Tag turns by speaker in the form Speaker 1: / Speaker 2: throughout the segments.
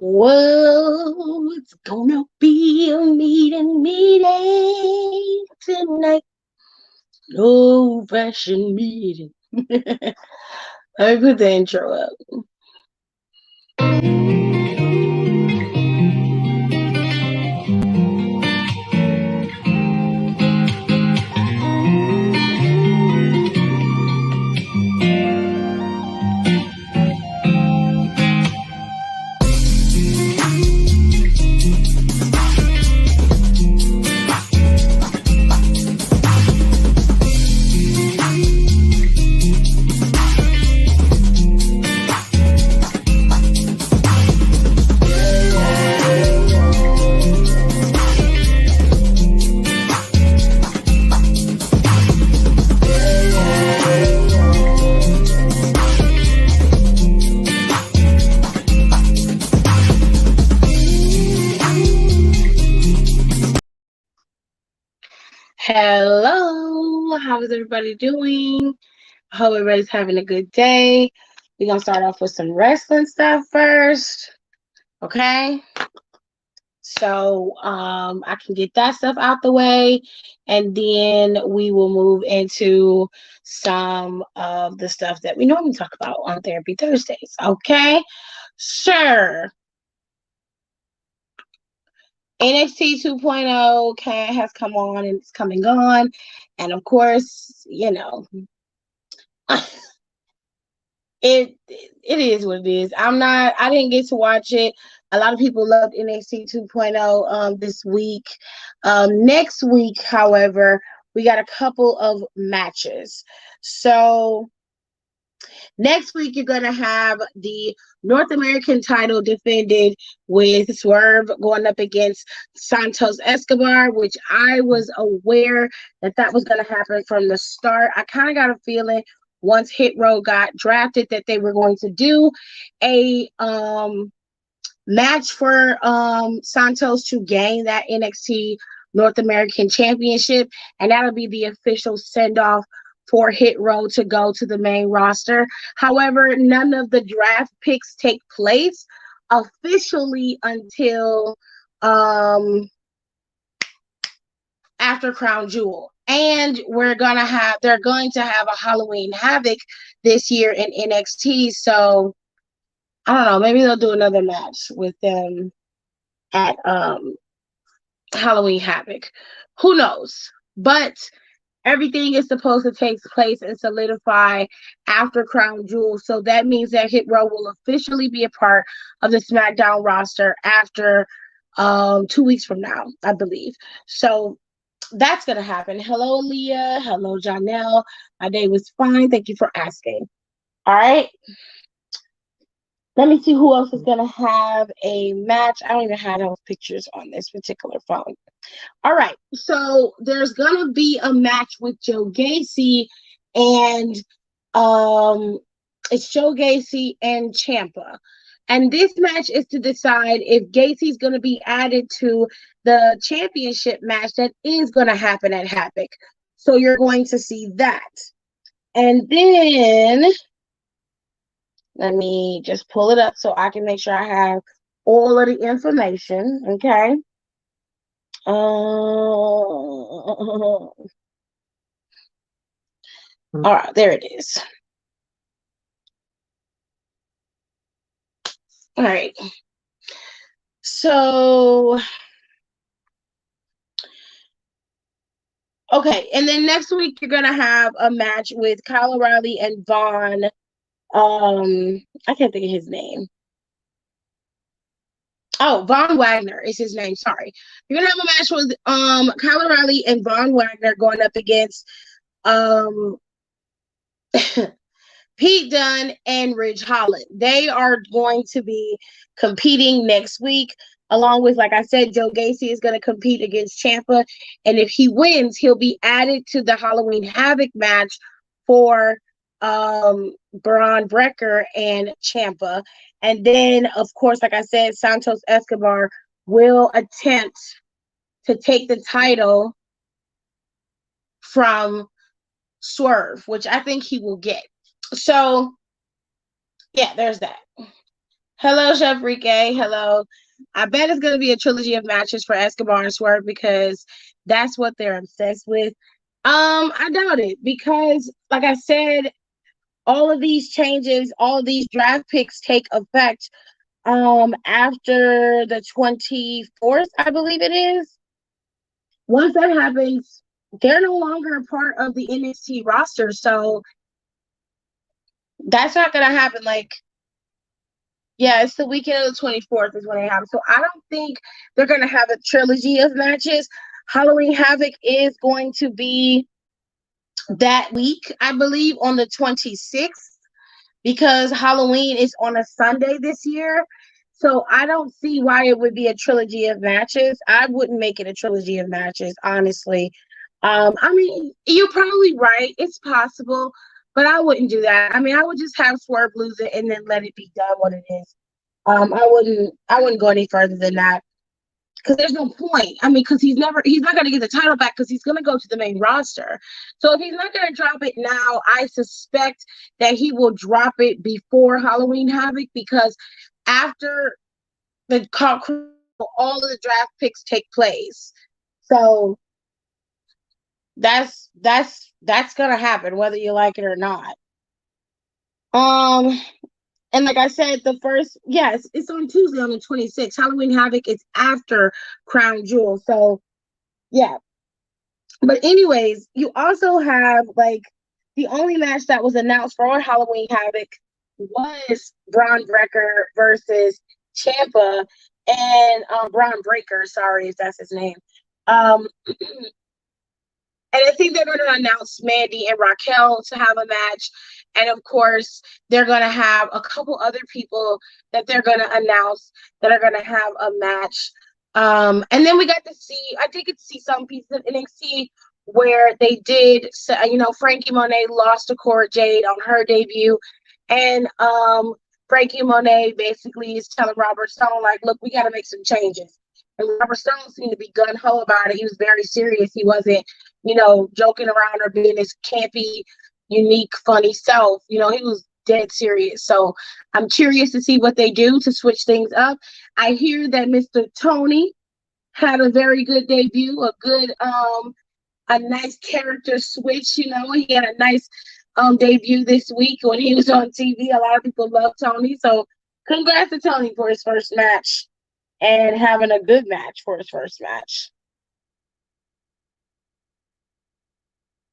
Speaker 1: Whoa, it's gonna be a meeting tonight. No fashion meeting. Let me put the intro up. Hello, how is everybody doing? I hope everybody's having a good day. We're gonna start off with some wrestling stuff first. Okay. So I can get that stuff out the way, and then we will move into some of the stuff that we normally talk about on Therapy Thursdays. Okay. Sure. NXT 2.0 has come on and it's coming on. And of course, it is what it is. I didn't get to watch it. A lot of people loved NXT 2.0 this week. Next week, however, we got a couple of matches. So next week, you're going to have the North American title defended with Swerve going up against Santos Escobar, which I was aware that was going to happen from the start. I kind of got a feeling once Hit Row got drafted that they were going to do a match for Santos to gain that NXT North American Championship, and that'll be the official send-off for Hit Row to go to the main roster. However, none of the draft picks take place officially until after Crown Jewel. And they're going to have a Halloween Havoc this year in NXT. So I don't know, maybe they'll do another match with them at Halloween Havoc. Who knows? But everything is supposed to take place and solidify after Crown Jewel. So that means that Hit Row will officially be a part of the SmackDown roster after 2 weeks from now, I believe. So that's going to happen. Hello, Leah. Hello, Janelle. My day was fine. Thank you for asking. All right. Let me see who else is going to have a match. I don't even have those pictures on this particular phone. All right. So there's going to be a match with Joe Gacy, and it's Joe Gacy and Ciampa. And this match is to decide if Gacy's going to be added to the championship match that is going to happen at Havoc. So you're going to see that. And then let me just pull it up so I can make sure I have all of the information. Okay. All right, there it is. All right. So, okay, and then next week you're gonna have a match with Kyle O'Reilly and Von. I can't think of his name. Oh, Von Wagner is his name. Sorry. You're gonna have a match with Kyle O'Reilly and Von Wagner going up against Pete Dunne and Ridge Holland. They are going to be competing next week, along with, like I said, Joe Gacy is going to compete against Ciampa. And if he wins, he'll be added to the Halloween Havoc match for Braun Breaker and Ciampa. And then, of course, like I said, Santos Escobar will attempt to take the title from Swerve, which I think he will get. So, yeah, there's that. Hello, Chef Rike. Hello. I bet it's going to be a trilogy of matches for Escobar and Swerve because that's what they're obsessed with. I doubt it because, like I said, all of these changes, all of these draft picks take effect after the 24th, I believe it is. Once that happens, they're no longer a part of the NXT roster, so that's not going to happen. Like, yeah, it's the weekend of the 24th is when they have it. So I don't think they're going to have a trilogy of matches. Halloween Havoc is going to be that week, I believe, on the 26th, because Halloween is on a Sunday this year. So I don't see why it would be a trilogy of matches. I wouldn't make it a trilogy of matches, honestly. I mean, you're probably right. It's possible, but I wouldn't do that. I mean, I would just have Swerve lose it and then let it be done what it is. I wouldn't go any further than that because there's no point. I mean, because he's not going to get the title back because he's going to go to the main roster. So if he's not going to drop it now, I suspect that he will drop it before Halloween Havoc, because after the all of the draft picks take place. So that's going to happen whether you like it or not. Um And like I said, yes, it's on Tuesday on the 26th. Halloween Havoc is after Crown Jewel. So, yeah. But anyways, you also have like the only match that was announced for Halloween Havoc was Braun Breaker versus Ciampa and Braun Breaker, sorry if that's his name. Um And I think they're going to announce Mandy and Raquel to have a match. And of course, they're going to have a couple other people that they're going to announce that are going to have a match. And then I did get to see some pieces of NXT where they did, Frankie Monet lost to Cora Jade on her debut. And Frankie Monet basically is telling Robert Stone, like, look, we got to make some changes. And Robert Stone seemed to be gun-ho about it. He was very serious. He wasn't, joking around or being his campy, unique, funny self. He was dead serious. So I'm curious to see what they do to switch things up. I hear that Mr. Tony had a very good debut, a nice character switch. He had a nice debut this week when he was on TV. A lot of people love Tony. So congrats to Tony for his first match and having a good match for his first match.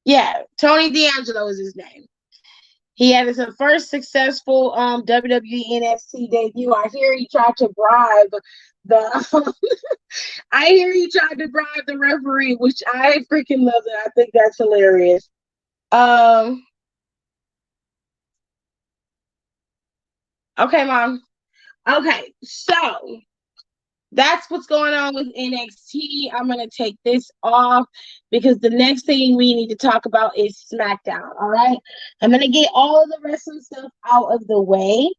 Speaker 1: Yeah, Tony D'Angelo is his name. He had his first successful WWE NXT debut. I hear he tried to bribe the I hear he tried to bribe the referee, which I freaking love it. I think that's hilarious. Okay, Mom. Okay, so that's what's going on with NXT. I'm going to take this off because the next thing we need to talk about is SmackDown. All right. I'm going to get all of the wrestling stuff out of the way.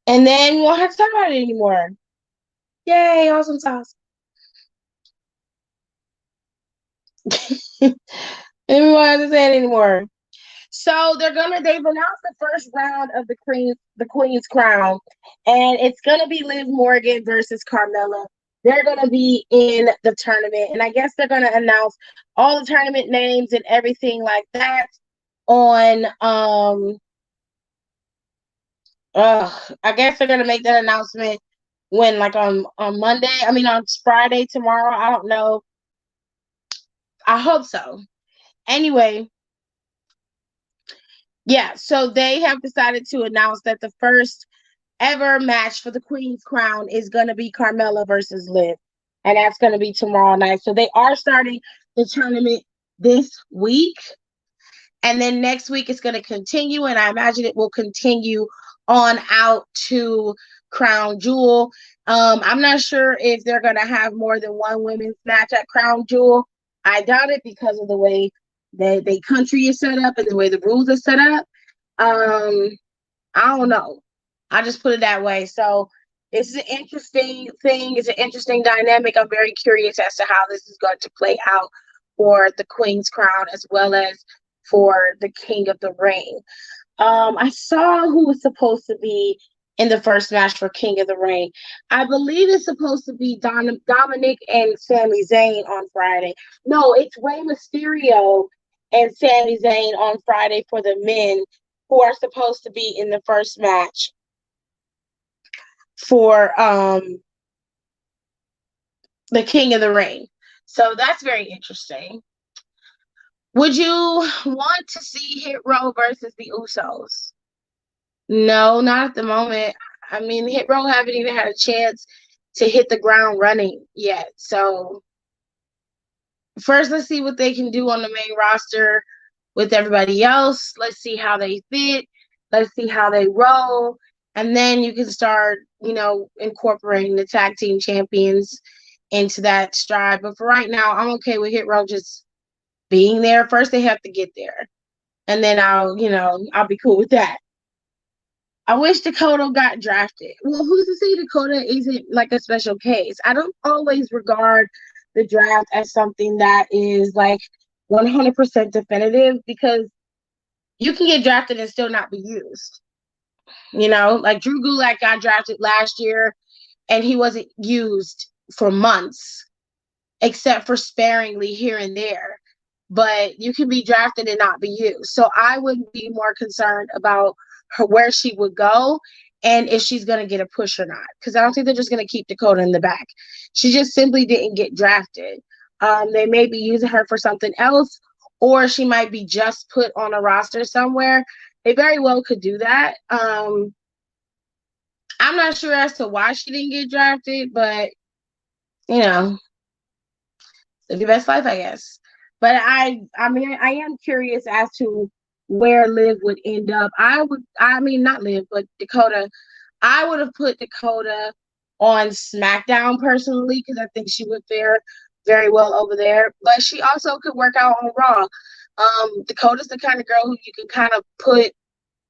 Speaker 1: And then we won't have to talk about it anymore. Yay, awesome sauce. And we won't have to say it anymore. So they've announced the first round of the Queen's Crown, and it's gonna be Liv Morgan versus Carmella. They're gonna be in the tournament, and I guess they're gonna announce all the tournament names and everything like that on I guess they're gonna make that announcement when, like, on Monday. I mean on Friday, tomorrow. I don't know. I hope so. Anyway, yeah, so they have decided to announce that the first ever match for the Queen's Crown is going to be Carmella versus Liv. And that's going to be tomorrow night. So they are starting the tournament this week. And then next week it's going to continue. And I imagine it will continue on out to Crown Jewel. I'm not sure if they're going to have more than one women's match at Crown Jewel. I doubt it because of the way the country is set up and the way the rules are set up. I don't know. I just put it that way. So it's an interesting thing. It's an interesting dynamic. I'm very curious as to how this is going to play out for the Queen's Crown as well as for the King of the Ring. I saw who was supposed to be in the first match for King of the Ring. I believe it's supposed to be Dominic and Sami Zayn on Friday. No, it's Rey Mysterio and Sami Zayn on Friday for the men, who are supposed to be in the first match for the King of the Ring. So that's very interesting. Would you want to see Hit Row versus the Usos? No, not at the moment. I mean, Hit Row haven't even had a chance to hit the ground running yet. So first, let's see what they can do on the main roster with everybody else. Let's see how they fit. Let's see how they roll. And then you can start, incorporating the tag team champions into that stride. But for right now, I'm okay with Hit Row just being there. First, they have to get there. And then I'll be cool with that. I wish Dakota got drafted. Well, who's to say Dakota isn't like a special case? I don't always regard the draft as something that is like 100% definitive, because you can get drafted and still not be used. Like Drew Gulak got drafted last year and he wasn't used for months, except for sparingly here and there. But you can be drafted and not be used. So I would be more concerned about where she would go and if she's going to get a push or not, because I don't think they're just going to keep Dakota in the back. She just simply didn't get drafted. They may be using her for something else, or she might be just put on a roster somewhere. They very well could do that. I'm not sure as to why she didn't get drafted, but live your best life, I guess. But I am curious as to where Liv would end up. Not Liv, but Dakota. I would have put Dakota on SmackDown personally, because I think she would fare very well over there. But she also could work out on Raw. Dakota's the kind of girl who you can kind of put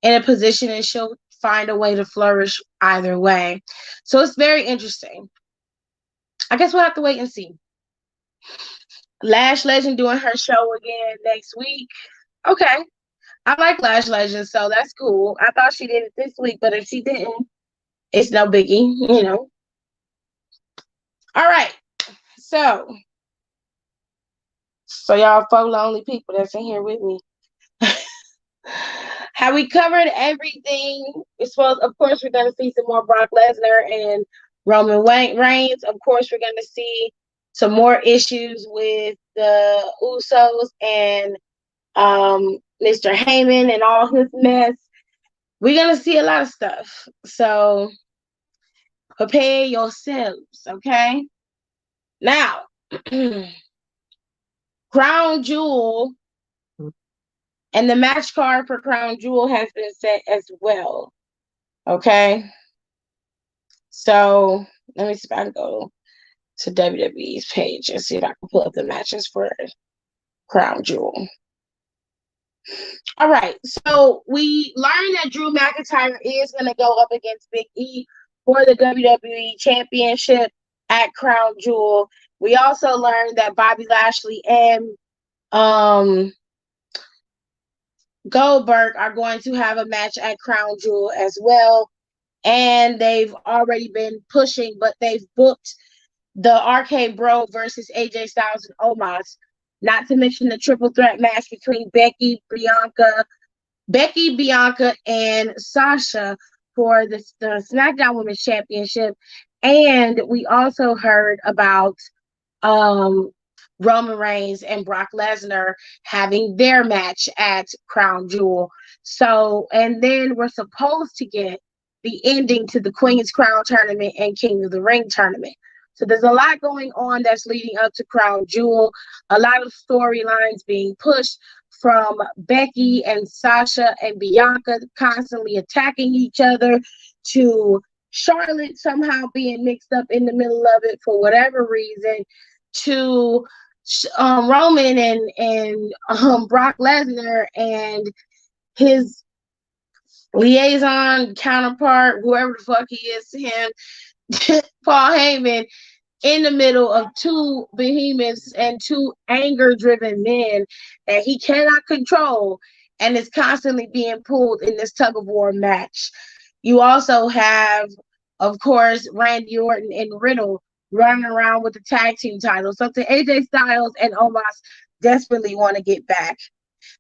Speaker 1: in a position and she'll find a way to flourish either way. So it's very interesting. I guess we'll have to wait and see. Lash Legend doing her show again next week. Okay. I like Lash Legend, so that's cool. I thought she did it this week, but if she didn't, it's no biggie, All right. So y'all 4 lonely people that's in here with me. Have we covered everything? Of course, we're going to see some more Brock Lesnar and Roman Reigns. Of course, we're going to see some more issues with the Usos and Mr. Heyman and all his mess. We're going to see a lot of stuff. So prepare yourselves, okay? Now, Crown Jewel and the match card for Crown Jewel has been set as well, okay? So let me see if I can go to WWE's page and see if I can pull up the matches for Crown Jewel. All right, so we learned that Drew McIntyre is going to go up against Big E for the WWE Championship at Crown Jewel. We also learned that Bobby Lashley and Goldberg are going to have a match at Crown Jewel as well. And they've already been pushing, but they've booked the RK Bro versus AJ Styles and Omos, not to mention the triple threat match between Becky, Bianca, and Sasha for the SmackDown Women's Championship. And we also heard about Roman Reigns and Brock Lesnar having their match at Crown Jewel. So, and then we're supposed to get the ending to the Queen's Crown tournament and King of the Ring tournament. So there's a lot going on that's leading up to Crown Jewel. A lot of storylines being pushed, from Becky and Sasha and Bianca constantly attacking each other, to Charlotte somehow being mixed up in the middle of it for whatever reason, to Roman and Brock Lesnar and his liaison counterpart, whoever the fuck he is to him, Paul Heyman, in the middle of two behemoths and two anger-driven men that he cannot control, and is constantly being pulled in this tug-of-war match. You also have, of course, Randy Orton and Riddle running around with the tag team titles, something AJ Styles and Omos desperately want to get back.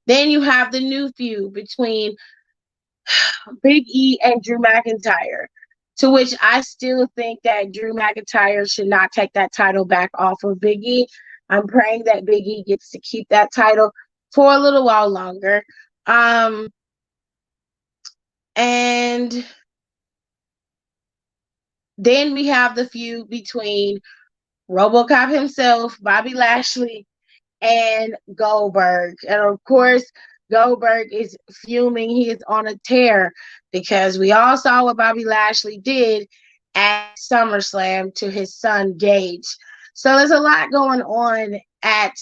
Speaker 1: Then you have the new feud between Big E and Drew McIntyre, to which I still think that Drew McIntyre should not take that title back off of Big E. I'm praying that Big E gets to keep that title for a little while longer. And then we have the feud between RoboCop himself, Bobby Lashley, and Goldberg. And of course, Goldberg is fuming. He is on a tear because we all saw what Bobby Lashley did at SummerSlam to his son Gage. So there's a lot going on at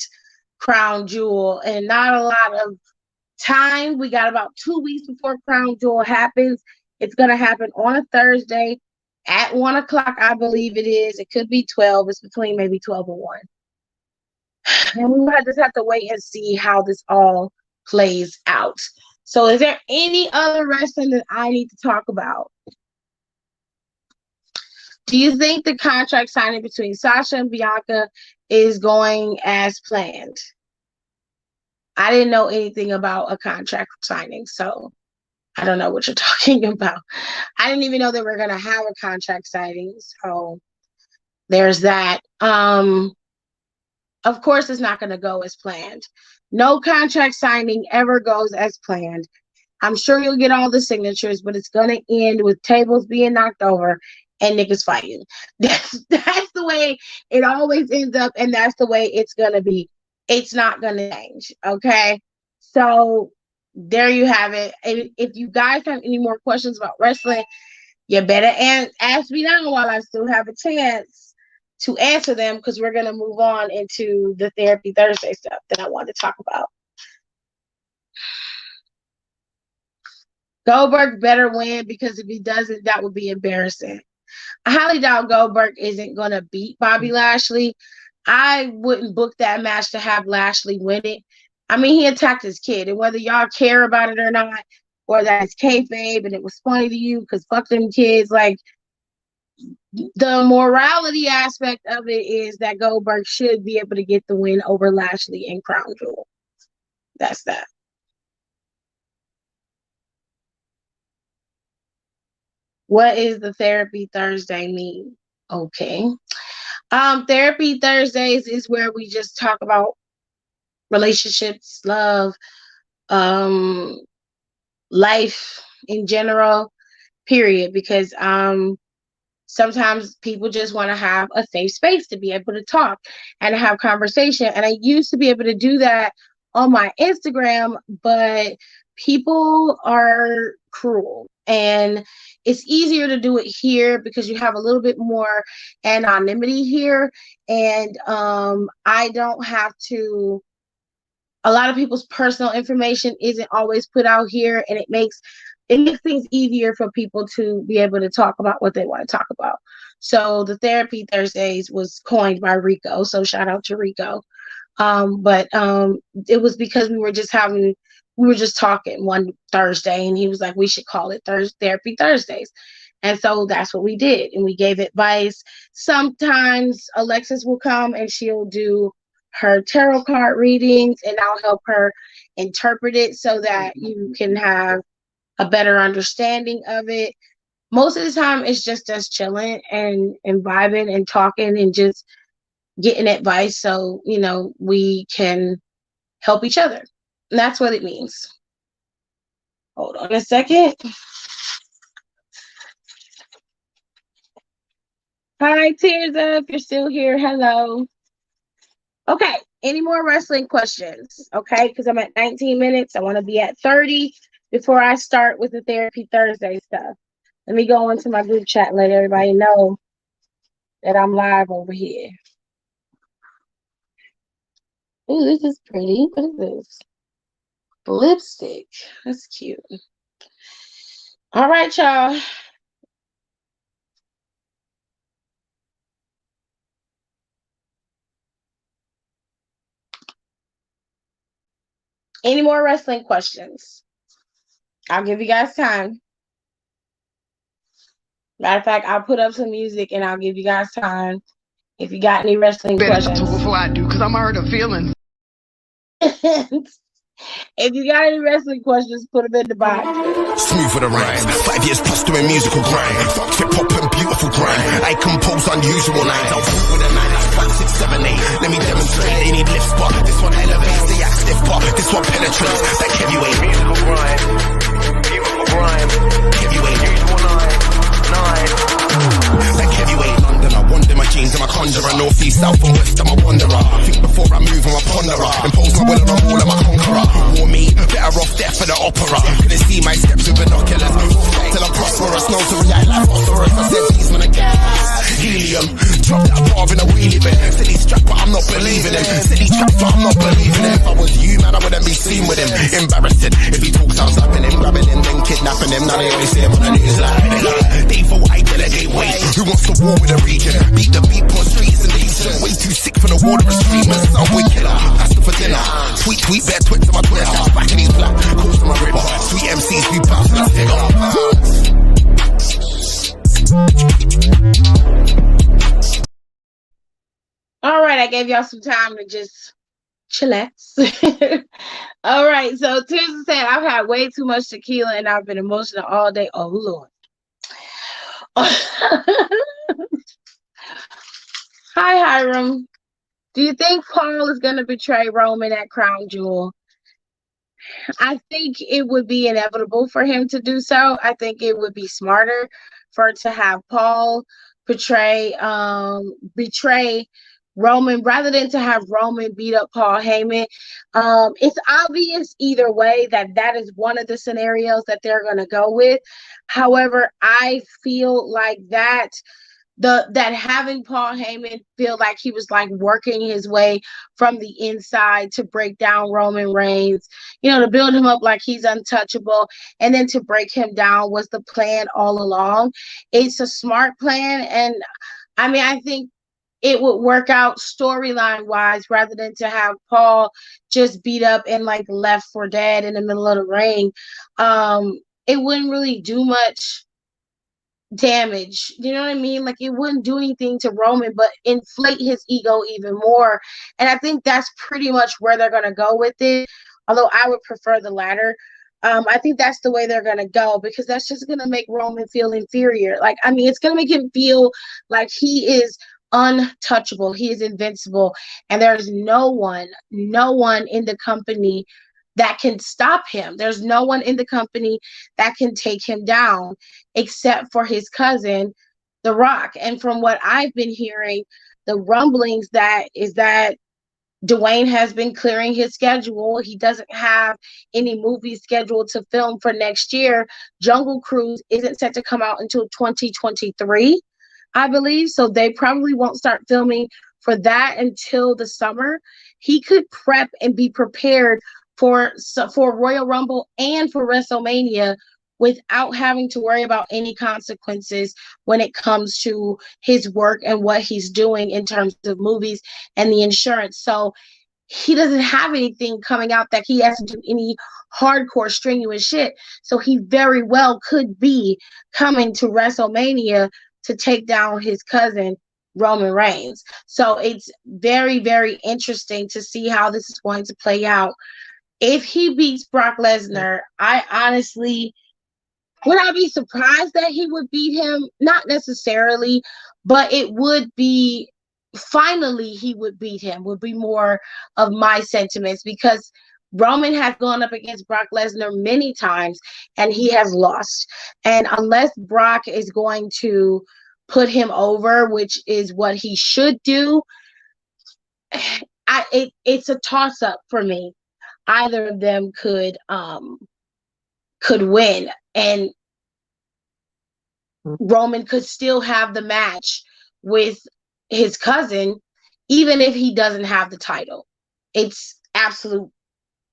Speaker 1: Crown Jewel and not a lot of time. We got about 2 weeks before Crown Jewel happens. It's going to happen on a Thursday at 1 o'clock, I believe it is. It could be 12. It's between maybe 12 and 1. And we might just have to wait and see how this all plays out. So is there any other wrestling that I need to talk about? Do you think the contract signing between Sasha and Bianca is going as planned? I didn't know anything about a contract signing, so I don't know what you're talking about. I didn't even know that we're going to have a contract signing, so there's that. Of course, it's not going to go as planned. No contract signing ever goes as planned. I'm sure you'll get all the signatures, but it's going to end with tables being knocked over and niggas fighting. That's the way it always ends up, and that's the way it's going to be. It's not going to change, okay? So there you have it. And if you guys have any more questions about wrestling, you better ask me now while I still have a chance to answer them, because we're going to move on into the Therapy Thursday stuff that I wanted to talk about. Goldberg better win, because if he doesn't, that would be embarrassing. I highly doubt Goldberg isn't going to beat Bobby Lashley. I wouldn't book that match to have Lashley win it. I mean, he attacked his kid, and whether y'all care about it or not, or that it's kayfabe and it was funny to you because fuck them kids, like, the morality aspect of it is that Goldberg should be able to get the win over Lashley in Crown Jewel. That's that. What is the Therapy Thursday mean? Okay. Therapy Thursdays is where we just talk about relationships, love, life in general, period. Because sometimes people just want to have a safe space to be able to talk and have conversation. And I used to be able to do that on my Instagram, but people are cruel, and it's easier to do it here because you have a little bit more anonymity here. And I don't have to, a lot of people's personal information isn't always put out here, and it makes things easier for people to be able to talk about what they want to talk about. So the Therapy Thursdays was coined by Rico, so shout out to Rico. But it was because we were just talking one Thursday, and he was like, we should call it Therapy Thursdays. And so that's what we did, and we gave advice. Sometimes Alexis will come and she'll do her tarot card readings, and I'll help her interpret it so that you can have a better understanding of it. Most of the time, it's just us chilling and vibing and talking and just getting advice so, we can help each other. And that's what it means. Hold on a second. Hi, Tears Up. You're still here. Hello. Okay. Any more wrestling questions? Okay. Because I'm at 19 minutes. I want to be at 30 before I start with the Therapy Thursday stuff. Let me go into my group chat and let everybody know that I'm live over here. Ooh, this is pretty. What is this? Lipstick. That's cute. All right, y'all. Any more wrestling questions? I'll give you guys time. Matter of fact, I'll put up some music and I'll give you guys time. If you got any wrestling questions.
Speaker 2: Before I do, because I'm hurt of feeling.
Speaker 1: If you got any wrestling questions, put them in the box.
Speaker 3: Smooth for the rhyme. 5 years plus doing musical grind. Fuck hip hop and beautiful grind. I compose unusual lines. I'll talk with a 9 like 1, 6, 7, 8. Let me demonstrate. They need lift spot. This one elevates the active part. This one penetrates. Like heavyweight. Musical grind. Beautiful grind. Heavyweight. Usual 9. Like heavyweight. London. I wander my jeans and my conjurer. North, east, south and west. I'm a wanderer. Think before I move, I'm a ponderer. Impose my will on a wall, I'm a conqueror. War me, better off there for the opera. Couldn't see my steps with binoculars. Till I'm prosperous, no to react like phosphorus. I said these when I gas. Helium, drop that bar in a wheelie bin. Silly strap, but I'm not believing him. Silly trap, but I'm not believing him. If I was you, man, I wouldn't be seen with him. Embarrassing, if he talks, I'm slapping him, grabbing him, then kidnapping him. Now they only see him on the news like they thought I delegate weight. Who wants to war with a region? Beat the beat on streets and decent. Way too sick for the water and streamers. Subway killer, pasta for dinner. Tweet, bear twit to my Twitter. Back in these black, calls to my ripper. Sweet MCs, we bounce, let's dig up.
Speaker 1: All right, I gave y'all some time to just chillax. All right, so Tirza said, I've had way too much tequila and I've been emotional all day. Oh, Lord. Hi, Hiram. Do you think Paul is going to betray Roman at Crown Jewel? I think it would be inevitable for him to do so. I think it would be smarter for to have Paul betray Roman rather than to have Roman beat up Paul Heyman. It's obvious either way that is one of the scenarios that they're going to go with. However, I feel like that having Paul Heyman feel like he was like working his way from the inside to break down Roman Reigns, to build him up like he's untouchable and then to break him down was the plan all along. It's a smart plan. And I mean, I think it would work out storyline wise rather than to have Paul just beat up and like left for dead in the middle of the ring. It wouldn't really do much damage, you know what I mean? Like it wouldn't do anything to Roman but inflate his ego even more, and I think that's pretty much where they're going to go with it, although I would prefer the latter. I think that's the way they're going to go because that's just going to make Roman feel inferior. Like, I mean, it's going to make him feel like he is untouchable, he is invincible, and there's no one in the company that can stop him. There's no one in the company that can take him down except for his cousin, The Rock. And from what I've been hearing, the rumblings that Dwayne has been clearing his schedule. He doesn't have any movies scheduled to film for next year. Jungle Cruise isn't set to come out until 2023, I believe. So they probably won't start filming for that until the summer. He could prep and be prepared for Royal Rumble and for WrestleMania without having to worry about any consequences when it comes to his work and what he's doing in terms of movies and the insurance. So he doesn't have anything coming out that he has to do any hardcore strenuous shit. So he very well could be coming to WrestleMania to take down his cousin, Roman Reigns. So it's very, very interesting to see how this is going to play out. If he beats Brock Lesnar, I honestly would I be surprised that he would beat him? Not necessarily, but it would be finally he would beat him would be more of my sentiments because Roman has gone up against Brock Lesnar many times and he has lost. And unless Brock is going to put him over, which is what he should do, it's a toss-up for me. Either of them could win, and Roman could still have the match with his cousin, even if he doesn't have the title. It's absolute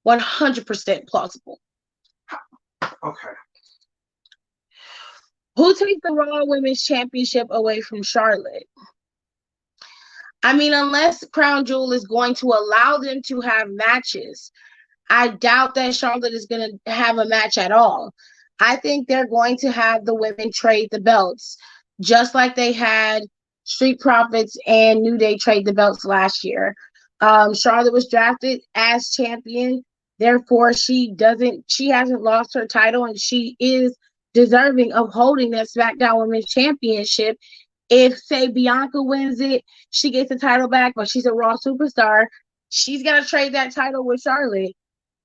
Speaker 1: 100% plausible.
Speaker 4: Okay.
Speaker 1: Who takes the Raw Women's Championship away from Charlotte? I mean, unless Crown Jewel is going to allow them to have matches, I doubt that Charlotte is going to have a match at all. I think they're going to have the women trade the belts. just like they had Street Profits and New Day trade the belts last year. Charlotte was drafted as champion, therefore she hasn't lost her title, and she is deserving of holding that SmackDown Women's Championship. If, say, Bianca wins it, she gets the title back, but she's a Raw superstar, she's gonna trade that title with Charlotte.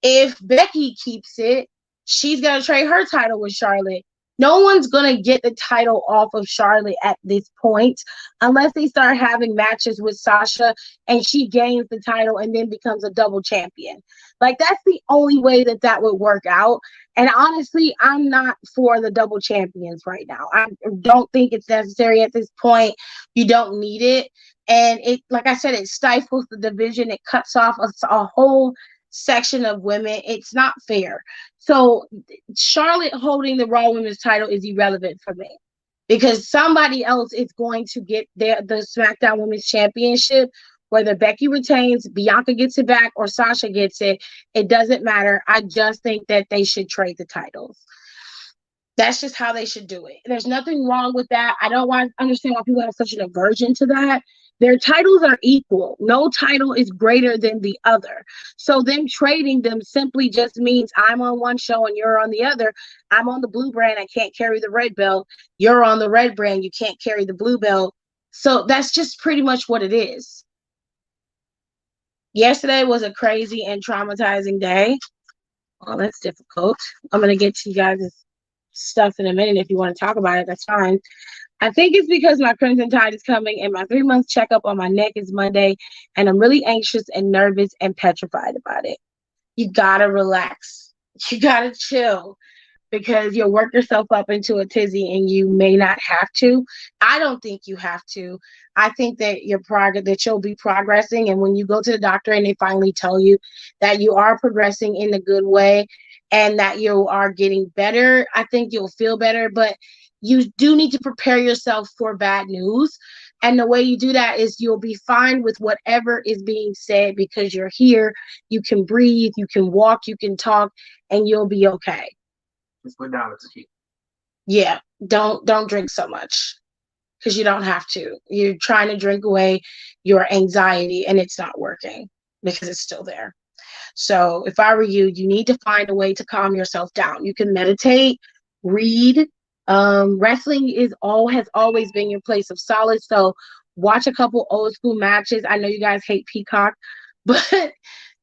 Speaker 1: If Becky keeps it, she's going to trade her title with Charlotte. No one's going to get the title off of Charlotte at this point unless they start having matches with Sasha and she gains the title and then becomes a double champion. Like, that's the only way that that would work out. And honestly, I'm not for the double champions right now. I don't think it's necessary at this point. You don't need it. And it, like I said, it stifles the division. It cuts off a whole section of women. It's not fair. So Charlotte holding the Raw Women's title is irrelevant for me because somebody else is going to get the SmackDown Women's Championship. Whether Becky retains, Bianca gets it back, or Sasha gets it, it doesn't matter. I just think that they should trade the titles. That's just how they should do it. There's nothing wrong with that. I don't understand why people have such an aversion to that. Their titles are equal. No title is greater than the other. So them trading them simply just means I'm on one show and you're on the other. I'm on the blue brand. I can't carry the red belt. You're on the red brand. You can't carry the blue belt. So that's just pretty much what it is. Yesterday was a crazy and traumatizing day. Oh, that's difficult. I'm going to get to you guys' stuff in a minute. If you want to talk about it, that's fine. I think it's because my Crimson Tide is coming and my 3-month checkup on my neck is Monday, and I'm really anxious and nervous and petrified about it. You gotta relax. You gotta chill because you'll work yourself up into a tizzy and you may not have to. I don't think you have to. I think that that you'll be progressing, and when you go to the doctor and they finally tell you that you are progressing in a good way and that you are getting better, I think you'll feel better. But you do need to prepare yourself for bad news. And the way you do that is you'll be fine with whatever is being said because you're here. You can breathe, you can walk, you can talk, and you'll be okay.
Speaker 4: Just put down the tequila.
Speaker 1: Yeah, don't drink so much because you don't have to. You're trying to drink away your anxiety and it's not working because it's still there. So if I were you, you need to find a way to calm yourself down. You can meditate, read. Wrestling has always been your place of solace. So watch a couple old school matches. I know you guys hate Peacock, but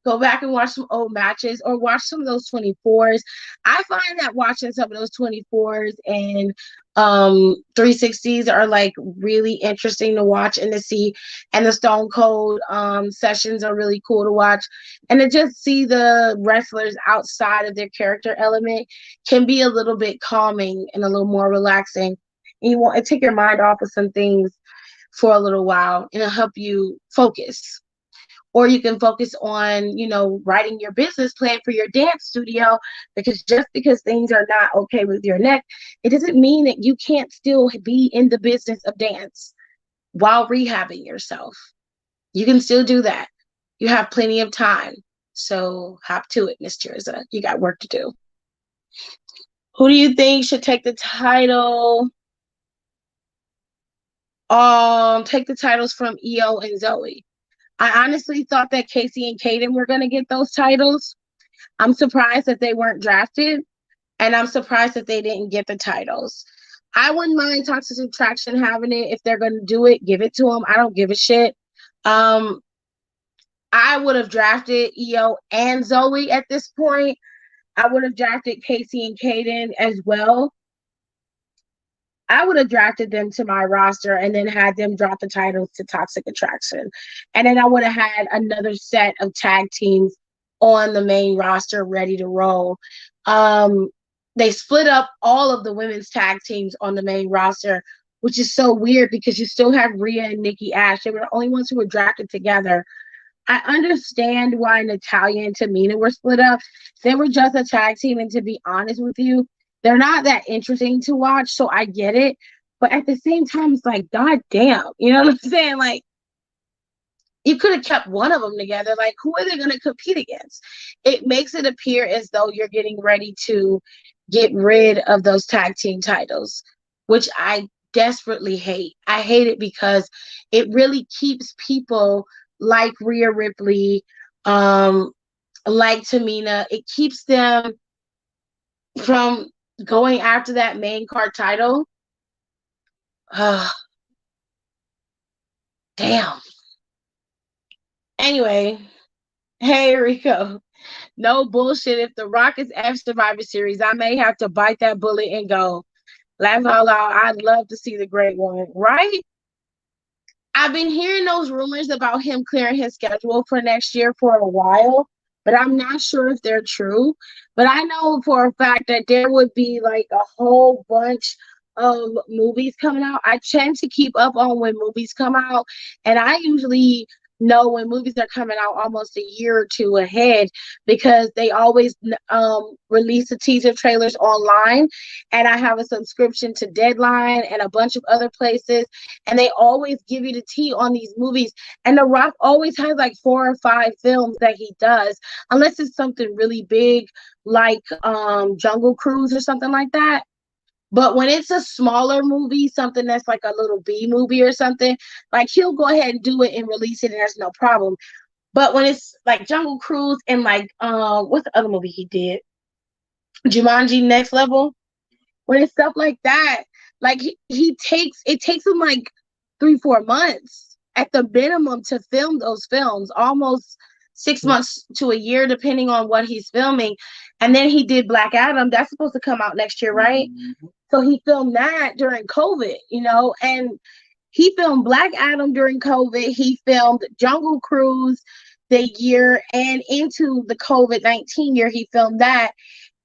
Speaker 1: go back and watch some old matches or watch some of those 24s. I find that watching some of those 24s and 360s are like really interesting to watch and to see. And the Stone Cold sessions are really cool to watch. And to just see the wrestlers outside of their character element can be a little bit calming and a little more relaxing. And you want to take your mind off of some things for a little while and it'll help you focus. Or you can focus on, writing your business plan for your dance studio, because just because things are not okay with your neck, it doesn't mean that you can't still be in the business of dance while rehabbing yourself. You can still do that. You have plenty of time. So hop to it, Miss Tirza. You got work to do. Who do you think should take the title? Take the titles from Io and Zoe. I honestly thought that Casey and Kaden were going to get those titles. I'm surprised that they weren't drafted, and I'm surprised that they didn't get the titles. I wouldn't mind Toxic Attraction having it. If they're going to do it, give it to them. I don't give a shit. I would have drafted Io and Zoe at this point. I would have drafted Casey and Kaden as well. I would have drafted them to my roster and then had them drop the titles to Toxic Attraction. And then I would have had another set of tag teams on the main roster ready to roll. They split up all of the women's tag teams on the main roster, which is so weird because you still have Rhea and Nikki Ash. They were the only ones who were drafted together. I understand why Natalya and Tamina were split up. They were just a tag team, and to be honest with you, they're not that interesting to watch, so I get it. But at the same time, it's like, God damn. You know what I'm saying? Like, you could have kept one of them together. Like, who are they going to compete against? It makes it appear as though you're getting ready to get rid of those tag team titles, which I desperately hate. I hate it because it really keeps people like Rhea Ripley, um, like Tamina. It keeps them from going after that main card title. Damn. Anyway, hey Rico. No bullshit. If The Rock is F Survivor Series, I may have to bite that bullet and go. Laugh out loud. I'd love to see the great one, right? I've been hearing those rumors about him clearing his schedule for next year for a while, but I'm not sure if they're true. But I know for a fact that there would be like a whole bunch of movies coming out. I tend to keep up on when movies come out, and I usually know when movies are coming out almost a year or two ahead because they always release the teaser trailers online, and I have a subscription to Deadline and a bunch of other places, and they always give you the tea on these movies. And The Rock always has like 4 or 5 films that he does, unless it's something really big like Jungle Cruise or something like that. But when it's a smaller movie, something that's like a little B movie or something, like he'll go ahead and do it and release it, and there's no problem. But when it's like Jungle Cruise and like what's the other movie he did? Jumanji Next Level. When it's stuff like that, like he takes him like 3-4 months at the minimum to film those films, almost 6 months to a year, depending on what he's filming. And then he did Black Adam. That's supposed to come out next year, right? Mm-hmm. So he filmed that during COVID, and he filmed Black Adam during COVID. He filmed Jungle Cruise the year, and into the COVID-19 year, he filmed that.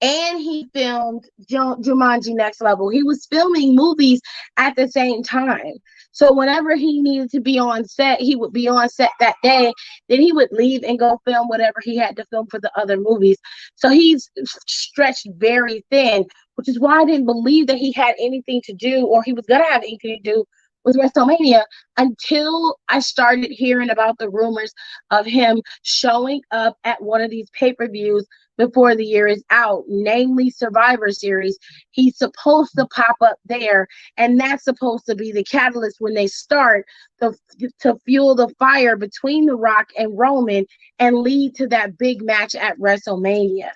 Speaker 1: And he filmed Jumanji Next Level. He was filming movies at the same time. So whenever he needed to be on set, he would be on set that day. Then he would leave and go film whatever he had to film for the other movies. So he's stretched very thin, which is why I didn't believe that he had anything to do, or he was going to have anything to do with WrestleMania, until I started hearing about the rumors of him showing up at one of these pay-per-views before the year is out, namely Survivor Series. He's supposed to pop up there, and that's supposed to be the catalyst when they start to fuel the fire between The Rock and Roman and lead to that big match at WrestleMania.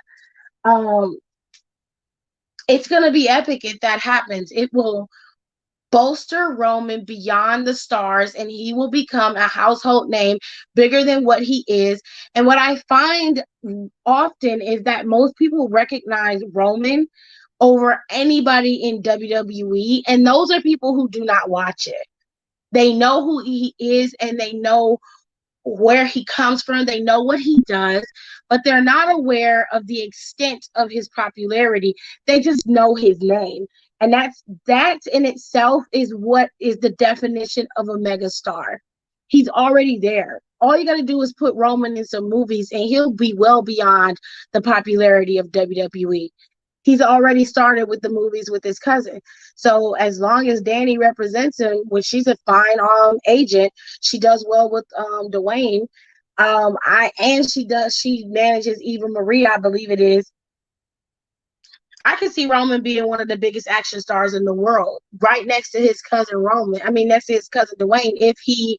Speaker 1: It's going to be epic if that happens. It will bolster Roman beyond the stars, and he will become a household name bigger than what he is. And what I find often is that most people recognize Roman over anybody in WWE, and those are people who do not watch it. They know who he is, and they know where he comes from. They know what he does, but they're not aware of the extent of his popularity. They just know his name. And that in itself is what is the definition of a megastar. He's already there. All you got to do is put Roman in some movies, and he'll be well beyond the popularity of WWE. He's already started with the movies with his cousin. So as long as Danny represents him, which she's a fine agent, she does well with Dwayne. She manages Eva Marie, I believe it is. I can see Roman being one of the biggest action stars in the world, right next to his cousin Roman. I mean, next to his cousin Dwayne, if he,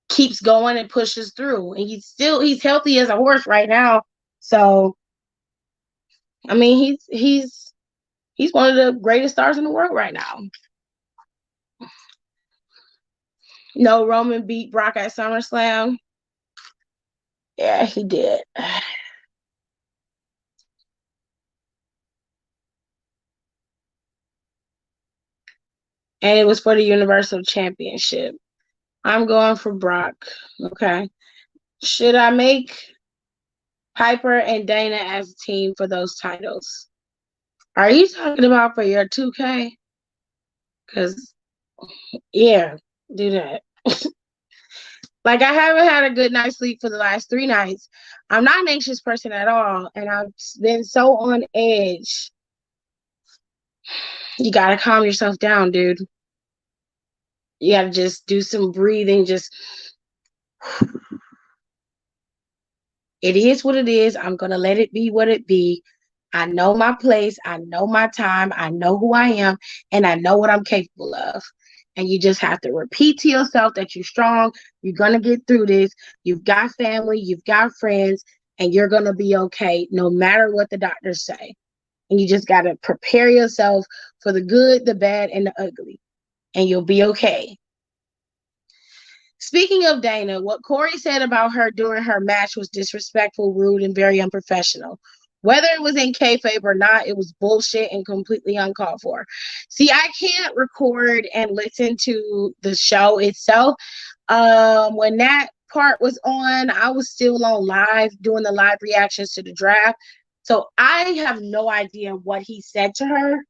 Speaker 1: keeps going and pushes through. And he's healthy as a horse right now. So, I mean, he's one of the greatest stars in the world right now. No, Roman beat Brock at SummerSlam. Yeah, he did. And it was for the Universal Championship. I'm going for Brock. Okay. Should I make Piper and Dana as a team for those titles? Are you talking about for your 2K? Because, yeah, do that. Like, I haven't had a good night's sleep for the last 3 nights. I'm not an anxious person at all, and I've been so on edge. You got to calm yourself down, dude. You got to just do some breathing. Just, it is what it is. I'm going to let it be what it be. I know my place. I know my time. I know who I am, and I know what I'm capable of. And you just have to repeat to yourself that you're strong. You're going to get through this. You've got family. You've got friends, and you're going to be okay no matter what the doctors say. And you just got to prepare yourself for the good, the bad, and the ugly, and you'll be okay. Speaking of Dana, what Corey said about her during her match was disrespectful, rude, and very unprofessional. Whether it was in kayfabe or not, it was bullshit and completely uncalled for. See, I can't record and listen to the show itself. When that part was on, I was still on live doing the live reactions to the draft. So I have no idea what he said to her.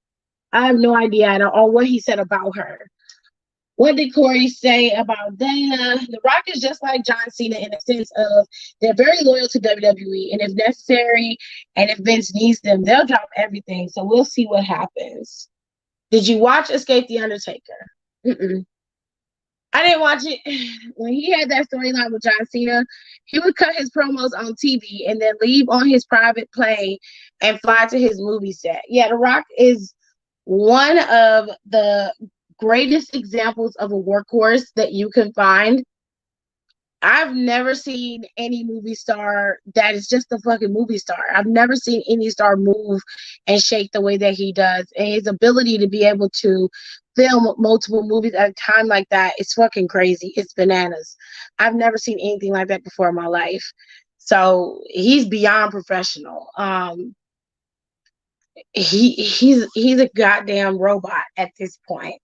Speaker 1: I have no idea at all what he said about her. What did Corey say about Dana? The Rock is just like John Cena in the sense of they're very loyal to WWE, and if necessary, and if Vince needs them, they'll drop everything. So we'll see what happens. Did you watch Escape the Undertaker? Mm-mm. I didn't watch it. When he had that storyline with John Cena, he would cut his promos on TV and then leave on his private plane and fly to his movie set. Yeah, The Rock is one of the greatest examples of a workhorse that you can find. I've never seen any movie star that is just a fucking movie star. I've never seen any star move and shake the way that he does. And his ability to be able to film multiple movies at a time like that is fucking crazy. It's bananas. I've never seen anything like that before in my life. So he's beyond professional. He's a goddamn robot at this point.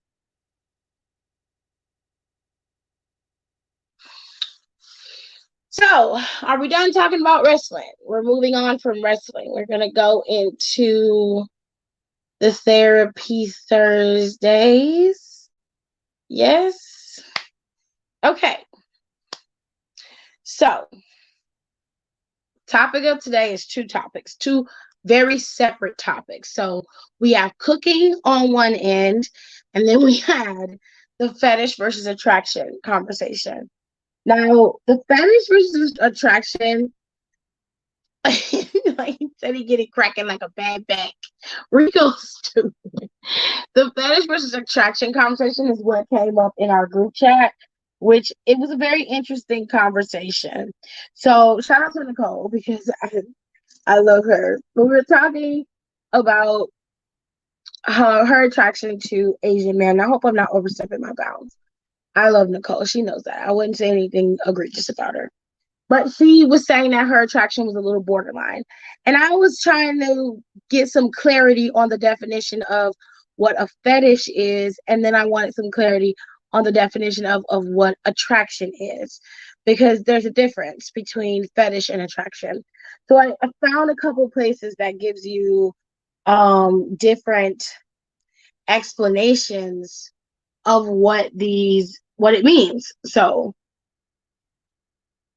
Speaker 1: So, are we done talking about wrestling? We're moving on from wrestling. We're going to go into the Therapy Thursdays. Yes. Okay. So, topic of today is two topics, two very separate topics. So, we have cooking on one end, and then we had the fetish versus attraction conversation. Now, the fetish versus attraction, like he said, he get it cracking like a bad back. Rico's stupid. The fetish versus attraction conversation is what came up in our group chat, which it was a very interesting conversation. So shout out to Nicole because I love her. But we were talking about her attraction to Asian men. I hope I'm not overstepping my bounds. I love Nicole. She knows that. I wouldn't say anything egregious about her. But she was saying that her attraction was a little borderline. And I was trying to get some clarity on the definition of what a fetish is. And then I wanted some clarity on the definition of what attraction is. Because there's a difference between fetish and attraction. So I found a couple places that gives you different explanations of what it means. So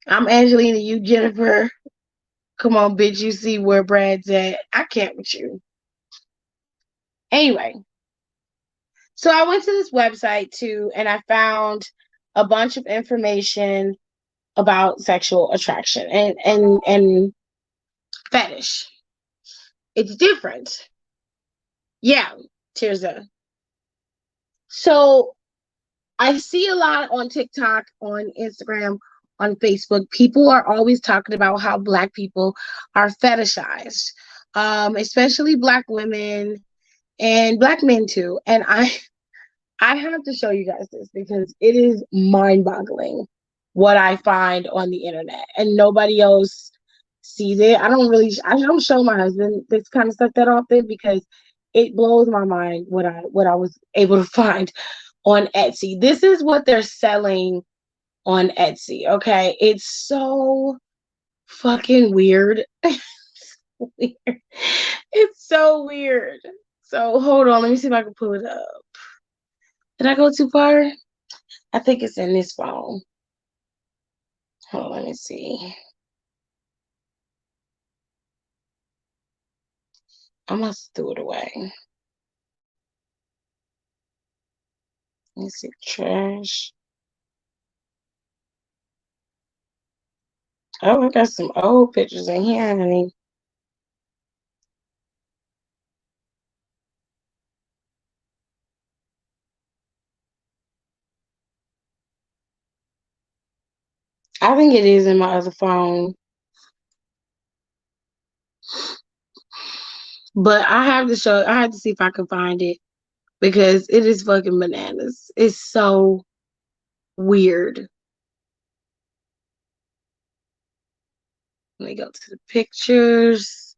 Speaker 1: I'm Angelina, you Jennifer. Come on, bitch, you see where Brad's at. I can't with you. Anyway, so I went to this website too, and I found a bunch of information about sexual attraction and fetish. It's different. Yeah, Tirza. So I see a lot on TikTok, on Instagram, on Facebook. People are always talking about how Black people are fetishized, especially Black women and Black men too. And I have to show you guys this because it is mind-boggling what I find on the internet, and nobody else sees it. I don't show my husband this kind of stuff that often because it blows my mind what I was able to find on Etsy. This is what they're selling on Etsy. Okay, it's so fucking weird. Weird. It's so weird. So hold on, let me see if I can pull it up. Did I go too far? I think it's in this phone. Hold on, let me see. I must throw it away. Let me see. Trash. Oh, I got some old pictures in here, honey. I think it is in my other phone. But I have to show, I have to see if I can find it because it is fucking bananas. It's so weird. Let me go to the pictures.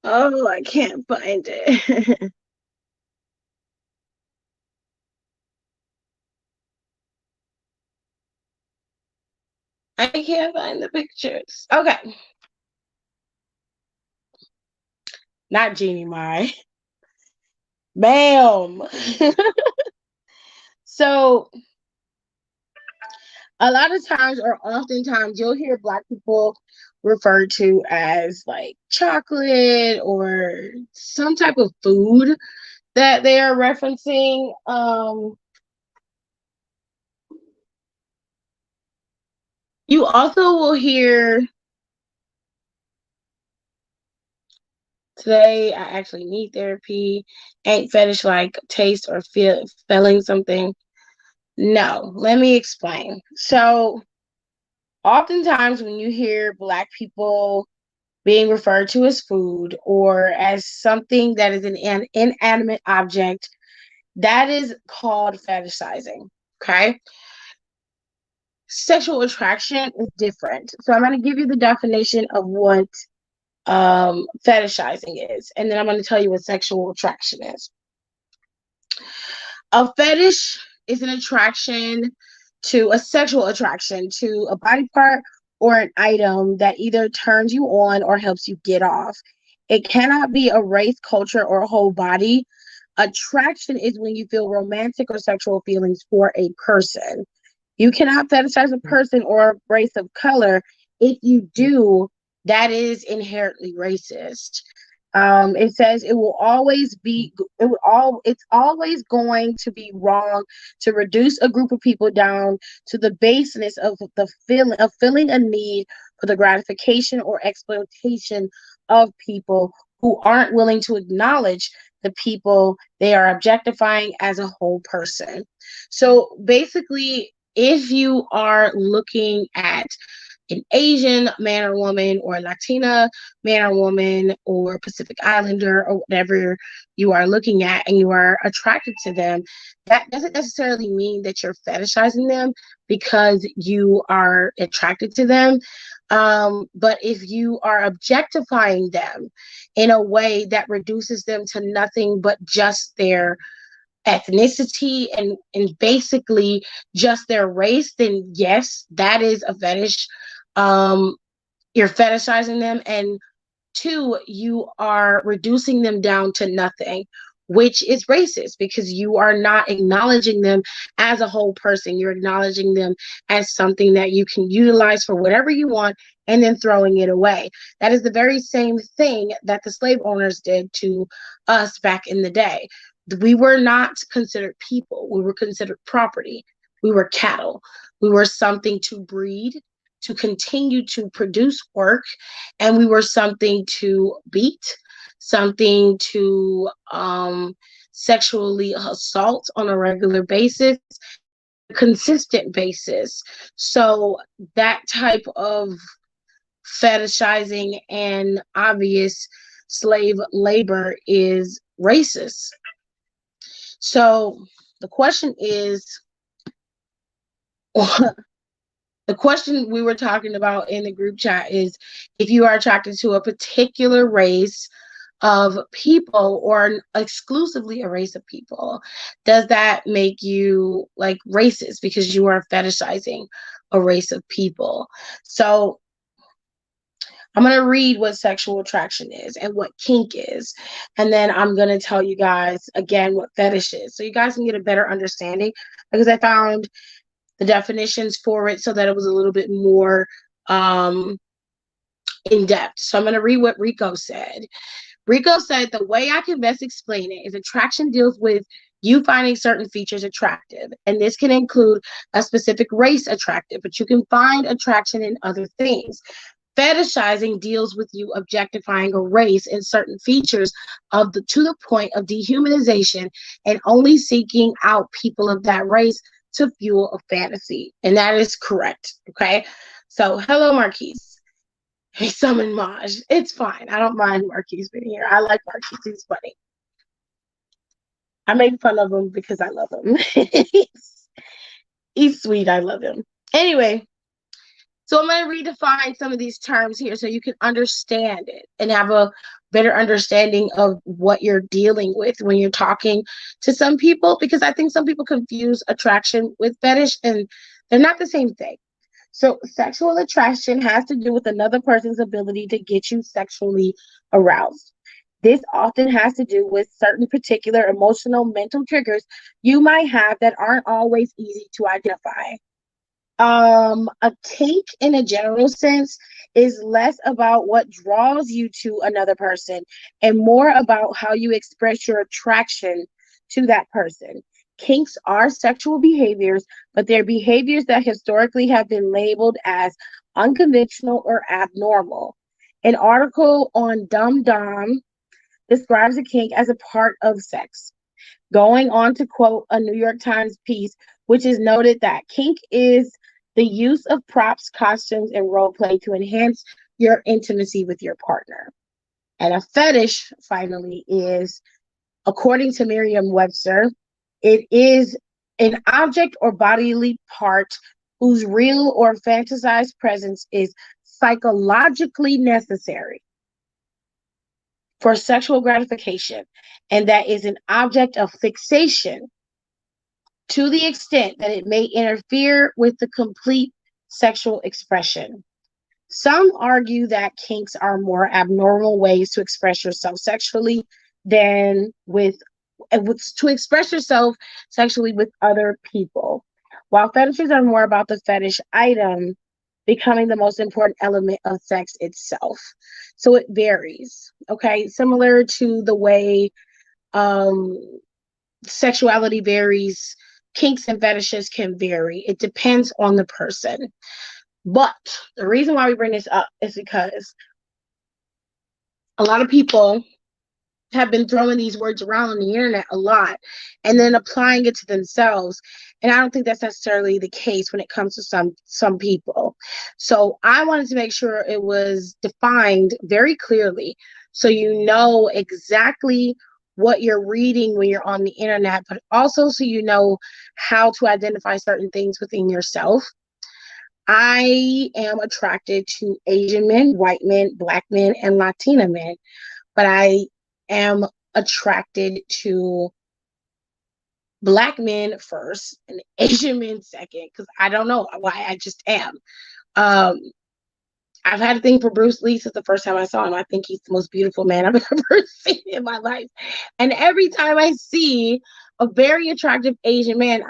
Speaker 1: Oh, I can't find it. I can't find the pictures. Okay. Not Jeannie Mai. Bam. So a lot of times or oftentimes you'll hear Black people referred to as like chocolate or some type of food that they are referencing. You also will hear today I actually need therapy. Ain't fetish like taste or feeling something. No, let me explain. So oftentimes when you hear Black people being referred to as food or as something that is an inanimate object, that is called fetishizing. Okay. Sexual attraction is different. So I'm going to give you the definition of what fetishizing is, and then I'm going to tell you what sexual attraction is. A fetish is an attraction to a sexual attraction to a body part or an item that either turns you on or helps you get off. It cannot be a race, culture, or a whole body. Attraction is when you feel romantic or sexual feelings for a person. You cannot fetishize a person or a race of color. If you do, that is inherently racist. It says it will always be it's always going to be wrong to reduce a group of people down to the baseness of the feeling a need for the gratification or exploitation of people who aren't willing to acknowledge the people they are objectifying as a whole person. So basically, if you are looking at an Asian man or woman or a Latina man or woman or Pacific Islander or whatever you are looking at and you are attracted to them, that doesn't necessarily mean that you're fetishizing them because you are attracted to them. But if you are objectifying them in a way that reduces them to nothing but just their ethnicity and basically just their race, then yes, that is a fetish. um you're fetishizing them, and two, you are reducing them down to nothing, which is racist because you are not acknowledging them as a whole person. You're acknowledging them as something that you can utilize for whatever you want and then throwing it away. That is the very same thing that the slave owners did to us back in the day. We were not considered people, we were considered property. We were cattle. We were something to breed, to continue to produce work, and we were something to beat, something to sexually assault on a regular basis, consistent basis. So that type of fetishizing and obvious slave labor is racist. So the question is, the question we were talking about in the group chat is if you are attracted to a particular race of people or exclusively a race of people, does that make you like racist because you are fetishizing a race of people? So I'm going to read what sexual attraction is and what kink is. And then I'm going to tell you guys again what fetish is so you guys can get a better understanding, because I found the definitions for it so that it was a little bit more in depth. So I'm going to read what Rico said. Rico said the way I can best explain it is attraction deals with you finding certain features attractive. And this can include a specific race attractive, but you can find attraction in other things. Fetishizing deals with you objectifying a race and certain features of the to the point of dehumanization and only seeking out people of that race to fuel a fantasy. And that is correct. Okay. So hello, Marquise. He summoned Maj. It's fine. I don't mind Marquise being here. I like Marquise. He's funny. I make fun of him because I love him. He's sweet. I love him. Anyway, so I'm going to redefine some of these terms here so you can understand it and have a better understanding of what you're dealing with when you're talking to some people, because I think some people confuse attraction with fetish and they're not the same thing. So sexual attraction has to do with another person's ability to get you sexually aroused. This often has to do with certain particular emotional mental triggers you might have that aren't always easy to identify. A kink in a general sense is less about what draws you to another person and more about how you express your attraction to that person. Kinks are sexual behaviors, but they're behaviors that historically have been labeled as unconventional or abnormal. An article on Dum Dum describes a kink as a part of sex, going on to quote a New York Times piece, which is noted that kink is the use of props, costumes, and role play to enhance your intimacy with your partner. And a fetish, finally, is, according to Merriam-Webster, it is an object or bodily part whose real or fantasized presence is psychologically necessary for sexual gratification, and that is an object of fixation to the extent that it may interfere with the complete sexual expression. Some argue that kinks are more abnormal ways to express yourself sexually than to express yourself sexually with other people, while fetishes are more about the fetish item becoming the most important element of sex itself. So it varies, okay? Similar to the way um, sexuality varies, kinks and fetishes can vary. It depends on the person. But the reason why we bring this up is because a lot of people have been throwing these words around on the internet a lot and then applying it to themselves. And I don't think that's necessarily the case when it comes to some people. So I wanted to make sure it was defined very clearly so you know exactly what you're reading when you're on the internet, but also so you know how to identify certain things within yourself. I am attracted to Asian men, white men, Black men, and Latina men, but I am attracted to Black men first and Asian men second, because I don't know why, I just am. Um, I've had a thing for Bruce Lee since the first time I saw him. I think he's the most beautiful man I've ever seen in my life. And every time I see a very attractive Asian man,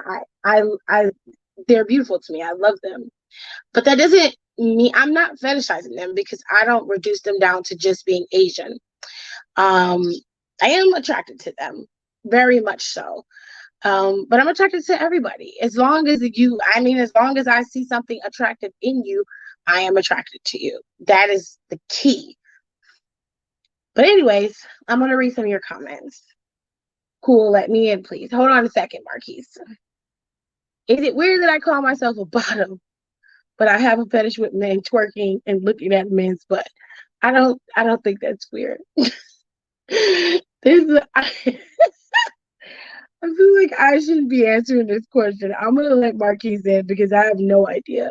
Speaker 1: I they're beautiful to me. I love them. But that doesn't mean I'm not fetishizing them because I don't reduce them down to just being Asian. Um, I am attracted to them, very much so. But I'm attracted to everybody. As long as as long as I see something attractive in you, I am attracted to you. That is the key. But anyways, I'm going to read some of your comments. Cool, let me in, please. Hold on a second, Marquise. Is it weird that I call myself a bottom, but I have a fetish with men twerking and looking at men's butt? I don't think that's weird. I feel like I shouldn't be answering this question. I'm gonna let Marquise in because I have no idea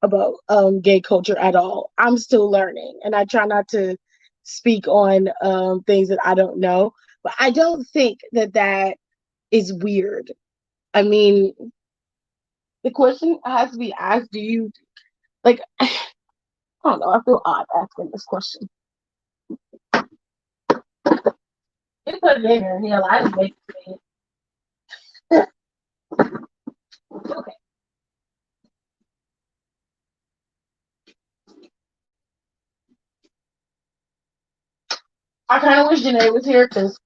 Speaker 1: about gay culture at all. I'm still learning, and I try not to speak on things that I don't know. But I don't think that is weird. I mean, the question has to be asked: do you like? I don't know. I feel odd asking this question. You put it in there, Neil. I just make it. Okay. I kind of wish Janae was here because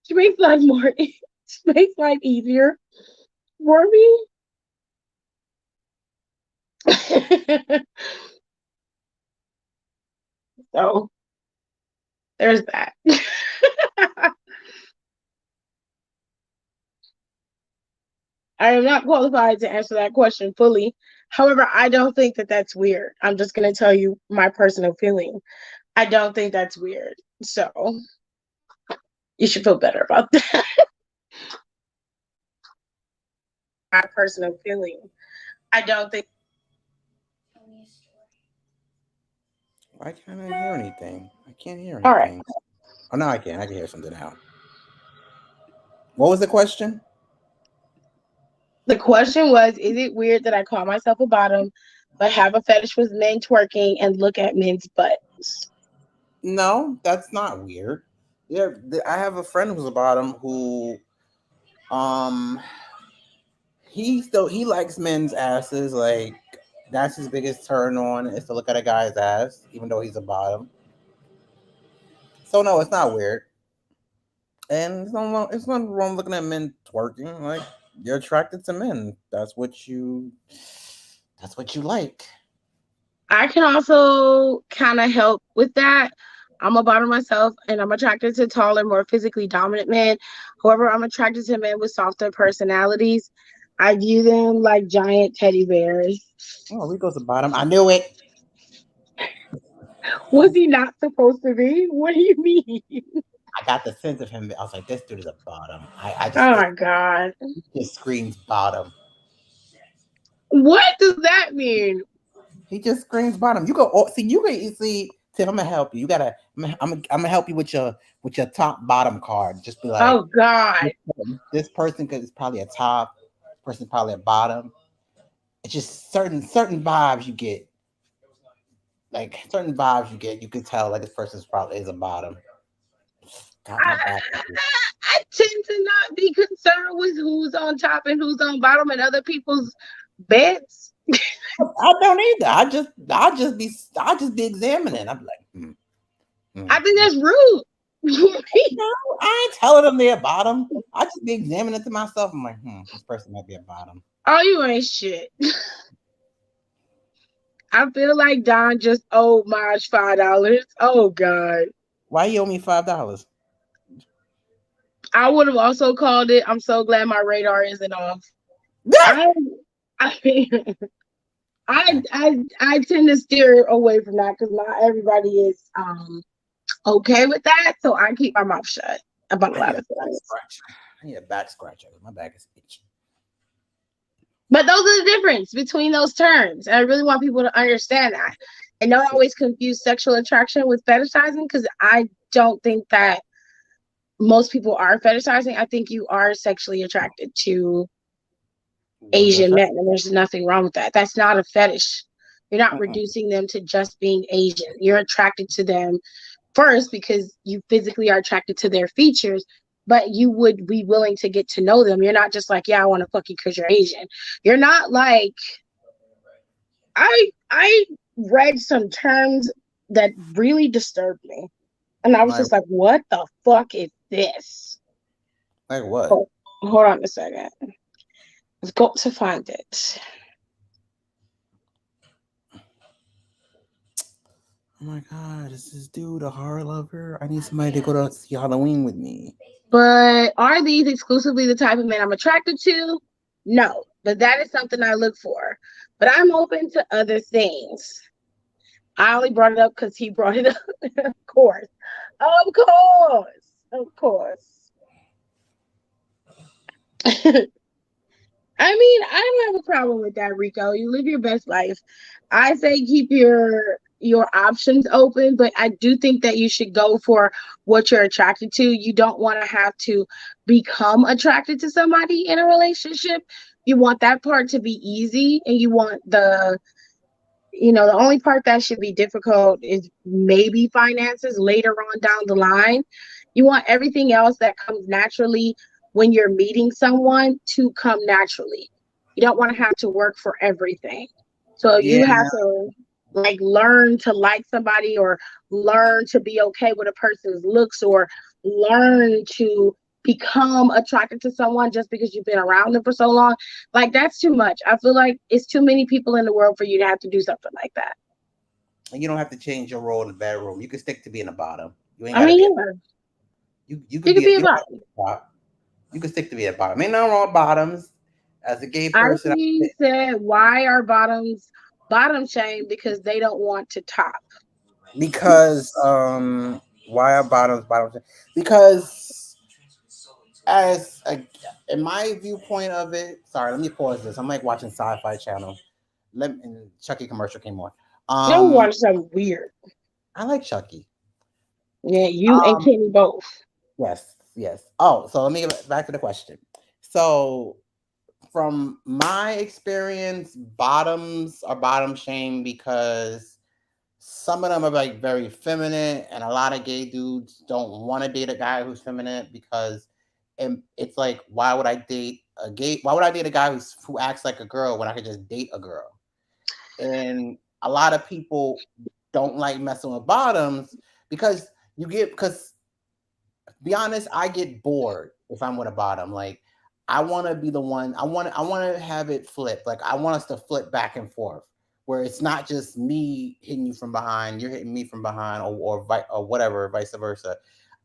Speaker 1: she makes life more. She makes life easier for me. So there's that. I am not qualified to answer that question fully. However, I don't think that that's weird. I'm just going to tell you my personal feeling. I don't think that's weird. So you should feel better about that. My personal feeling. I don't think.
Speaker 5: Why can't I hear anything? I can't hear
Speaker 1: All right.
Speaker 5: anything. Oh, no, I can. I can hear something now. What was the question?
Speaker 1: The question was, is it weird that I call myself a bottom, but have a fetish with men twerking and look at men's butts?
Speaker 5: No, that's not weird. Yeah, I have a friend who's a bottom who, um, he likes men's asses. Like that's his biggest turn on is to look at a guy's ass, even though he's a bottom. So no, it's not weird. And it's not wrong looking at men twerking. Like you're attracted to men. That's what you like.
Speaker 1: I can also kind of help with that. I'm a bottom myself, and I'm attracted to taller, more physically dominant men. However, I'm attracted to men with softer personalities. I view them like giant teddy bears.
Speaker 5: Oh, Rico's a bottom. I knew it.
Speaker 1: Was he not supposed to be? What do you mean?
Speaker 5: I got the sense of him. I was like, this dude is a bottom. I
Speaker 1: Oh
Speaker 5: just
Speaker 1: my God.
Speaker 5: just screams bottom.
Speaker 1: What does that mean?
Speaker 5: He just screams bottom. You go see. You see. Tim, I'm gonna help you. You gotta. I'm gonna help you with your top bottom card. Just be like,
Speaker 1: Oh God.
Speaker 5: this person is probably a top. Person probably a bottom. It's just certain vibes you get. Like certain vibes you get, you can tell like this person's probably is a bottom. God, my back.
Speaker 1: I tend to not be concerned with who's on top and who's on bottom and other people's beds.
Speaker 5: I don't either. I just be examining. I'm like,
Speaker 1: I think that's rude.
Speaker 5: no, I ain't telling them they're a bottom. I just be examining to myself. I'm like, this person might be a bottom.
Speaker 1: Oh, you ain't shit. I feel like Don just owed Maj $5. Oh God.
Speaker 5: Why you owe me $5?
Speaker 1: I would have also called it. I'm so glad my radar isn't off. I I I tend to steer away from that because not everybody is okay with that. So I keep my mouth shut about a lot of things.
Speaker 5: I need a back scratcher. My back is itchy.
Speaker 1: But those are the difference between those terms. And I really want people to understand that. And don't always confuse sexual attraction with fetishizing because I don't think that most people are fetishizing. I think you are sexually attracted to Asian men, and there's nothing wrong with that. That's not a fetish. You're not reducing them to just being Asian. You're attracted to them first because you physically are attracted to their features, but you would be willing to get to know them. You're not just like, yeah, I want to fuck you because you're Asian. You're not like I read some terms that really disturbed me. And I was just like, what the fuck is this?
Speaker 5: Like what?
Speaker 1: Hold on a second. I've got to find it.
Speaker 5: Oh my God, is this dude a horror lover? I need somebody to go to see Halloween with me.
Speaker 1: But are these exclusively the type of men I'm attracted to? No, but that is something I look for. But I'm open to other things. I only brought it up because he brought it up. Of course. Of course. Of course. I mean, I don't have a problem with that, Rico. You live your best life. I say keep your options open, but I do think that you should go for what you're attracted to. You don't want to have to become attracted to somebody in a relationship. You want that part to be easy, and you want the only part that should be difficult is maybe finances later on down the line. You want everything else that comes naturally when you're meeting someone to come naturally. You don't want to have to work for everything. So you have to. like learn to like somebody or learn to be okay with a person's looks or learn to become attracted to someone just because you've been around them for so long. Like that's too much. I feel like it's too many people in the world for you to have to do something like that.
Speaker 5: And you don't have to change your role in the bedroom. You can stick to being a bottom. You ain't
Speaker 1: I
Speaker 5: got to
Speaker 1: mean,
Speaker 5: be.
Speaker 1: yeah,
Speaker 5: You could
Speaker 1: you could
Speaker 5: be. A,
Speaker 1: be a
Speaker 5: you don't have
Speaker 1: bottom.
Speaker 5: to be a top. You can stick to be a bottom. Ain't nothing wrong with bottoms. As a gay
Speaker 1: I
Speaker 5: person,
Speaker 1: said, why are bottoms bottom shamed because they don't want to top?
Speaker 5: because why are bottoms? Because as a, in my viewpoint of it, sorry, let me pause this. I'm like watching Sci-Fi Channel. And Chucky commercial came on.
Speaker 1: No one
Speaker 5: Um,
Speaker 1: wants something weird.
Speaker 5: I like Chucky.
Speaker 1: Yeah, you and
Speaker 5: Um,
Speaker 1: Kenny both.
Speaker 5: yes, yes. Oh, so let me get back to the question. So from my experience, bottoms are bottom shame because some of them are like very feminine, and a lot of gay dudes don't want to date a guy who's feminine because it's like, why would I date a gay? Why would I date a guy who acts like a girl when I could just date a girl? And a lot of people don't like messing with bottoms because because be honest, I get bored if I'm with a bottom. Like I want to be the one. I want to have it flip. Like I want us to flip back and forth, where it's not just me hitting you from behind, you're hitting me from behind, or whatever, vice versa.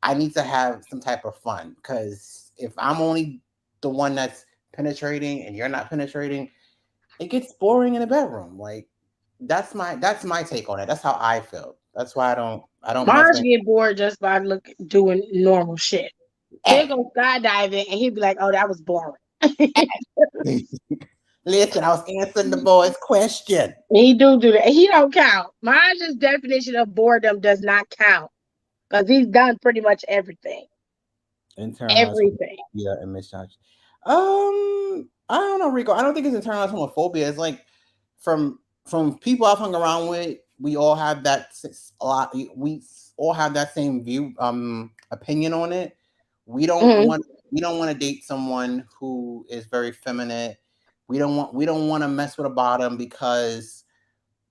Speaker 5: I need to have some type of fun because if I'm only the one that's penetrating and you're not penetrating, it gets boring in the bedroom. Like that's my take on it. That's how I feel. That's why I don't mess
Speaker 1: Marge
Speaker 5: with.
Speaker 1: get bored just by doing normal shit. He'll
Speaker 5: Hey,
Speaker 1: go skydiving and he'll be like, "Oh, that was boring."
Speaker 5: listen, I was answering the boy's question.
Speaker 1: He do that. He don't count. Marge's definition of boredom does not count because he's done pretty much everything.
Speaker 5: Internalized
Speaker 1: Everything.
Speaker 5: homophobia and misjudged. I don't know, Rico. I don't think it's internalized homophobia. It's like from people I've hung around with, we all have a lot. We all have that same view, opinion on it. We don't
Speaker 1: Mhm.
Speaker 5: want we don't want to date someone who is very feminine. We don't want to mess with a bottom because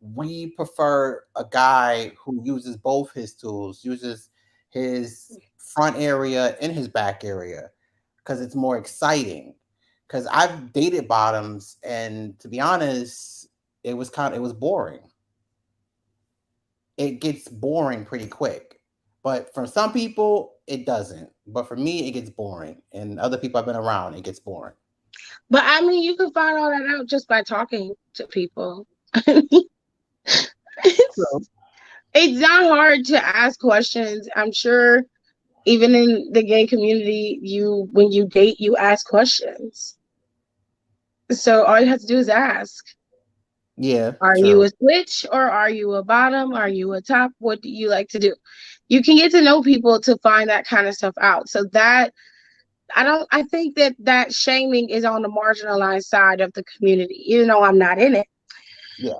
Speaker 5: we prefer a guy who uses both his tools, uses his front area and his back area because it's more exciting. Because I've dated bottoms, and to be honest, it was boring. It gets boring pretty quick. But for some people, it doesn't. But for me, it gets boring. And other people I've been around, it gets boring.
Speaker 1: But I mean, you can find all that out just by talking to people.
Speaker 5: True.
Speaker 1: It's not hard to ask questions. I'm sure even in the gay community, when you date, you ask questions. So all you have to do is ask.
Speaker 5: Yeah,
Speaker 1: Are you
Speaker 5: true.
Speaker 1: a switch or are you a bottom? Are you a top? What do you like to do? You can get to know people to find that kind of stuff out. So that I think that shaming is on the marginalized side of the community, even though I'm not in it.
Speaker 5: Yeah.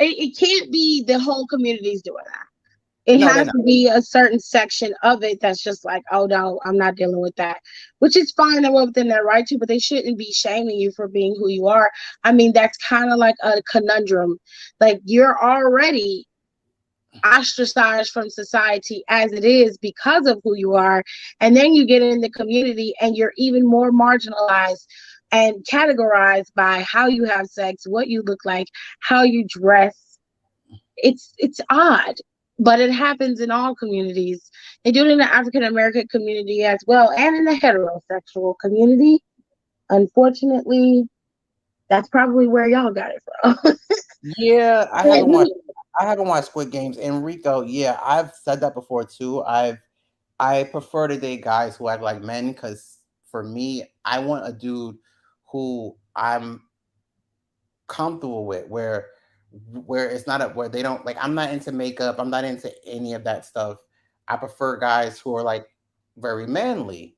Speaker 1: It can't be the whole community's doing that. It
Speaker 5: No, they're
Speaker 1: has
Speaker 5: not.
Speaker 1: to be a certain section of it that's just like, oh no, I'm not dealing with that. Which is fine, they're well within their right to, but they shouldn't be shaming you for being who you are. I mean, that's kind of like a conundrum. Like you're already ostracized from society as it is because of who you are. And then you get in the community and you're even more marginalized and categorized by how you have sex, what you look like, how you dress. It's odd, but it happens in all communities. They do it in the African American community as well, and in the heterosexual community. Unfortunately, that's probably where y'all got it from.
Speaker 5: Yeah, I haven't watched Squid Games. And Rico, yeah, I've said that before too. I prefer to date guys who act like men because for me, I want a dude who I'm comfortable with, where it's not where they don't like. I'm not into makeup. I'm not into any of that stuff. I prefer guys who are like very manly.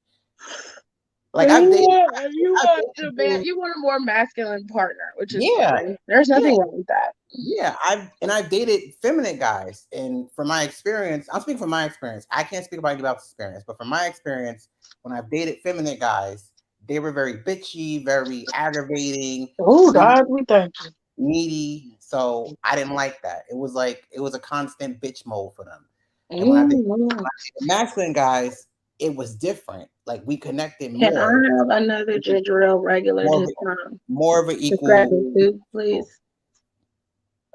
Speaker 5: Like
Speaker 1: You
Speaker 5: I've dated,
Speaker 1: want you
Speaker 5: I've
Speaker 1: want
Speaker 5: dated
Speaker 1: the man,
Speaker 5: dudes.
Speaker 1: you want a more masculine partner, which is
Speaker 5: Yeah,
Speaker 1: fine. There's
Speaker 5: yeah,
Speaker 1: nothing wrong with that.
Speaker 5: yeah. I've dated feminine guys, and from my experience, I'm speaking from my experience. I can't speak about anybody else's experience, but from my experience, when I've dated feminine guys, they were very bitchy, very aggravating,
Speaker 1: Oh God, we thank you.
Speaker 5: needy. So I didn't like that. It was a constant bitch mode for them. And when I did the masculine guys, it was different. Like we connected
Speaker 1: Can I
Speaker 5: more.
Speaker 1: have another ginger ale regular
Speaker 5: More of,
Speaker 1: this time?
Speaker 5: more of an
Speaker 1: Just grab
Speaker 5: equal.
Speaker 1: it too, please.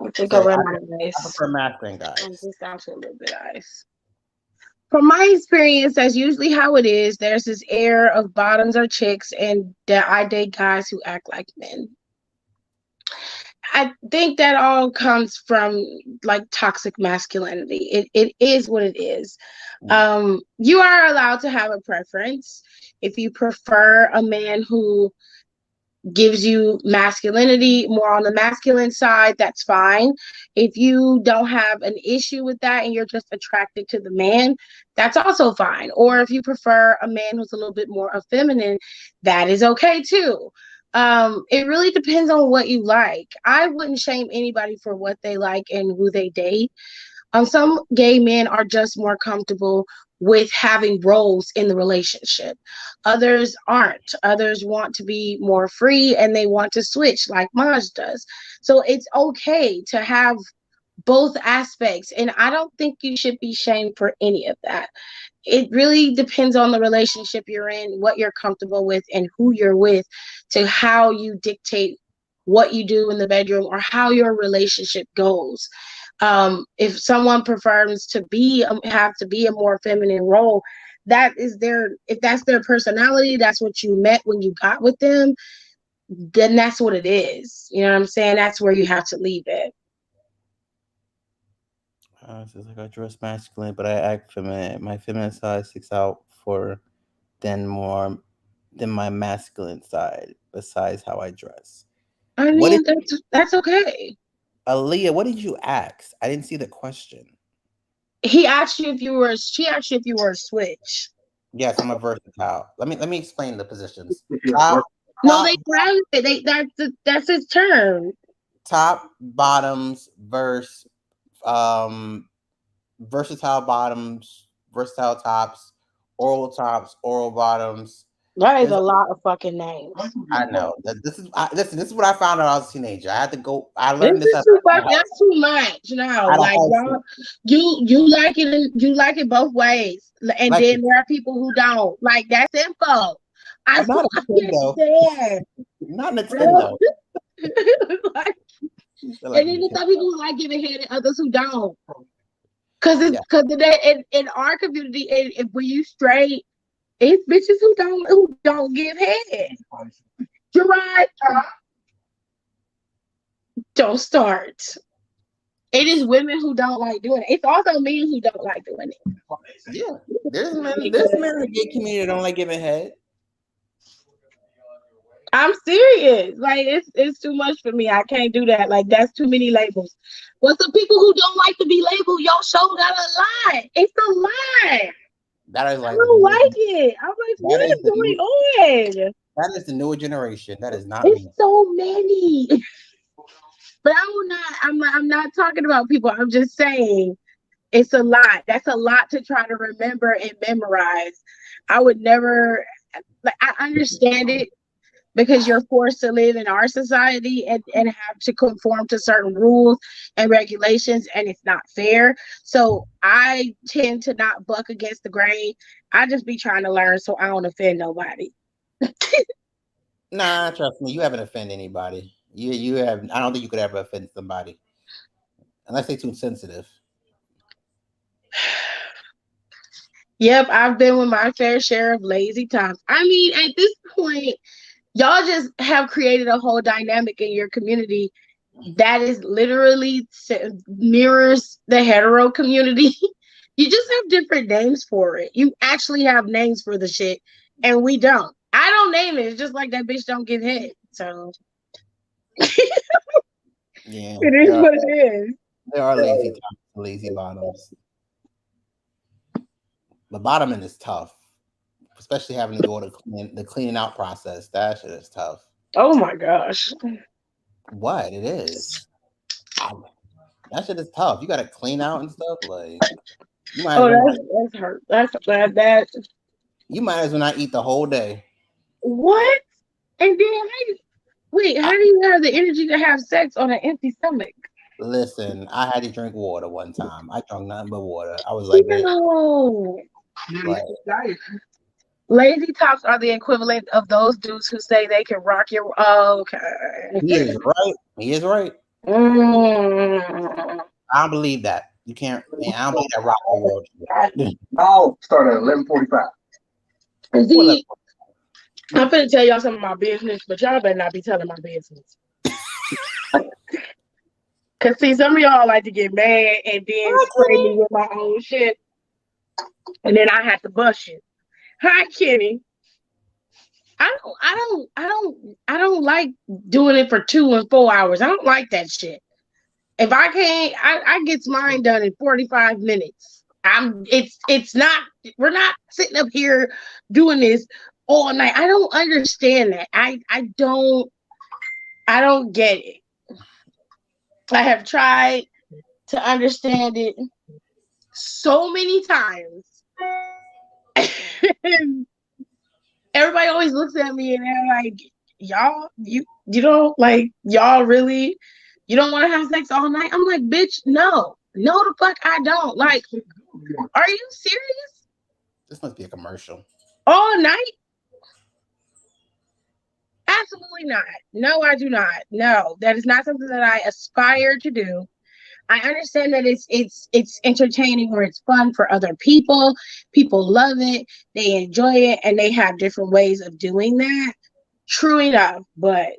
Speaker 1: I'll take
Speaker 5: So
Speaker 1: over
Speaker 5: I
Speaker 1: my ice.
Speaker 5: prefer masculine guys.
Speaker 1: Just down to a little bit of ice. From my experience, that's usually how it is. There's this air of bottoms are chicks, and that I date guys who act like men. I think that all comes from like toxic masculinity. It is what it is. You are allowed to have a preference. If you prefer a man who gives you masculinity, more on the masculine side, that's fine. If you don't have an issue with that and you're just attracted to the man, that's also fine. Or if you prefer a man who's a little bit more effeminate, that is okay too. It really depends on what you like. I wouldn't shame anybody for what they like and who they date. Some gay men are just more comfortable with having roles in the relationship. Others aren't. Others want to be more free and they want to switch like Maj does. So it's okay to have both aspects. And I don't think you should be shamed for any of that. It really depends on the relationship you're in, what you're comfortable with, and who you're with, to how you dictate what you do in the bedroom or how your relationship goes. If someone prefers to have to be a more feminine role, that is if that's their personality, that's what you met when you got with them, then that's what it is. You know what I'm saying? That's where you have to leave it.
Speaker 5: It's like I dress masculine, but I act feminine. My feminine side sticks out more than my masculine side. Besides how I dress.
Speaker 1: I
Speaker 5: What
Speaker 1: mean,
Speaker 5: did
Speaker 1: that's okay.
Speaker 5: Aaliyah? What did you ask? I didn't see the question.
Speaker 1: She asked you if you were a switch.
Speaker 5: Yes, I'm a versatile. Let me explain the positions.
Speaker 1: No, they grabbed it. That's his term.
Speaker 5: Top, bottoms, versatile bottoms, versatile tops, oral bottoms.
Speaker 1: That is a lot of fucking names.
Speaker 5: I know. This is what I found out when I was a teenager. I had to go. I learned
Speaker 1: That's too much. No, like y'all, you like it and you like it both ways, and
Speaker 5: like
Speaker 1: then there are people who don't. Like that's info.
Speaker 5: I'm not a Nintendo. Not Nintendo.
Speaker 1: Like, and then there's some people who like giving head and others who don't. Because in our community, if when you straight, it's bitches who don't give head. You're right. Don't start. It is women who don't like doing it. It's also men who don't like doing it.
Speaker 5: Yeah, there's men in the gay community that don't like giving head.
Speaker 1: I'm serious. Like it's too much for me. I can't do that. Like that's too many labels. But the people who don't like to be labeled, your show got a lie. It's a lie.
Speaker 5: That is like
Speaker 1: I don't like it. I'm like, what is going on?
Speaker 5: That is the newer generation. That is not
Speaker 1: it's
Speaker 5: me.
Speaker 1: So many. But I'm not talking about people. I'm just saying it's a lot. That's a lot to try to remember and memorize. I would never I understand it because you're forced to live in our society and have to conform to certain rules and regulations, and it's not fair. So I tend to not buck against the grain. I just be trying to learn so I don't offend nobody.
Speaker 5: Nah, trust me, you haven't offended anybody. You have. I don't think you could ever offend somebody unless they're too sensitive.
Speaker 1: Yep, I've been with my fair share of lazy times. I mean, at this point, y'all just have created a whole dynamic in your community that is literally mirrors the hetero community. You just have different names for it. You actually have names for the shit, and we don't. I don't name it. It's just like that bitch don't give head. So
Speaker 5: yeah,
Speaker 1: it is what it is.
Speaker 5: There are lazy bottoms. The bottoming is tough, especially having to go to the cleaning out process. That shit is tough.
Speaker 1: Oh my gosh.
Speaker 5: What it is? That shit is tough. You got to clean out and stuff. Like, you might
Speaker 1: that's hurt. That's bad. That
Speaker 5: you might as well not eat the whole day.
Speaker 1: What? And then Wait, how do you have the energy to have sex on an empty stomach?
Speaker 5: Listen, I had to drink water one time. I drank nothing but water. I was like,
Speaker 1: No.
Speaker 5: like,
Speaker 1: Lazy tops are the equivalent of those dudes who say they can rock your. Oh, okay.
Speaker 5: he is right. He is right.
Speaker 1: Mm.
Speaker 5: I don't believe that. You can't. Man, I don't believe that rock the world.
Speaker 4: I'll start at 11:45.
Speaker 1: See, I'm finna tell y'all some of my business, but y'all better not be telling my business. Cause see, some of y'all like to get mad and then spray me with my own shit, and then I have to bust you. Hi, Kenny. I don't like doing it for 2 and 4 hours. I don't like that shit. If I can't, I get mine done in 45 minutes. It's not, we're not sitting up here doing this all night. I don't understand that. I don't get it. I have tried to understand it so many times. And everybody always looks at me and they're like, y'all, you don't like, y'all really, you don't want to have sex all night? I'm like, bitch, no the fuck I don't. Like, are you serious?
Speaker 5: This must be a commercial.
Speaker 1: All night? Absolutely not. No, I do not. No, that is not something that I aspire to do. I understand that it's entertaining or it's fun for other people. People love it, they enjoy it, and they have different ways of doing that. True enough, but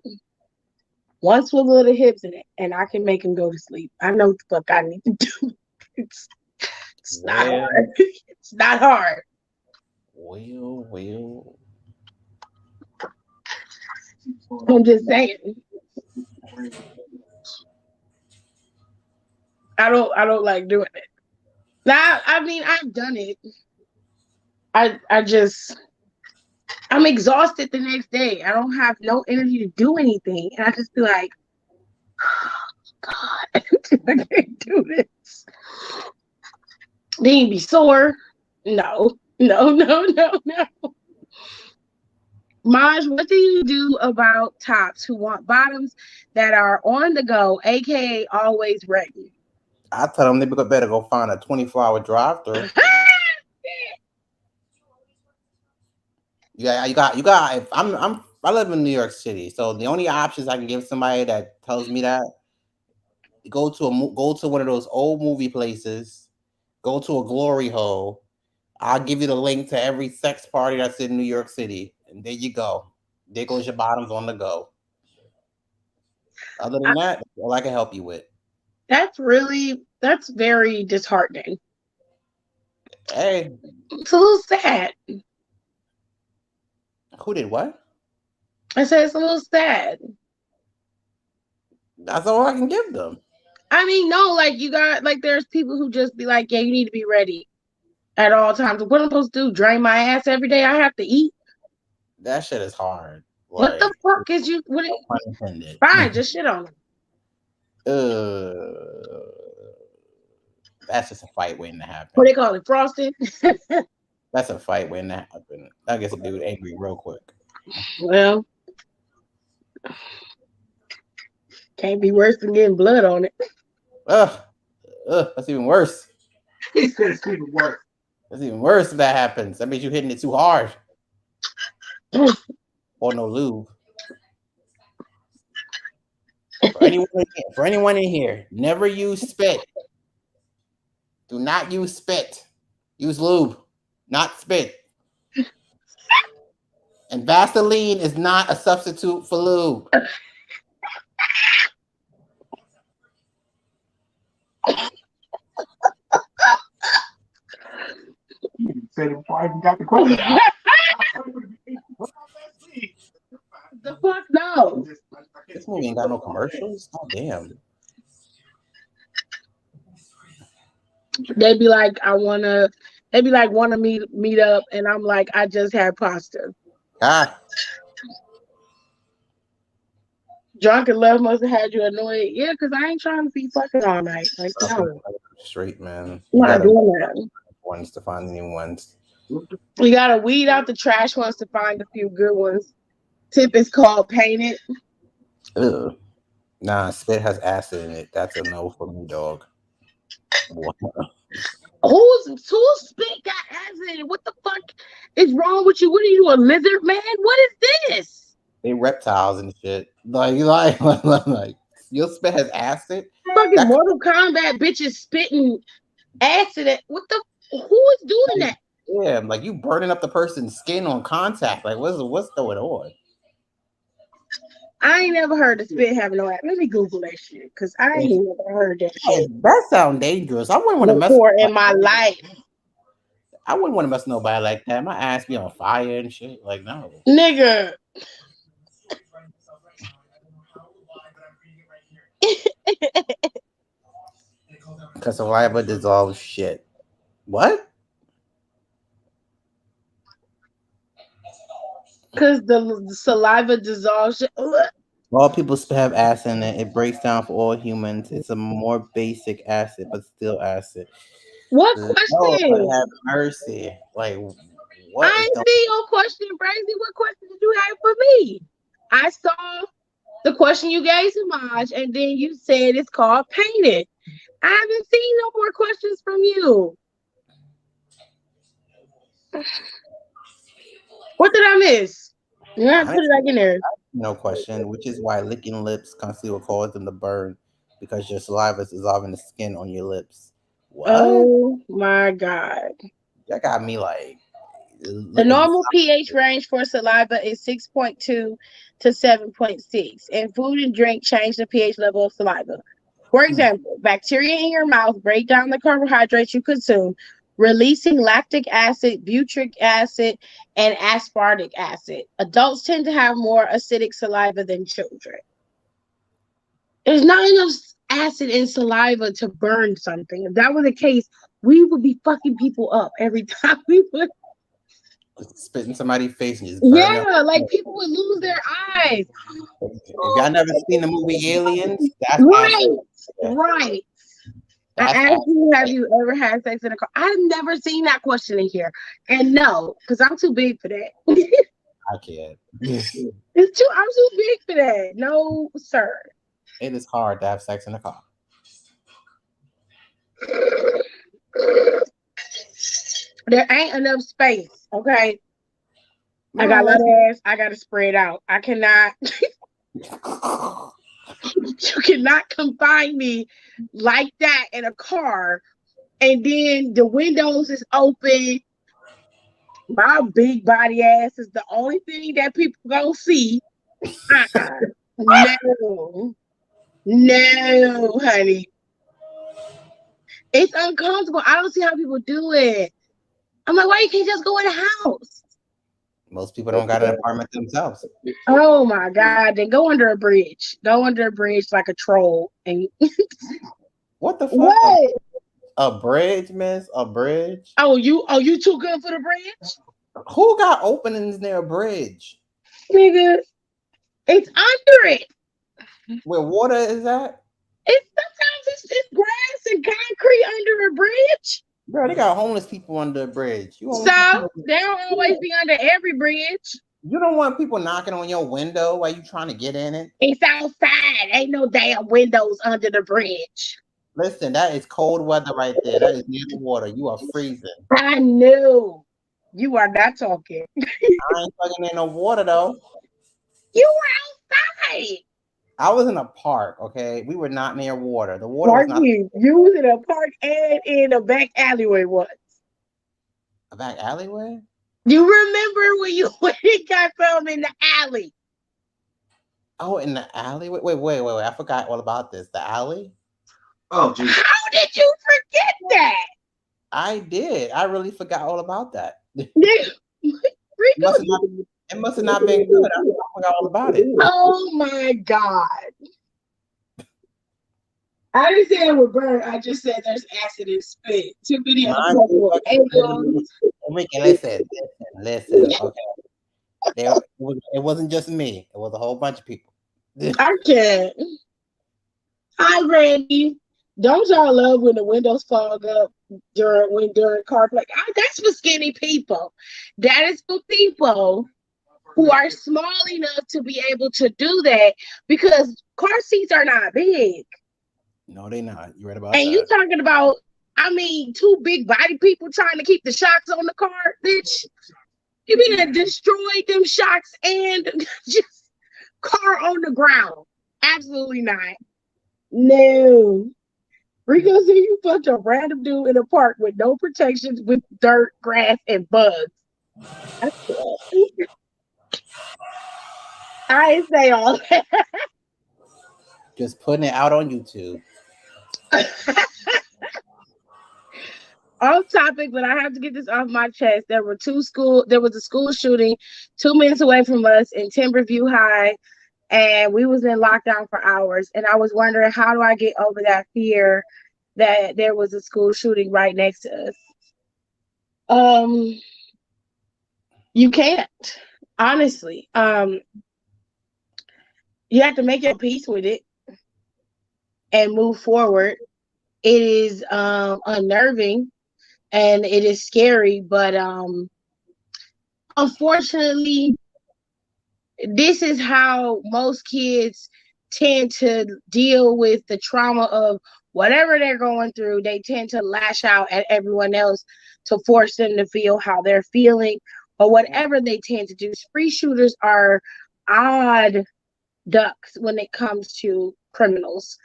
Speaker 1: once with little hips in it, and I can make him go to sleep. I know what the fuck I need to do. It's not hard. It's not hard.
Speaker 5: Well.
Speaker 1: I'm just saying. I don't like doing it. Now, I mean, I've done it. I'm exhausted the next day. I don't have no energy to do anything. And I just be like, oh, God, I can't do this. Then you be sore. No. Maj, what do you do about tops who want bottoms that are on the go, aka always ready?
Speaker 5: I tell them they better go find a 24-hour drive-through. You got. If I live in New York City, so the only options I can give somebody that tells me that, go to one of those old movie places, go to a glory hole. I'll give you the link to every sex party that's in New York City, and there you go. There goes your bottoms on the go. Other than that, that's all I can help you with.
Speaker 1: That's very disheartening.
Speaker 5: Hey,
Speaker 1: it's a little sad.
Speaker 5: Who did what?
Speaker 1: I said it's a little sad.
Speaker 5: That's all I can give them.
Speaker 1: I mean, no, like you got there's people who just be like, yeah, you need to be ready at all times. What am I supposed to do? Drain my ass every day? I have to eat.
Speaker 5: That shit is hard.
Speaker 1: What the fuck is you? What? Fine, just shit on
Speaker 5: them. That's just a fight waiting to happen.
Speaker 1: What they call it? Frosting?
Speaker 5: That's a fight waiting to happen. That gets a dude angry real quick.
Speaker 1: Well, can't be worse than getting blood on it.
Speaker 5: That's even worse.
Speaker 4: He said it's even worse.
Speaker 5: That's even worse if that happens. That means you're hitting it too hard. Or no lube. For anyone in here, never use spit. Do not use spit. Use lube, not spit. And Vaseline is not a substitute for lube.
Speaker 4: You said it before I even got the question out.
Speaker 1: The fuck no.
Speaker 5: This movie ain't got no commercials. Oh damn.
Speaker 1: They be like, wanna meet up, and I'm like, I just had pasta. Drunk and love must have had you annoyed. Yeah, because I ain't trying to be fucking all night. Like, no.
Speaker 5: Straight, man.
Speaker 1: I'm not doing that.
Speaker 5: Ones to find the new ones.
Speaker 1: You gotta weed out the trash ones to find a few good ones. Tip is called paint it.
Speaker 5: Ugh. Nah, spit has acid in it. That's a no for me, dog. What?
Speaker 1: Who's spit got acid in it? What the fuck is wrong with you? What are you, a lizard man? What is this?
Speaker 5: They reptiles and shit. Like your spit has acid.
Speaker 1: Fucking
Speaker 5: That
Speaker 1: Mortal Kombat bitches spitting acid at what the who is doing that?
Speaker 5: yeah, like you burning up the person's skin on contact. Like what's going on?
Speaker 1: I ain't never heard of spit having no acid. Let me Google that shit because I ain't never heard that shit
Speaker 5: That sounds dangerous. I wouldn't want to mess.
Speaker 1: before in my life.
Speaker 5: I wouldn't want to mess nobody like that. My ass be on fire and shit. Like no.
Speaker 1: Nigga.
Speaker 5: Because saliva dissolves shit. What?
Speaker 1: Because the saliva dissolves shit. Ugh.
Speaker 5: All people have acid in it. It breaks down for all humans. It's a more basic acid, but still acid.
Speaker 1: What
Speaker 5: Lord
Speaker 1: question?
Speaker 5: have mercy. Like, what
Speaker 1: I
Speaker 5: is
Speaker 1: ain't
Speaker 5: going
Speaker 1: see your question, Brazy. What question did you have for me? I saw the question you gave Samaj, and then you said it's called painted. I haven't seen no more questions from you. What did I miss? You have to put it back in there.
Speaker 5: no question, which is why licking lips constantly will cause them to burn because your saliva is dissolving the skin on your lips. What?
Speaker 1: Oh my God.
Speaker 5: That got me like.
Speaker 1: The normal pH range for saliva is 6.2 to 7.6, and food and drink change the pH level of saliva. For example, bacteria in your mouth break down the carbohydrates you consume, releasing lactic acid, butyric acid, and aspartic acid. Adults tend to have more acidic saliva than children. There's not enough acid in saliva to burn something. If that were the case, we would be fucking people up every time we would.
Speaker 5: Spit in somebody's face and just burn
Speaker 1: Yeah,
Speaker 5: up.
Speaker 1: like people would lose their eyes.
Speaker 5: If y'all never seen the movie Aliens, that's
Speaker 1: Right,
Speaker 5: acid.
Speaker 1: right.
Speaker 5: That's
Speaker 1: I asked you, have you ever had sex in a car? I've never seen that question in here. And no, because I'm too big for that.
Speaker 5: I can't.
Speaker 1: I'm too big for that. No, sir.
Speaker 5: It is hard to have sex in a car.
Speaker 1: There ain't enough space, okay? I got a lot of ass. I got to spread out. I cannot. You cannot confine me like that in a car, and then the windows is open. My big body ass is the only thing that people gonna see. No, no, honey. It's uncomfortable. I don't see how people do it. I'm like, why you can't just go in the house?
Speaker 5: Most people don't got an apartment themselves.
Speaker 1: Oh my God! Then go under a bridge. Go under a bridge like a troll. And
Speaker 5: What the fuck?
Speaker 1: what?
Speaker 5: A bridge, miss? A bridge?
Speaker 1: Oh, you too good for the bridge,
Speaker 5: Who got openings near a bridge?
Speaker 1: nigga? It's under it.
Speaker 5: Where water is at?
Speaker 1: It's sometimes it's grass and concrete under a bridge.
Speaker 5: Bro, they got homeless people under a bridge.
Speaker 1: So they don't always be under every bridge.
Speaker 5: You don't want people knocking on your window while you trying to get in it.
Speaker 1: It's outside. Ain't no damn windows under the bridge.
Speaker 5: Listen, that is cold weather right there. That is near the water. You are freezing.
Speaker 1: I knew. You are not talking.
Speaker 5: I ain't fucking in no water though.
Speaker 1: You were outside.
Speaker 5: I was in a park, okay? We were not near water. The water was not
Speaker 1: You was in a park and in a back alleyway once.
Speaker 5: a back alleyway.
Speaker 1: You remember when you went and got some in the alley?
Speaker 5: Oh, in the alley? Wait. I forgot all about this. The alley?
Speaker 4: Oh, geez.
Speaker 1: How did you forget that?
Speaker 5: I did. I really forgot all about that. It
Speaker 1: Rico,
Speaker 5: must have not been good. I forgot all about it.
Speaker 1: oh my God. I didn't say it would burn. I just said there's acid and spit. Too many uncomfortable angles.
Speaker 5: Listen. Okay. It wasn't just me. It was a whole bunch of people.
Speaker 1: I can't. Hi, Randy. Don't y'all love when the windows fog up during car play? That's for skinny people. That is for people who are small enough to be able to do that because car seats are not big.
Speaker 5: No, they not. You right about
Speaker 1: And you
Speaker 5: that.
Speaker 1: talking about, I mean, two big body people trying to keep the shocks on the car, bitch. You mean to destroy them shocks and just car on the ground? Absolutely not. No. We gonna see you fucked a random dude in a park with no protections, with dirt, grass, and bugs. That's cool. I ain't say all
Speaker 5: Just putting it out on YouTube.
Speaker 1: that. Off topic, but I have to get this off my chest. There was a school shooting 2 minutes away from us in Timberview High, and we was in lockdown for hours. And I was wondering, how do I get over that fear that there was a school shooting right next to us? You can't, honestly. You have to make your peace with it and move forward. It is unnerving and it is scary, but unfortunately, this is how most kids tend to deal with the trauma of whatever they're going through. They tend to lash out at everyone else to force them to feel how they're feeling or whatever they tend to do. Spree shooters are odd ducks when it comes to criminals.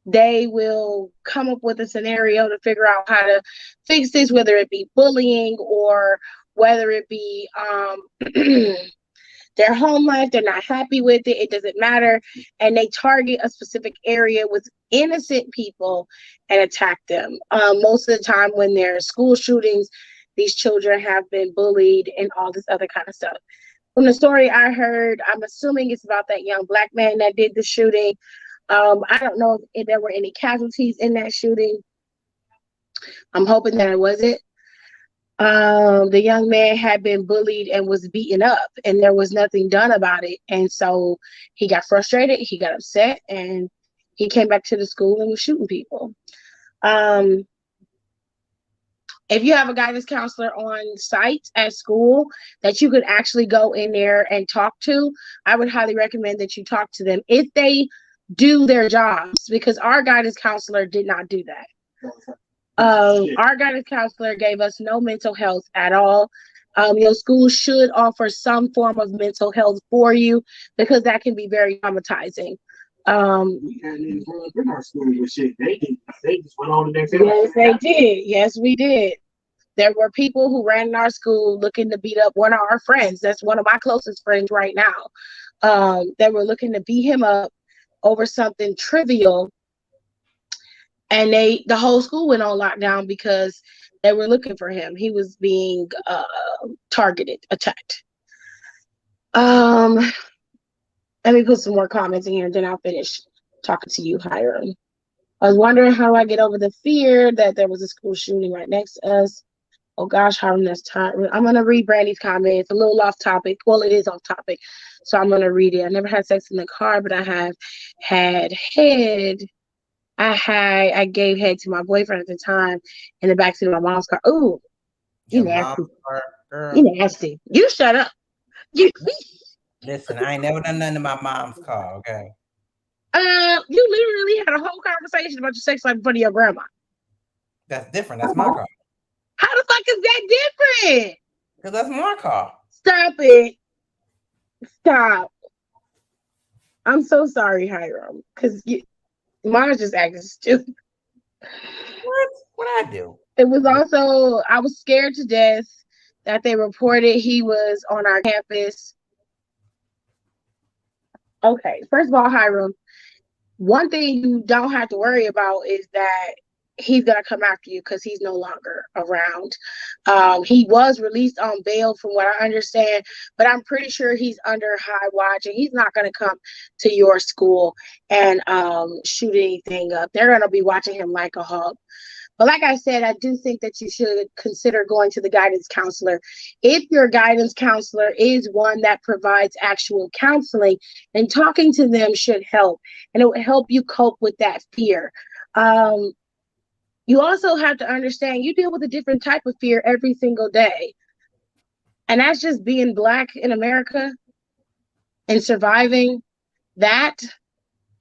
Speaker 1: They will come up with a scenario to figure out how to fix this, whether it be bullying or whether it be their home life. They're not happy with it. It doesn't matter. And they target a specific area with innocent people and attack them. Most of the time when there are school shootings, these children have been bullied and all this other kind of stuff. From the story I heard, I'm assuming it's about that young black man that did the shooting. I don't know if there were any casualties in that shooting. I'm hoping that it wasn't. The young man had been bullied and was beaten up, and there was nothing done about it. And so he got frustrated, he got upset, and he came back to the school and was shooting people. If you have a guidance counselor on site at school that you could actually go in there and talk to, I would highly recommend that you talk to them if they do their jobs, because our guidance counselor did not do that. Our guidance counselor gave us no mental health at all. Your school should offer some form of mental health for you because that can be very traumatizing.
Speaker 4: We had these girls in our school with shit. They just went on the next day.
Speaker 1: Yes, they did. Yes, we did. There were people who ran in our school looking to beat up one of our friends. That's one of my closest friends right now. They were looking to beat him up over something trivial. And the whole school went on lockdown because they were looking for him. He was being targeted, attacked. Let me put some more comments in here, and then I'll finish talking to you, Hiram. I was wondering how I get over the fear that there was a school shooting right next to us. Oh gosh, Hiram, that's time. I'm gonna read Brandy's comment. It's a little off topic. Well, it is off topic, so I'm gonna read it. I never had sex in the car, but I have had head. I gave head to my boyfriend at the time in the backseat of my mom's car. Ooh, you nasty. You nasty. You shut up. You
Speaker 5: Listen, I ain't never done nothing to my mom's car, okay?
Speaker 1: You literally had a whole conversation about your sex life in front of your grandma.
Speaker 5: That's different. That's my car.
Speaker 1: How the fuck is that different?
Speaker 5: Because that's my car.
Speaker 1: Stop it. Stop. I'm so sorry, Hiram, because mine's just acting stupid.
Speaker 5: What I do?
Speaker 1: It was also, I was scared to death that they reported he was on our campus. Okay, first of all, Hiram, one thing you don't have to worry about is that he's gonna come after you because he's no longer around. He was released on bail from what I understand, but I'm pretty sure he's under high watch and he's not gonna come to your school and shoot anything up. They're gonna be watching him like a hawk. But like I said, I do think that you should consider going to the guidance counselor. If your guidance counselor is one that provides actual counseling, then talking to them should help, and it will help you cope with that fear. You also have to understand you deal with a different type of fear every single day. And that's just being Black in America. and surviving that.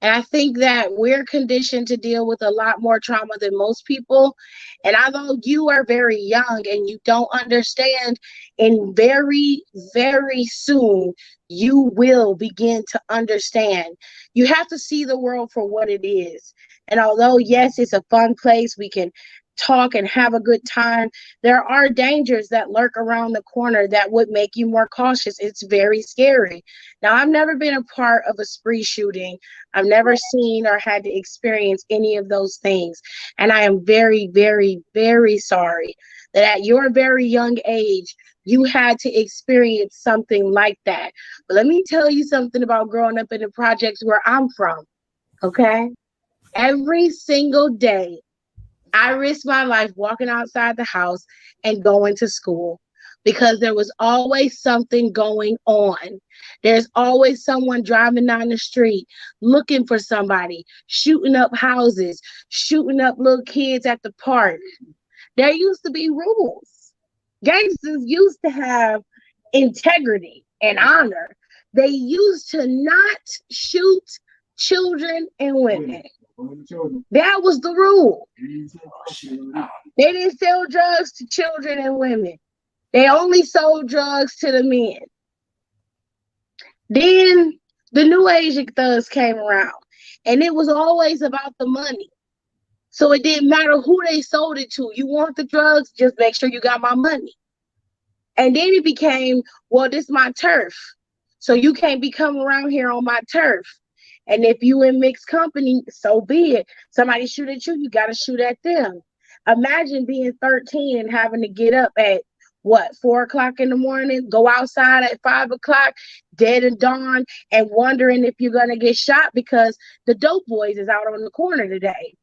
Speaker 1: And I think that we're conditioned to deal with a lot more trauma than most people. And although you are very young and you don't understand, and very, very soon you will begin to understand. You have to see the world for what it is. And although, yes, it's a fun place, we can talk and have a good time, there are dangers that lurk around the corner that would make you more cautious. It's very scary. Now, I've never been a part of a spree shooting. I've never seen or had to experience any of those things. And I am very, very, very sorry that at your very young age, you had to experience something like that. But let me tell you something about growing up in the projects where I'm from, okay? Every single day, I risked my life walking outside the house and going to school because there was always something going on. There's always someone driving down the street looking for somebody, shooting up houses, shooting up little kids at the park. There used to be rules. Gangsters used to have integrity and honor. They used to not shoot children and women. That was the rule. They didn't sell drugs to children and women. They only sold drugs to the men. Then the new age thugs came around, and it was always about the money. So it didn't matter who they sold it to. You want the drugs, just make sure you got my money. And then it became, well, this is my turf. So you can't be coming around here on my turf. And if you in mixed company, so be it. Somebody shoot at you, you got to shoot at them. Imagine being 13 and having to get up at, 4 o'clock in the morning, go outside at 5 o'clock, dead and dawn, and wondering if you're going to get shot because the dope boys is out on the corner today.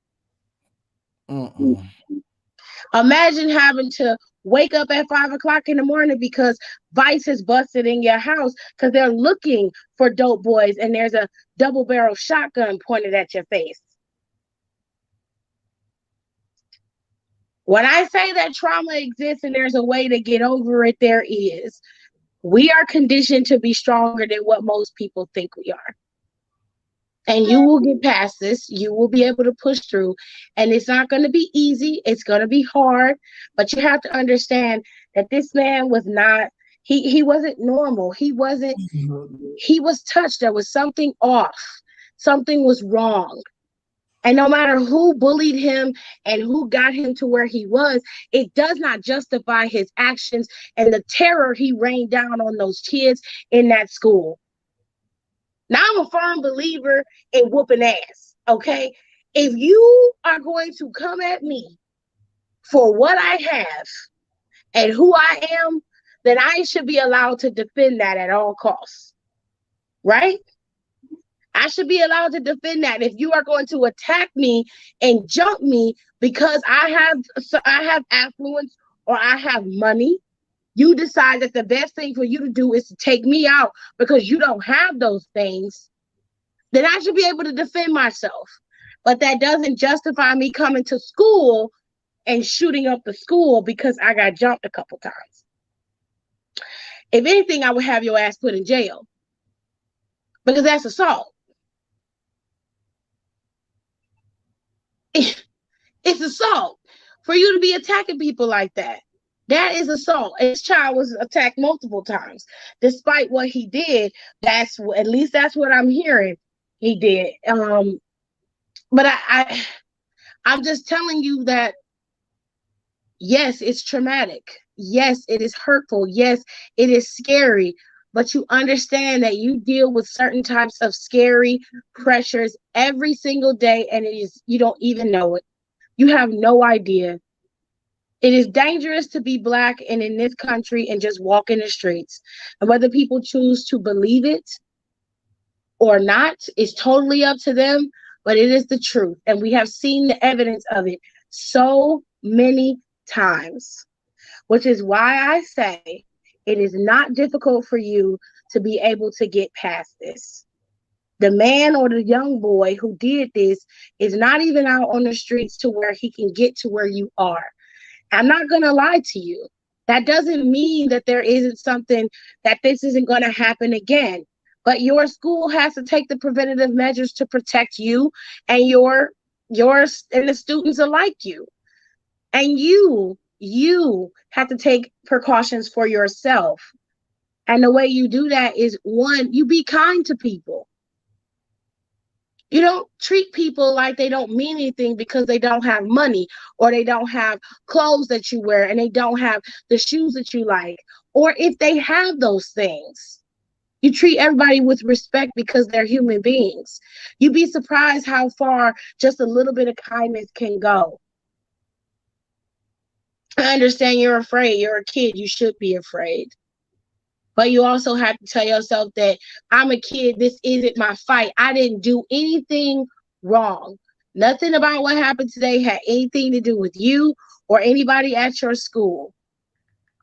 Speaker 1: Imagine having to wake up at 5 o'clock in the morning because Vice is busted in your house because they're looking for dope boys and there's a double barrel shotgun pointed at your face. When I say that trauma exists and there's a way to get over it, there is. We are conditioned to be stronger than what most people think we are. And you will get past this. You will be able to push through. And it's not going to be easy. It's going to be hard. But you have to understand that this man was not, he wasn't normal. He was touched. There was something off. Something was wrong. And no matter who bullied him and who got him to where he was, it does not justify his actions and the terror he rained down on those kids in that school. Now, I'm a firm believer in whooping ass, okay? If you are going to come at me for what I have and who I am, then I should be allowed to defend that at all costs, right? I should be allowed to defend that. If you are going to attack me and jump me because I have affluence or I have money, you decide that the best thing for you to do is to take me out because you don't have those things, then I should be able to defend myself. But that doesn't justify me coming to school and shooting up the school because I got jumped a couple times. If anything, I would have your ass put in jail because that's assault. It's assault for you to be attacking people like that. That is assault. His child was attacked multiple times. Despite what he did, at least that's what I'm hearing he did. But I'm just telling you that, yes, it's traumatic. Yes, it is hurtful. Yes, it is scary. But you understand that you deal with certain types of scary pressures every single day, and you don't even know it. You have no idea. It is dangerous to be Black and in this country and just walk in the streets. And whether people choose to believe it or not is totally up to them, but it is the truth. And we have seen the evidence of it so many times, which is why I say it is not difficult for you to be able to get past this. The man or the young boy who did this is not even out on the streets to where he can get to where you are. I'm not going to lie to you. That doesn't mean that there isn't something, that this isn't going to happen again. But your school has to take the preventative measures to protect you and yours and the students alike you. And you have to take precautions for yourself. And the way you do that is, one, you be kind to people. You don't treat people like they don't mean anything because they don't have money, or they don't have clothes that you wear, and they don't have the shoes that you like. Or if they have those things, you treat everybody with respect because they're human beings. You'd be surprised how far just a little bit of kindness can go. I understand you're afraid. You're a kid. You should be afraid. But you also have to tell yourself that I'm a kid. This isn't my fight. I didn't do anything wrong. Nothing about what happened today had anything to do with you or anybody at your school.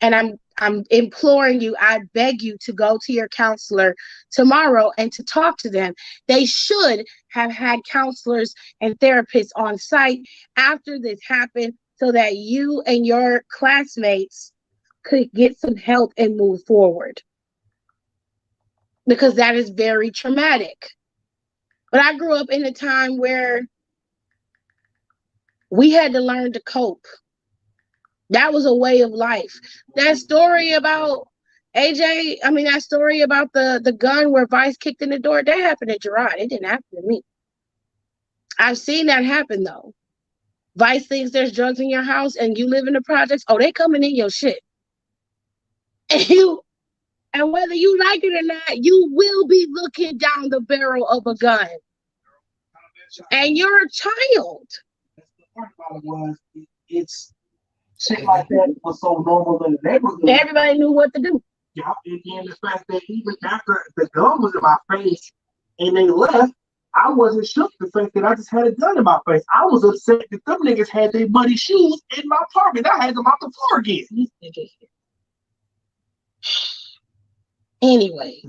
Speaker 1: And I'm imploring you, I beg you to go to your counselor tomorrow and to talk to them. They should have had counselors and therapists on site after this happened so that you and your classmates could get some help and move forward. Because that is very traumatic. But I grew up in a time where we had to learn to cope. That was a way of life. That story about that story about the gun where Vice kicked in the door, that happened to Gerard. It didn't happen to me. I've seen that happen though. Vice thinks there's drugs in your house and you live in the projects. Oh, they coming in your shit. And whether you like it or not, you will be looking down the barrel of a gun. And you're a child.
Speaker 4: The part about it was it's shit like that was so normal in the neighborhood.
Speaker 1: Everybody knew what to do.
Speaker 4: Yeah, and then the fact that even after the gun was in my face and they left, I wasn't shook the fact that I just had a gun in my face. I was upset that them niggas had their muddy shoes in my apartment. I had them off the floor again.
Speaker 1: Anyway,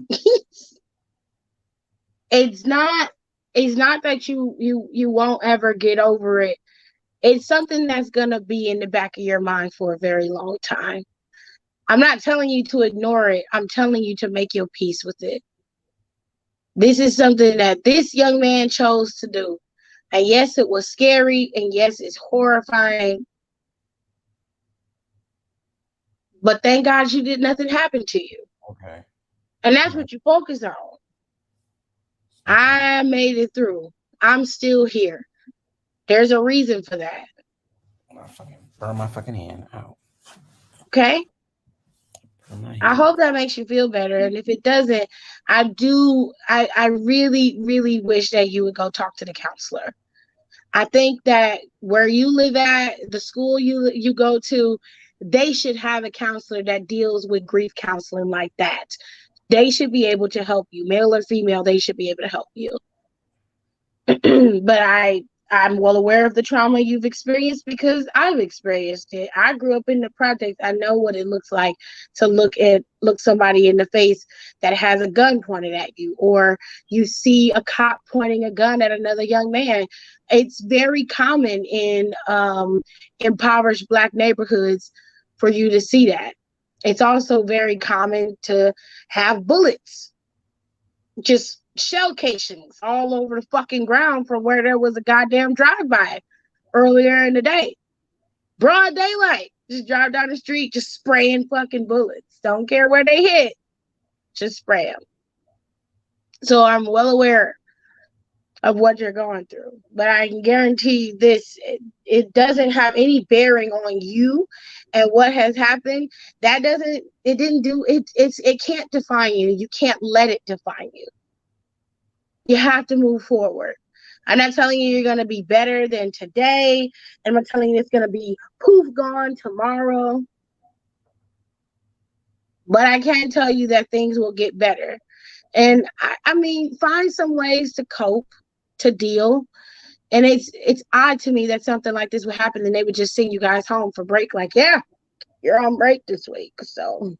Speaker 1: it's not that you won't ever get over it. It's something that's gonna be in the back of your mind for a very long time. I'm not telling you to ignore it. I'm telling you to make your peace with it. This is something that this young man chose to do. And yes, it was scary, and yes, it's horrifying. But thank God you did nothing happen to you.
Speaker 5: Okay.
Speaker 1: And that's what you focus on. I made it through. I'm still here. There's a reason for that.
Speaker 5: Burn my fucking hand out.
Speaker 1: Okay? I hope that makes you feel better. And if it doesn't, I really, really wish that you would go talk to the counselor. I think that where you live at, the school you go to, they should have a counselor that deals with grief counseling like that. They should be able to help you, male or female. They should be able to help you. But I'm well aware of the trauma you've experienced because I've experienced it. I grew up in the project. I know what it looks like to look somebody in the face that has a gun pointed at you, or you see a cop pointing a gun at another young man. It's very common in impoverished Black neighborhoods for you to see that. It's also very common to have bullets, just shell casings all over the fucking ground from where there was a goddamn drive-by earlier in the day. Broad daylight. Just drive down the street, just spraying fucking bullets. Don't care where they hit. Just spray them. So I'm well aware of what you're going through. But I can guarantee this, it doesn't have any bearing on you and what has happened. It can't define you. You can't let it define you. You have to move forward. I'm not telling you you're going to be better than today. I'm not telling you it's going to be poof gone tomorrow. But I can tell you that things will get better. And I mean, find some ways to cope, to deal. And it's odd to me that something like this would happen and they would just send you guys home for break. Like, yeah, you're on break this week. So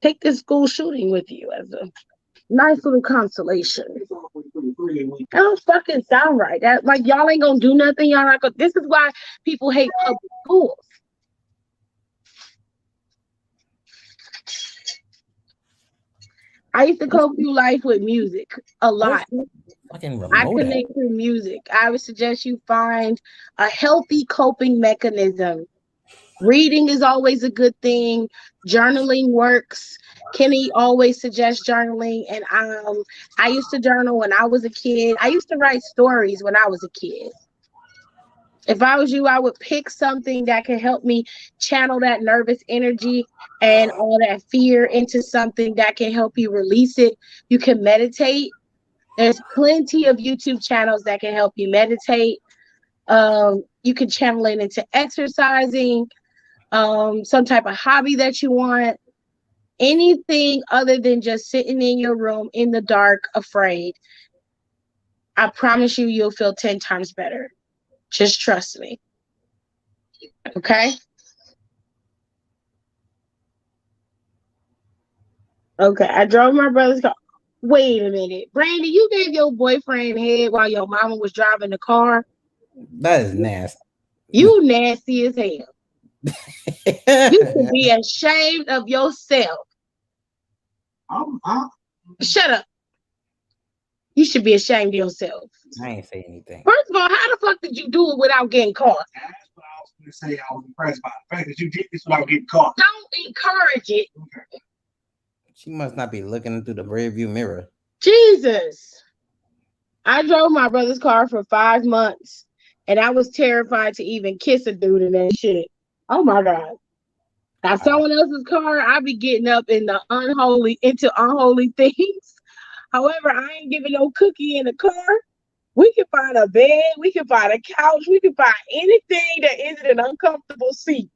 Speaker 1: take this school shooting with you as a nice little consolation. That don't fucking sound right. That, like, y'all ain't gonna do nothing. Y'all not gonna. This is why people hate public schools. I used to cope through life with music a
Speaker 5: Where's
Speaker 1: lot.
Speaker 5: the fucking
Speaker 1: I
Speaker 5: remote at?
Speaker 1: connect through music. I would suggest you find a healthy coping mechanism. Reading is always a good thing. Journaling works. Kenny always suggests journaling, and I used to journal when I was a kid. I used to write stories when I was a kid. If I was you, I would pick something that can help me channel that nervous energy and all that fear into something that can help you release it. You can meditate. There's plenty of YouTube channels that can help you meditate. You can channel it into exercising, some type of hobby that you want, anything other than just sitting in your room in the dark, afraid. I promise you, you'll feel 10 times better. Just trust me. Okay? Okay. I drove my brother's car. Wait a minute. Brandy, you gave your boyfriend head while your mama was driving the car?
Speaker 5: That is nasty.
Speaker 1: You nasty as hell. You should be ashamed of yourself. Shut up. You should be ashamed of yourself.
Speaker 5: I ain't say anything.
Speaker 1: First of all, how the fuck did you do it without getting caught?
Speaker 4: That's what I was going to say. I was impressed by the fact that you did this without getting caught.
Speaker 1: Don't encourage it.
Speaker 5: She must not be looking through the rearview mirror.
Speaker 1: Jesus. I drove my brother's car for 5 months, and I was terrified to even kiss a dude in that shit. Oh my God. Now someone else's car, I be getting up in the into unholy things. However, I ain't giving no cookie in the car. We can find a bed, we can find a couch, we can find anything that isn't an uncomfortable seat.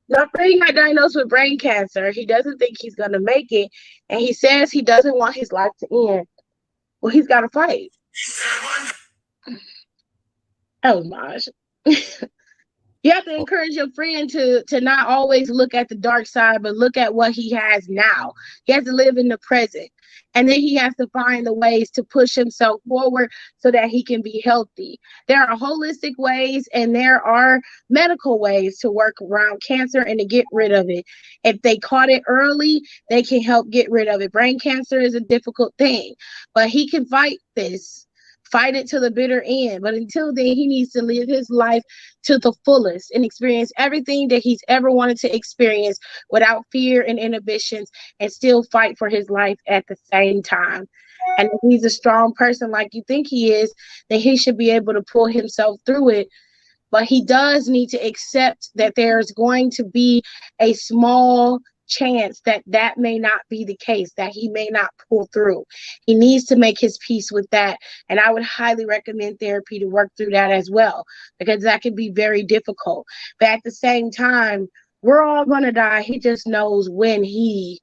Speaker 1: My friend got diagnosed with brain cancer. He doesn't think he's gonna make it, and he says he doesn't want his life to end. Well, he's got to fight. Oh my gosh. You have to encourage your friend to not always look at the dark side, but look at what he has now. He has to live in the present. And then he has to find the ways to push himself forward so that he can be healthy. There are holistic ways and there are medical ways to work around cancer and to get rid of it. If they caught it early, they can help get rid of it. Brain cancer is a difficult thing, but he can fight this. Fight it to the bitter end. But until then, he needs to live his life to the fullest and experience everything that he's ever wanted to experience without fear and inhibitions, and still fight for his life at the same time. And if he's a strong person like you think he is, then he should be able to pull himself through it. But he does need to accept that there's going to be a small chance that that may not be the case, that he may not pull through. He needs to make his peace with that. And I would highly recommend therapy to work through that as well, because that can be very difficult. But at the same time, we're all going to die. He just knows when he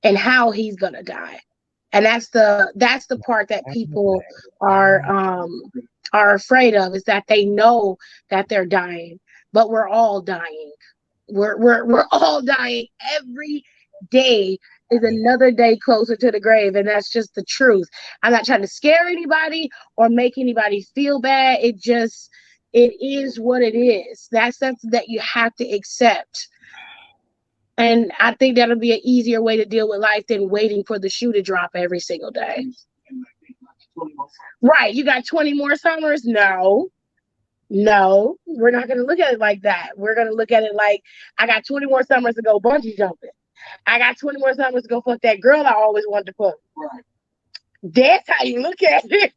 Speaker 1: and how he's going to die. And that's the part that people are afraid of, is that they know that they're dying, but we're all dying. We're all dying. Every day is another day closer to the grave, and that's just the truth. I'm not trying to scare anybody or make anybody feel bad. It is what it is. That's something that you have to accept. And I think that'll be an easier way to deal with life than waiting for the shoe to drop every single day. Right. You got 20 more summers? No, we're not going to look at it like that. We're going to look at it like, I got 20 more summers to go bungee jumping. I got 20 more summers to go fuck that girl I always wanted to fuck. Right. That's how you look at it.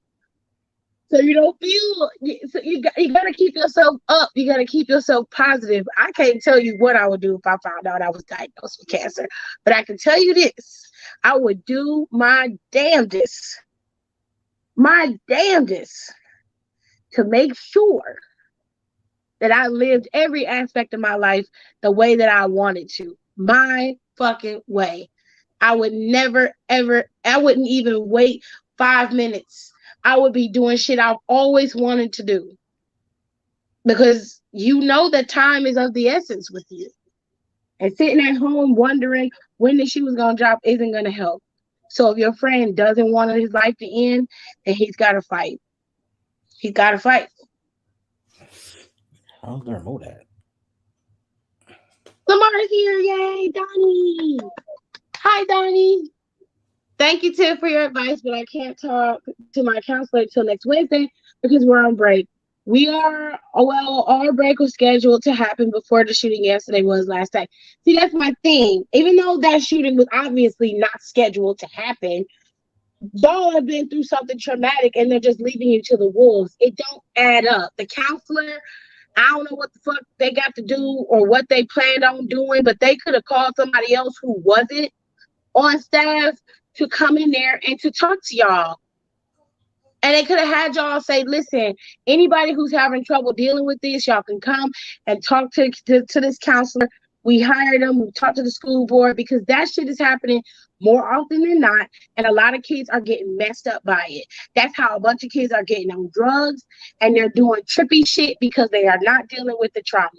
Speaker 1: So you don't feel, so you got to keep yourself up. You got to keep yourself positive. I can't tell you what I would do if I found out I was diagnosed with cancer, but I can tell you this. I would do my damnedest to make sure that I lived every aspect of my life the way that I wanted to. My fucking way. I would never, ever, I wouldn't even wait 5 minutes. I would be doing shit I've always wanted to do. Because you know that time is of the essence with you. And sitting at home wondering when the shoe was going to drop isn't going to help. So if your friend doesn't want his life to end, then he's got to fight. He's got to fight.
Speaker 5: How's the remote at?
Speaker 1: Lamar's here, yay! Donnie. Hi, Donnie. Thank you, Tiff, for your advice, but I can't talk to my counselor until next Wednesday because we're on break. Our break was scheduled to happen before the shooting yesterday was last night. See, that's my thing. Even though that shooting was obviously not scheduled to happen, y'all have been through something traumatic and they're just leaving you to the wolves. It don't add up. The counselor, I don't know what the fuck they got to do or what they planned on doing, but they could have called somebody else who wasn't on staff to come in there and to talk to y'all. And they could have had y'all say, listen, anybody who's having trouble dealing with this, y'all can come and talk to this counselor. We hired them. We talked to the school board because that shit is happening more often than not. And a lot of kids are getting messed up by it. That's how a bunch of kids are getting on drugs and they're doing trippy shit because they are not dealing with the trauma.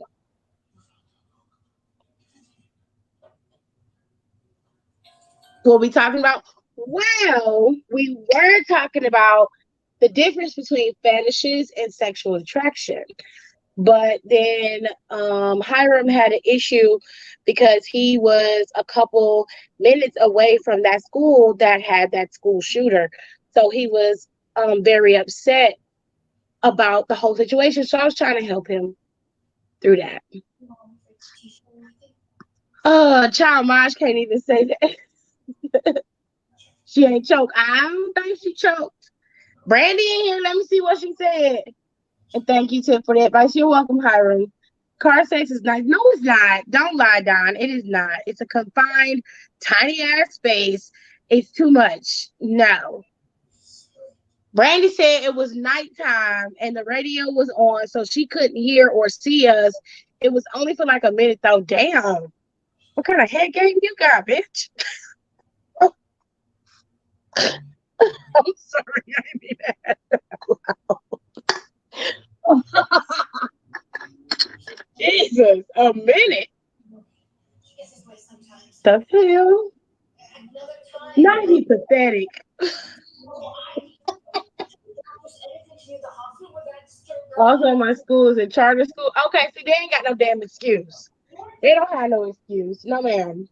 Speaker 1: What we talking about? Well, we were talking about the difference between fetishes and sexual attraction. But then Hiram had an issue because he was a couple minutes away from that school that had that school shooter. So he was very upset about the whole situation. So I was trying to help him through that. Child Maj can't even say that. She ain't choked. I don't think she choked. Brandy in here. Let me see what she said. And thank you, Tiff, for the advice. You're welcome, Hiram. Car sex is nice. No, it's not. Don't lie, Don. It is not. It's a confined, tiny ass space. It's too much. No. Brandy said it was nighttime and the radio was on, so she couldn't hear or see us. It was only for like a minute, though. Damn. What kind of head game you got, bitch? I'm sorry. I didn't mean that. Jesus, a minute. The hell? Not be pathetic. Also, my school is a charter school. Okay, see, they ain't got no damn excuse. They don't have no excuse. No, ma'am.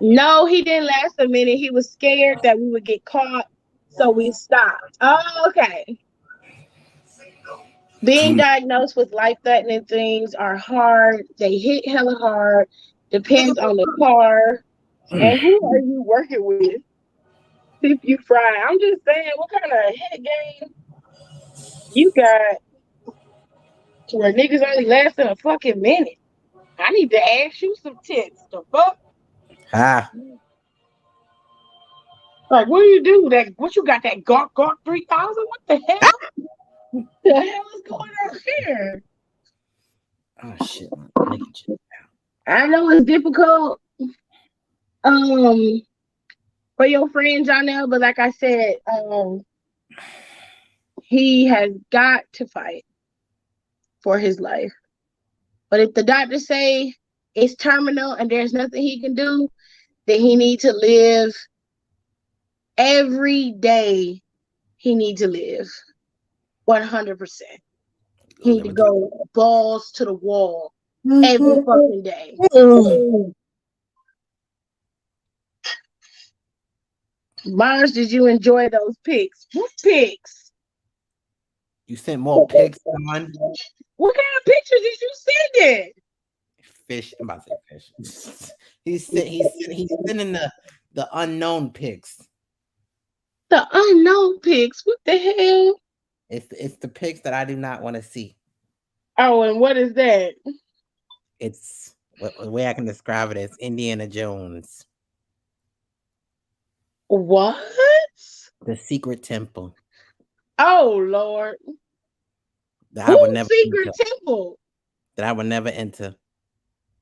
Speaker 1: No, he didn't last a minute. He was scared that we would get caught, so we stopped. Oh, okay. Being diagnosed with life-threatening things are hard. They hit hella hard. Depends on the car. And who are you working with? If you fry. I'm just saying, what kind of head game you got to where niggas only lasting a fucking minute? I need to ask you some tips. The fuck? Like, what do you do? What you got, that Gawk 3000? What the hell? The hell is going on here?
Speaker 5: Oh shit!
Speaker 1: I know it's difficult for your friend Jonelle, but like I said, he has got to fight for his life. But if the doctors say it's terminal and there's nothing he can do, then he needs to live every day. He needs to live 100%. He need to go balls to the wall every fucking day. Mars, did you enjoy those pics? What pics?
Speaker 5: You sent more pics, on.
Speaker 1: What kind of pictures did you send it?
Speaker 5: Fish. I'm about to say fish. he's sending the unknown pics.
Speaker 1: The unknown pics. What the hell?
Speaker 5: It's the pics that I do not want to see.
Speaker 1: Oh, and what is that?
Speaker 5: It's the way I can describe it is Indiana Jones.
Speaker 1: What?
Speaker 5: The secret temple.
Speaker 1: Oh Lord.
Speaker 5: That I would never
Speaker 1: secret
Speaker 5: enter.
Speaker 1: Temple?
Speaker 5: That I would never enter.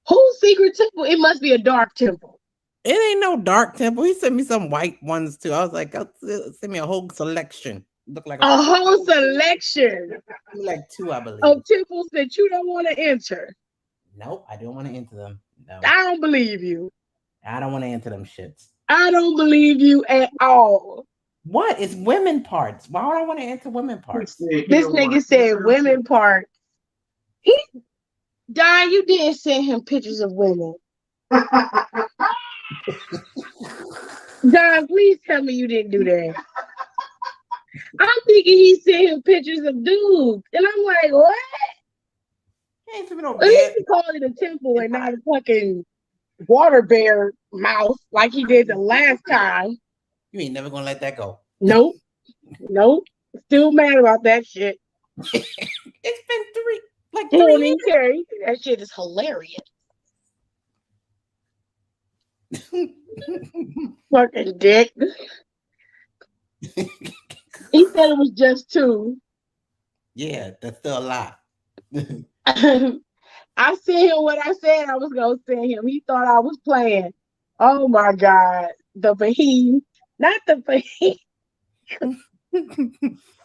Speaker 1: Whose secret temple? It must be a dark temple.
Speaker 5: It ain't no dark temple. He sent me some white ones too. I was like, send me a whole selection. Look like
Speaker 1: a whole selection.
Speaker 5: Like 2, I believe.
Speaker 1: Of temples that you don't want to enter.
Speaker 5: Nope, I don't want to enter them. No.
Speaker 1: I don't believe you.
Speaker 5: I don't want to enter them shits.
Speaker 1: I don't believe you at all.
Speaker 5: What? It's women parts. Why would I want to enter women parts?
Speaker 1: This nigga said women part. He Don, you didn't send him pictures of women. Don, please tell me you didn't do that. I'm thinking he sent him pictures of dudes. And I'm like, what?
Speaker 5: He ain't no
Speaker 1: At least he called it a temple and not a fucking water bear mouth like he did the last time.
Speaker 5: You ain't never gonna let that go.
Speaker 1: Nope. Still mad about that shit.
Speaker 5: It's been three
Speaker 1: He don't
Speaker 5: years.
Speaker 1: even care. That shit is hilarious. Fucking dick. He said it was just 2.
Speaker 5: Yeah, that's still a lot.
Speaker 1: I sent him what I said I was gonna send him. He thought I was playing. Oh my god, the Fahim, not the Fahim.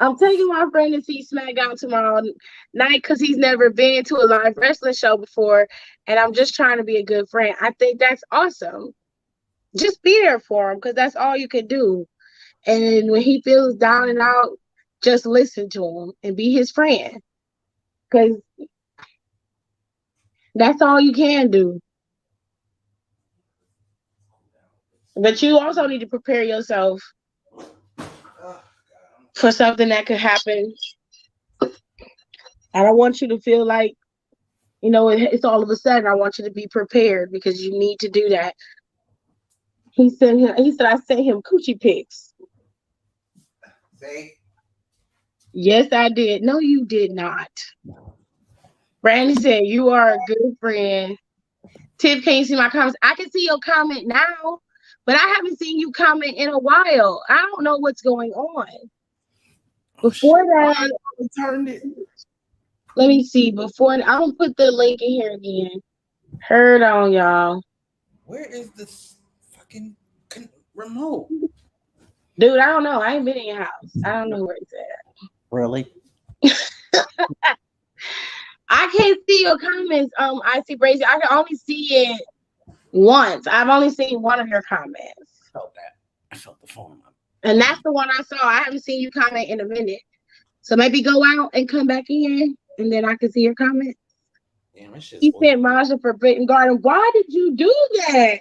Speaker 1: I'm taking my friend to see SmackDown tomorrow night because he's never been to a live wrestling show before, and I'm just trying to be a good friend. I think that's awesome. Just be there for him because that's all you can do. And when he feels down and out, just listen to him and be his friend. Because that's all you can do. But you also need to prepare yourself for something that could happen. I don't want you to feel like, it's all of a sudden. I want you to be prepared because you need to do that. He said I sent him coochie pics.
Speaker 5: See?
Speaker 1: Yes, I did. No, you did not. Brandon said, you are a good friend. Tiff, can you see my comments? I can see your comment now, but I haven't seen you comment in a while. I don't know what's going on. Before that,
Speaker 5: I turned it.
Speaker 1: Let me see. Before I'm gonna put the link in here again. Heard on y'all.
Speaker 5: Where is this fucking remote?
Speaker 1: Dude, I don't know. I ain't been in your house. I don't know where it's at.
Speaker 5: Really?
Speaker 1: I can't see your comments. I see Brazy. I can only see it once. I've only seen one of your comments.
Speaker 5: I felt that. I felt the phone.
Speaker 1: And that's the one I saw. I haven't seen you comment in a minute. So maybe go out and come back in, and then I can see your comment.
Speaker 5: Damn,
Speaker 1: He said Masha Forbidden Garden. Why did you do that?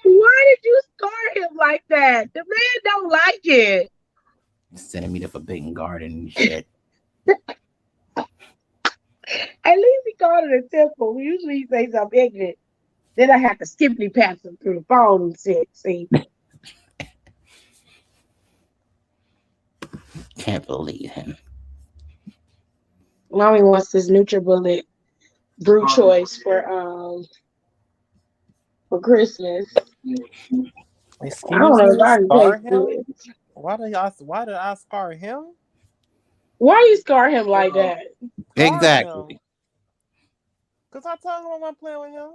Speaker 1: Why did you scar him like that? The man don't like it.
Speaker 5: Sending me to Forbidden Garden and shit.
Speaker 1: At least he called it a temple. Usually he says I'm ignorant. Then I have to skippity pass him through the phone and see.
Speaker 5: Can't believe him.
Speaker 1: Mommy wants this NutriBullet brew choice for Christmas.
Speaker 6: Excuse
Speaker 1: I don't know if I
Speaker 6: me,
Speaker 1: can
Speaker 6: scar
Speaker 1: taste
Speaker 6: him?
Speaker 1: it.
Speaker 6: Why did I scar him?
Speaker 1: Why you scar him like that?
Speaker 5: Exactly.
Speaker 6: Because I told him I wasn't playing with him.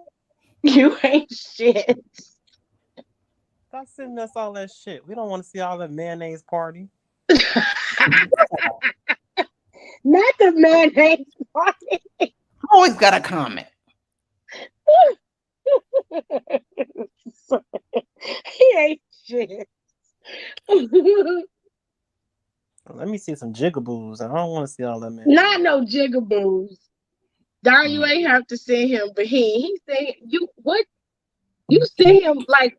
Speaker 1: You ain't shit.
Speaker 6: Stop sending us all that shit. We don't want to see all that mayonnaise party.
Speaker 1: Not the mayonnaise party.
Speaker 5: Always got a comment.
Speaker 1: He ain't shit.
Speaker 6: Let me see some jigaboos. I don't want to see all that mayonnaise.
Speaker 1: Not no jigaboos. Darn, you ain't have to send him, but he said you what? You sent him like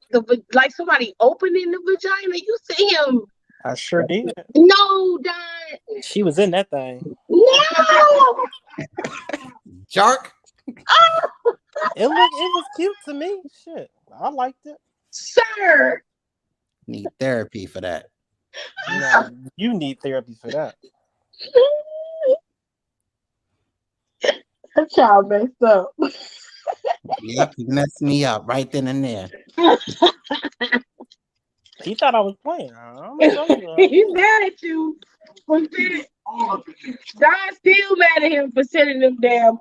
Speaker 1: somebody opening the vagina. You sent him.
Speaker 6: I sure did.
Speaker 1: No, Don.
Speaker 6: She was in that thing.
Speaker 1: No.
Speaker 5: Jark.
Speaker 6: It was cute to me. Shit, I liked it.
Speaker 1: Sir.
Speaker 5: Need therapy for that.
Speaker 6: No, you need therapy for that.
Speaker 1: That child messed up.
Speaker 5: Yep, he messed me up right then and there.
Speaker 6: He thought I was playing.
Speaker 1: He's mad at you for sending. Don's still mad at him for sending them damn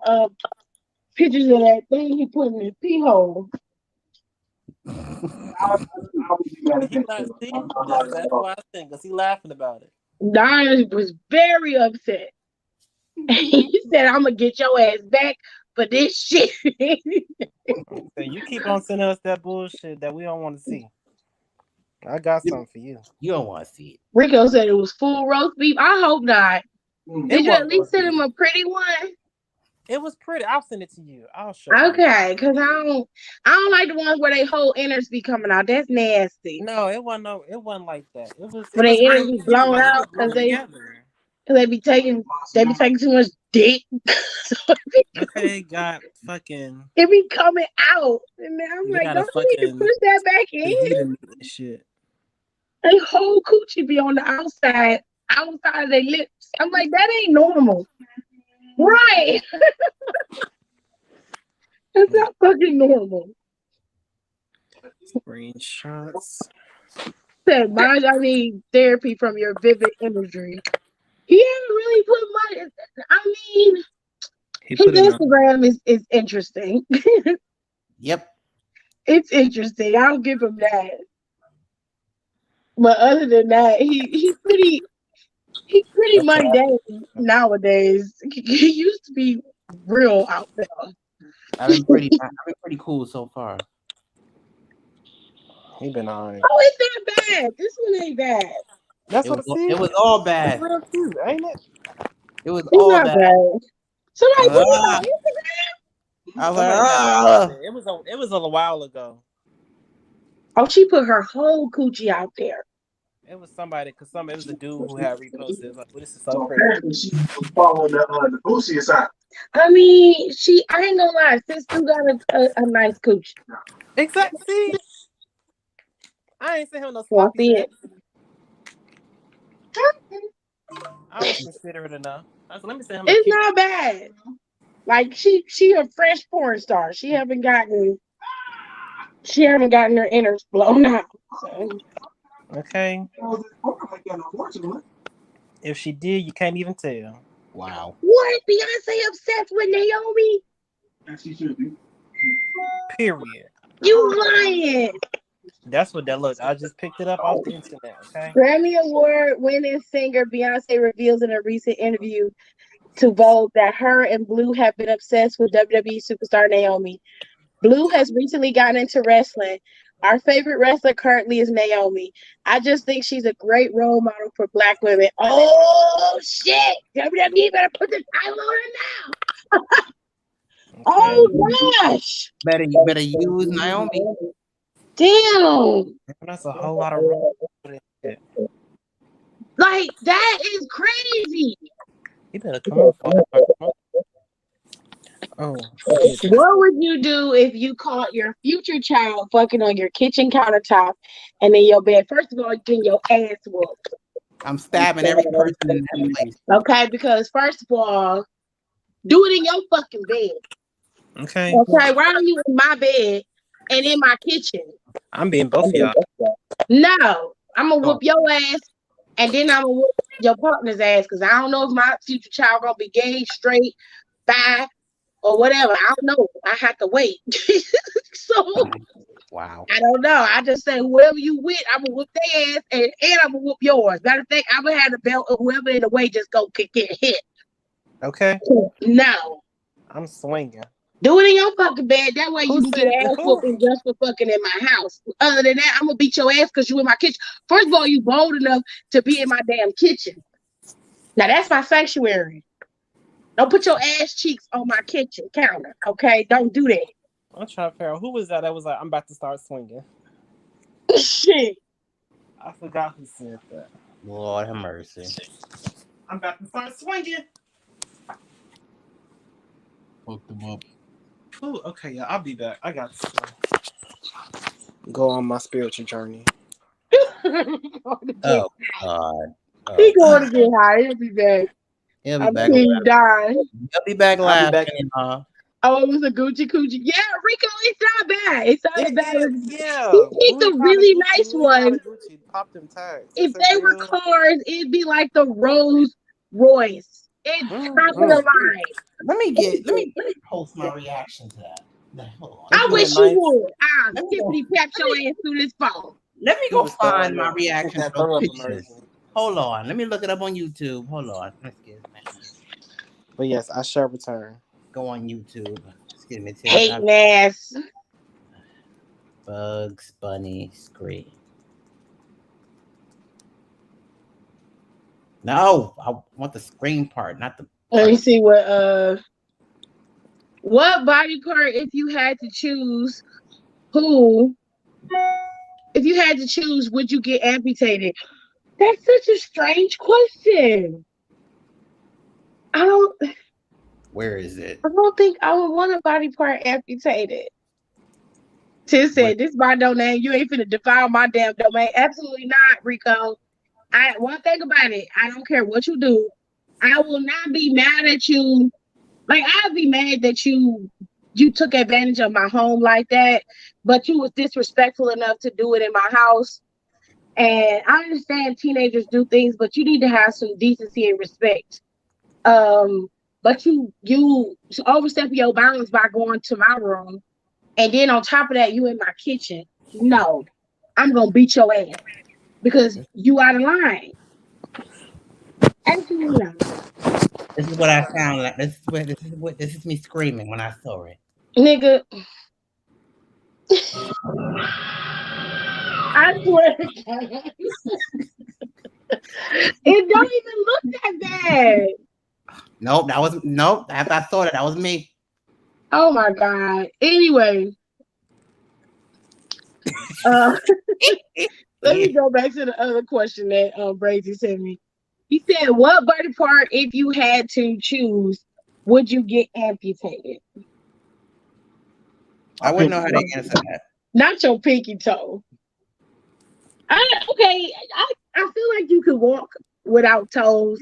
Speaker 1: pictures of that thing he put in his pee hole.
Speaker 6: Did he not see? That's why I think, because he laughing about it.
Speaker 1: Don was very upset. He said, I'm going to get your ass back for this shit.
Speaker 6: So you keep on sending us that bullshit that we don't want to see. I got something for you.
Speaker 5: You don't want to see it.
Speaker 1: Rico said it was full roast beef. I hope not. Did you at least send him a pretty one?
Speaker 6: It was pretty. I'll send it to you. I'll show
Speaker 1: Okay, because I don't like the ones where they whole innards be coming out. That's nasty.
Speaker 6: No, it wasn't like that. It was
Speaker 1: When they innards be blown
Speaker 6: like,
Speaker 1: out because they be taking too much dick. So
Speaker 6: okay, got fucking.
Speaker 1: It be coming out, and I'm like, don't you need to push that back in?
Speaker 6: Shit.
Speaker 1: They whole coochie be on the outside of their lips. I'm like, that ain't normal, right? That's not fucking normal.
Speaker 6: Screenshots.
Speaker 1: Said, Maj, I need therapy from your vivid imagery. He hasn't really put much. I mean, his Instagram is interesting.
Speaker 5: Yep.
Speaker 1: It's interesting. I'll give him that. But other than that, he's pretty mundane nowadays. He used to be real out there.
Speaker 5: I've been pretty cool so far.
Speaker 6: He been alright.
Speaker 1: Oh, it's not bad. This one ain't bad.
Speaker 6: That's what
Speaker 5: it was all bad.
Speaker 6: Real cute, ain't it?
Speaker 5: It was all bad.
Speaker 1: Somebody put it on Instagram.
Speaker 5: I was like,
Speaker 6: it was a while ago.
Speaker 1: Oh, she put her whole coochie out there.
Speaker 6: It was somebody, it was a dude who had reposted. It was like, well, this is so pretty.
Speaker 4: She was following the Boosie side.
Speaker 1: I mean, I ain't gonna lie, sis still got a nice coochie.
Speaker 6: Exactly. See, I ain't seen him no sloppy shit. I was considerate enough. Let me say him.
Speaker 1: It's not bad. Like she a fresh porn star. She haven't gotten her innards blown out. So.
Speaker 6: Okay. If she did, you can't even tell.
Speaker 5: Wow.
Speaker 1: What? Beyonce obsessed with Naomi?
Speaker 4: Yes, she should be.
Speaker 6: Period.
Speaker 1: You lying.
Speaker 6: That's what that looks. I just picked it up off the internet, okay?
Speaker 1: Grammy Award-winning singer Beyonce reveals in a recent interview to Vogue that her and Blue have been obsessed with WWE superstar Naomi. Blue has recently gotten into wrestling. Our favorite wrestler currently is Naomi. I just think she's a great role model for Black women. Oh, shit. WWE better put the title on her now. Oh, gosh.
Speaker 5: You better use Naomi.
Speaker 1: Damn.
Speaker 6: That's a whole lot of room.
Speaker 1: Like, that is crazy.
Speaker 6: You better come on. Oh.
Speaker 1: What would you do if you caught your future child fucking on your kitchen countertop and in your bed? First of all, you're getting your ass whooped.
Speaker 5: I'm stabbing every person in that place.
Speaker 1: Okay, because first of all, do it in your fucking bed.
Speaker 6: Okay.
Speaker 1: Okay, why are you in my bed and in my kitchen?
Speaker 6: I'm being both of y'all.
Speaker 1: No, I'm gonna whoop your ass and then I'm gonna whoop your partner's ass because I don't know if my future child gonna be gay, straight, bi, or whatever. I don't know. I have to wait. So
Speaker 5: wow.
Speaker 1: I don't know. I just say whoever you with, I'm gonna whoop their ass and I'm gonna whoop yours. Matter of fact, I'm gonna have the belt of whoever in the way just go get hit.
Speaker 6: Okay.
Speaker 1: No.
Speaker 6: I'm swinging.
Speaker 1: Do it in your fucking bed. That way you can get ass whooping just for fucking in my house. Other than that, I'm gonna beat your ass because you in my kitchen. First of all, you bold enough to be in my damn kitchen. Now that's my sanctuary. Don't put your ass cheeks on my kitchen counter, okay? Don't do that.
Speaker 6: I'm trying to figure out who was that was like, I'm about to start swinging.
Speaker 1: Shit.
Speaker 6: I forgot who said that.
Speaker 5: Lord have mercy.
Speaker 6: I'm about to start swinging.
Speaker 5: Hook them up.
Speaker 6: Ooh, okay, yeah, I'll be back. I got to go on my spiritual journey.
Speaker 5: Oh, God.
Speaker 1: He going to get high. He'll be back.
Speaker 5: He'll be back.
Speaker 1: He'll
Speaker 5: be back laughing.
Speaker 1: Oh, it was a Gucci Coochie. Yeah, Rico, it's not bad. It's not as bad as
Speaker 6: yeah.
Speaker 1: He picked a really nice one.
Speaker 6: Pop them tags.
Speaker 1: If they were cars, it'd be like the Rolls Royce. It's top of the line.
Speaker 5: Let me post my reaction to that.
Speaker 1: I wish you would. I'll tippity tap your ass through this phone.
Speaker 5: Let me go find my reaction to those pictures. Hold on. Let me look it up on YouTube. Hold on. Excuse me.
Speaker 6: But yes, I shall return.
Speaker 5: Go on YouTube. Excuse me.
Speaker 1: Hating ass.
Speaker 5: Bugs Bunny screen. No, I want the scream part, not the.
Speaker 1: Let me see what body part, if you had to choose, if you had to choose, would you get amputated? That's such a strange question.
Speaker 5: Where is it?
Speaker 1: I don't think I would want a body part amputated. Tis said, "This my domain. You ain't finna defile my damn domain." Absolutely not, Rico. One thing about it, I don't care what you do. I will not be mad at you. Like, I'd be mad that you took advantage of my home like that, but you was disrespectful enough to do it in my house. And I understand teenagers do things, but you need to have some decency and respect. But you overstep your bounds by going to my room, and then on top of that, you in my kitchen. No, I'm gonna beat your ass because you out of line. Absolutely not.
Speaker 5: This is what I sound like. This is me screaming when I saw it.
Speaker 1: Nigga, I swear to God. It don't even look that bad.
Speaker 5: Nope. After I saw it, that was me.
Speaker 1: Oh my God. Anyway, let me go back to the other question that Brazy sent me. He said, "What body part, if you had to choose, would you get amputated?"
Speaker 5: I wouldn't know how to answer that.
Speaker 1: Not your pinky toe. I feel like you could walk without toes.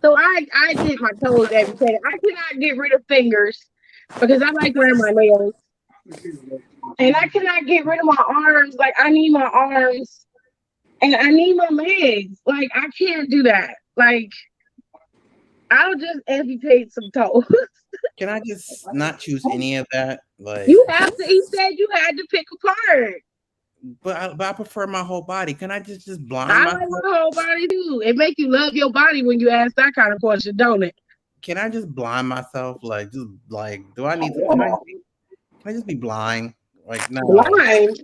Speaker 1: So I get my toes amputated. I cannot get rid of fingers because I like wearing my nails. And I cannot get rid of my arms. Like, I need my arms and I need my legs. Like, I can't do that. Like, I'll just amputate some toes.
Speaker 5: Can I just not choose any of that? Like,
Speaker 1: You have to. He said you had to pick a part.
Speaker 5: But I prefer my whole body. Can I just blind
Speaker 1: I
Speaker 5: myself?
Speaker 1: like my whole body too. It make you love your body when you ask that kind of question, don't it?
Speaker 5: Can I just blind myself? Like, just like, do I need to? Can I just be blind? Like, no.
Speaker 1: Blind.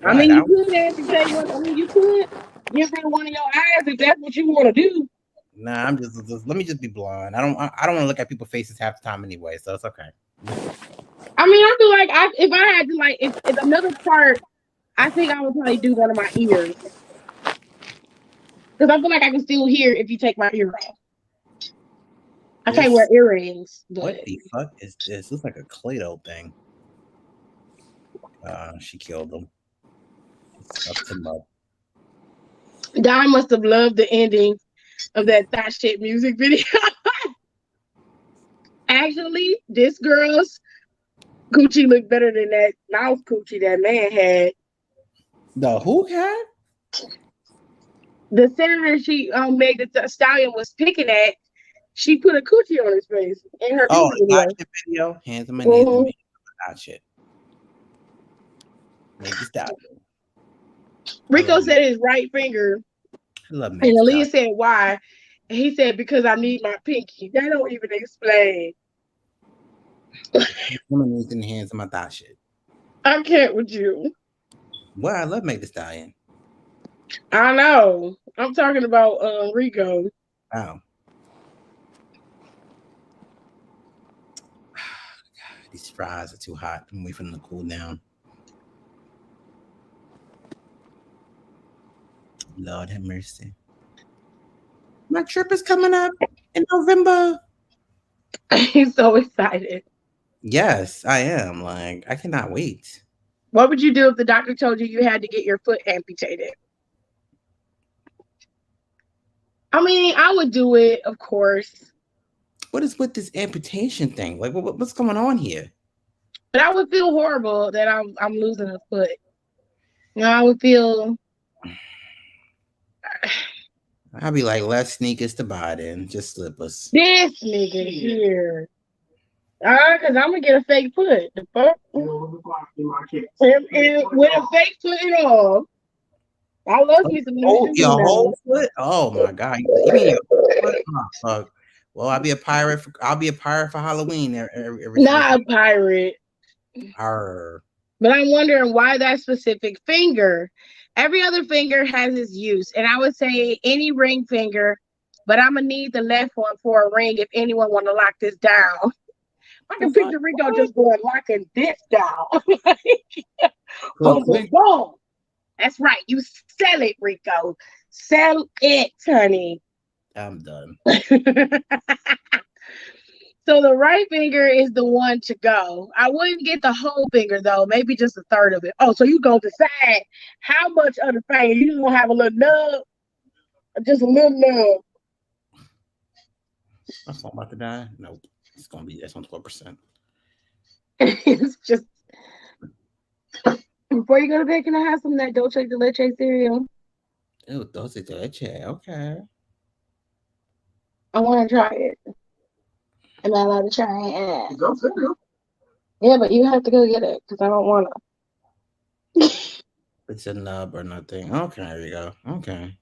Speaker 1: I mean,
Speaker 5: Right,
Speaker 1: you could amputate one. I mean, you could get rid of one of your eyes if that's what you want to do.
Speaker 5: Nah, I'm just let me just be blind. I don't want to look at people's faces half the time anyway, so it's okay.
Speaker 1: I mean, I feel like if I had to, like, if another part, I think I would probably do one of my ears. Because I feel like I can still hear if you take my ear off. I can't wear earrings. But...
Speaker 5: What the fuck is this? Looks like a Clay-Doh thing. She killed him.
Speaker 1: Guy must have loved the ending of that That Shit music video. Actually, this girl's coochie looked better than that mouth coochie that man had.
Speaker 5: The who had?
Speaker 1: The senator she made the stallion was picking at, she put a coochie on his face in her
Speaker 5: video. Hands on my knees. That shit. Make the stallion.
Speaker 1: Rico said his right finger.
Speaker 5: I love
Speaker 1: and Aaliyah said why. And he said because I need my pinky. That don't even explain.
Speaker 5: Woman needs in the hands of my thigh shit.
Speaker 1: I can't with you.
Speaker 5: Well, I love Meg the Stallion.
Speaker 1: I know. I'm talking about Rico.
Speaker 5: Oh. These fries are too hot. I'm waiting for them to cool down. Lord have mercy. My trip is coming up in November.
Speaker 1: He's so excited.
Speaker 5: Yes, I am. Like, I cannot wait.
Speaker 1: What would you do if the doctor told you you had to get your foot amputated? I mean, I would do it, of course.
Speaker 5: What is with this amputation thing? Like, what's going on here?
Speaker 1: But I would feel horrible that I'm losing a foot. You know, I would feel.
Speaker 5: I'd be like, less sneakers to buy then, just slippers.
Speaker 1: This nigga here. Because I'm going to get a fake foot. The fuck? And with a fake foot and all. I love me some
Speaker 5: your whole foot? Oh my God. You mean your foot? Oh, fuck. Well, I'll be a pirate for Halloween every
Speaker 1: Not a pirate.
Speaker 5: Arr.
Speaker 1: But I'm wondering why that specific finger. Every other finger has its use, and I would say any ring finger, but I'm gonna need the left one for a ring if anyone want to lock this down. I can picture Rico just going locking this down. Boom, boom, boom. That's right. You sell it, Rico. Sell it, honey.
Speaker 5: I'm done.
Speaker 1: So the right finger is the one to go. I wouldn't get the whole finger though, maybe just a third of it. Oh, so you go decide how much of the finger. You just gonna have a little nub, just a little nub.
Speaker 5: My phone about to die. Nope, it's gonna be that's on 12%.
Speaker 1: It's just before you go to bed, can I have some of that Dolce de Leche cereal?
Speaker 5: Ew, Dolce de Leche. Okay.
Speaker 1: I want to try it. Am I allowed to try it?
Speaker 4: Go cereal.
Speaker 1: Yeah, but you have to go get it because I don't want to.
Speaker 5: It's a nub or nothing. Okay, there you go. Okay.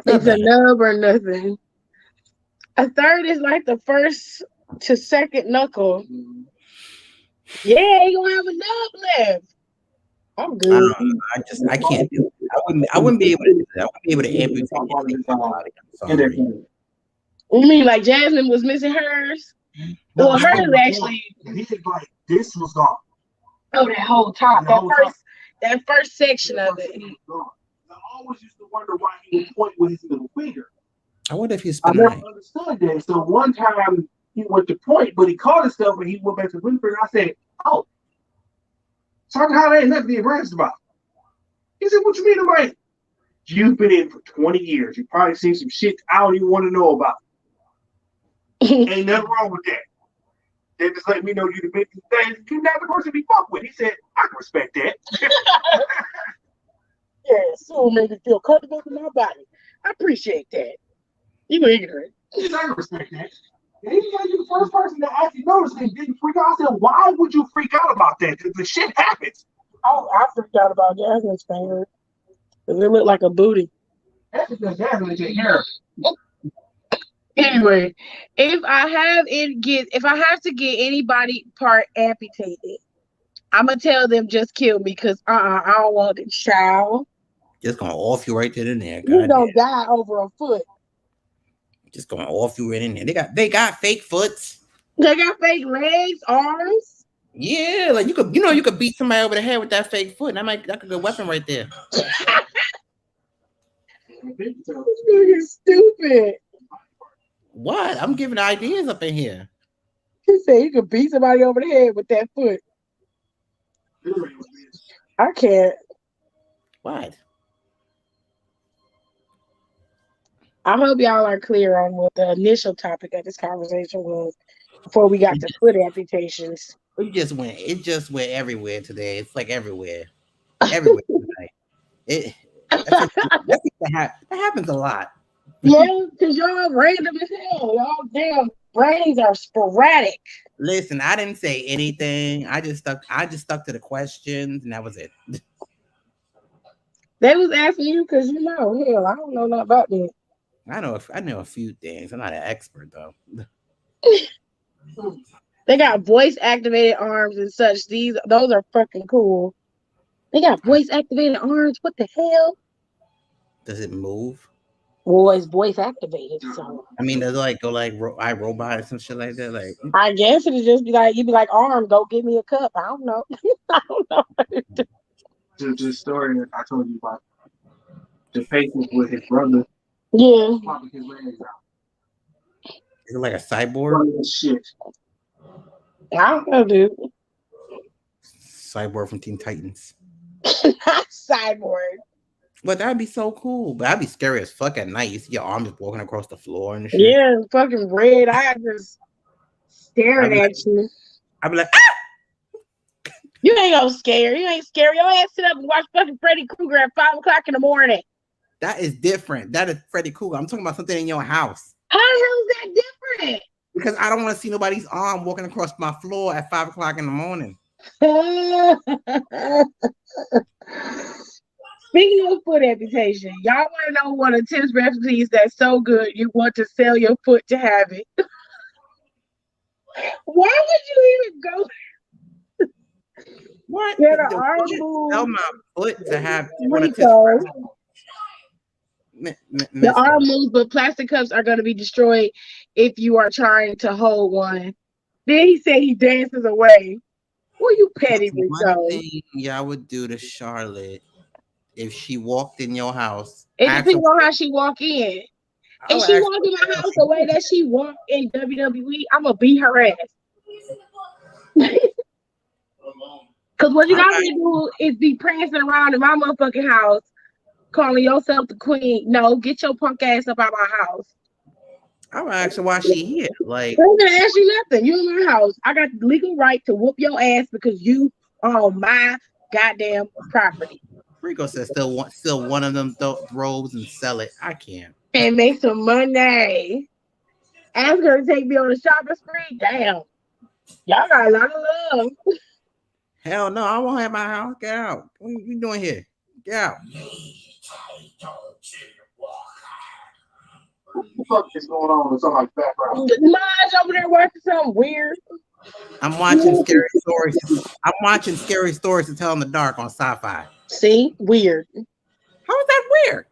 Speaker 1: It's a nub or nothing. A third is like the first to second knuckle. Yeah, you gonna have a nub left. I'm good.
Speaker 5: I can't do it. I wouldn't be able to do that. I wouldn't be able to amputate anything. I'm sorry.
Speaker 1: You mean like Jasmine was missing hers?
Speaker 4: No,
Speaker 1: well, hers actually.
Speaker 4: Like this was gone.
Speaker 1: Oh, that whole top, that first section of it.
Speaker 4: I always used to wonder why he would point with his little finger.
Speaker 5: I wonder if he's.
Speaker 4: I never understood that. So one time he went to point, but he caught himself and he went back to the finger. I said, "Oh, somehow that ain't nothing to be embarrassed about." He said, "What you mean?" I'm like, "You've been in for 20 years. You probably seen some shit I don't even want to know about. Ain't nothing wrong with that. They just let me know you've been through things you're not the person to be fucked with." He said, "I can respect that."
Speaker 1: Yeah, so made me feel comfortable in my body. I appreciate that. You ignorant.
Speaker 4: I can respect that. And he was the first person to actually notice and didn't freak out. I said, "Why would you freak out about that? The shit happens."
Speaker 1: Oh, I freaked out about Jasmine's finger. Because it looked like a booty.
Speaker 4: That's because Jasmine take care of it.
Speaker 1: Anyway, if I have to get anybody part amputated, I'm gonna tell them just kill me because I don't want the child.
Speaker 5: Just gonna off you right there in there.
Speaker 1: You don't die over a foot.
Speaker 5: Just gonna off you right in there. They got fake foots.
Speaker 1: They got fake legs, arms.
Speaker 5: Yeah, like you could beat somebody over the head with that fake foot. That's a good weapon right there.
Speaker 1: This is stupid.
Speaker 5: What? I'm giving ideas up in here.
Speaker 1: He said you could beat somebody over the head with that foot. I can't.
Speaker 5: What?
Speaker 1: I hope y'all are clear on what the initial topic of this conversation was before we got to foot amputations.
Speaker 5: It just went everywhere today. It's like everywhere. Everywhere tonight. That happens a lot.
Speaker 1: Yeah, because y'all random as hell. Y'all damn brains are sporadic.
Speaker 5: Listen, I didn't say anything. I just stuck to the questions, and that was it.
Speaker 1: They was asking you because hell, I don't know nothing about that.
Speaker 5: I know a few things. I'm not an expert though.
Speaker 1: They got voice activated arms and such. Those are fucking cool. They got voice activated arms. What the hell?
Speaker 5: Does it move?
Speaker 1: Well, it's voice activated. So
Speaker 5: I mean, does it like go like iRobot or some shit like that? Like
Speaker 1: I guess it'd just be like you'd be like, arm, go get me a cup. I don't know. I don't know.
Speaker 4: The story that I told you about the patient with his brother.
Speaker 1: Yeah.
Speaker 4: Popping his legs out.
Speaker 5: Is it like a cyborg?
Speaker 4: Shit.
Speaker 1: I don't know, dude.
Speaker 5: Cyborg from Teen Titans.
Speaker 1: Not cyborg.
Speaker 5: But that'd be so cool. But that'd be scary as fuck at night. You see your arm just walking across the floor and shit.
Speaker 1: Yeah, fucking red eyes just staring at you.
Speaker 5: I'd be like, ah!
Speaker 1: You ain't gonna scare. You ain't scary. Your ass sit up and watch fucking Freddy Krueger at 5 o'clock in the morning.
Speaker 5: That is different. That is Freddy Krueger. I'm talking about something in your house.
Speaker 1: How the hell is that different?
Speaker 5: Because I don't want to see nobody's arm walking across my floor at 5 o'clock in the morning.
Speaker 1: Speaking of foot amputation, y'all want to know one of Tim's recipes that's so good you want to sell your foot to have it? Why would you even go?
Speaker 5: What?
Speaker 1: Yeah, the arm
Speaker 5: Tell
Speaker 1: move.
Speaker 5: my foot to have
Speaker 1: Rico. The
Speaker 5: Mister.
Speaker 1: arm moves, but plastic cups are going to be destroyed if you are trying to hold one. Then he said he dances away. Well, you petty,
Speaker 5: One
Speaker 1: Rico.
Speaker 5: thing y'all would do to Charlotte if she walked in your house.
Speaker 1: It
Speaker 5: Ask her,
Speaker 1: depends on how she walk in.
Speaker 5: I
Speaker 1: If
Speaker 5: would
Speaker 1: she
Speaker 5: ask
Speaker 1: walk in my house the way that she walked in WWE, I'm gonna beat her ass. Cause what you
Speaker 5: her,
Speaker 1: got me to do is be prancing around in my motherfucking house, calling yourself the queen. No, get your punk ass up out my house.
Speaker 5: I would ask her why she here. Like,
Speaker 1: I'm gonna ask you nothing. You in my house. I got the legal right to whoop your ass because you are on my goddamn property.
Speaker 5: Rico says, still one of them robes and sell it. I can't.
Speaker 1: And make some money. Ask her to take me on a shopping spree. Damn. Y'all got a lot of love.
Speaker 5: Hell no, I won't have my house. Get out. What you doing here? Get out.
Speaker 4: What the fuck is going on in somebody's background?
Speaker 1: Mine's over there watching something weird.
Speaker 5: I'm watching scary stories. I'm watching scary stories to tell in the dark on sci-fi.
Speaker 1: See? Weird.
Speaker 5: How is that weird?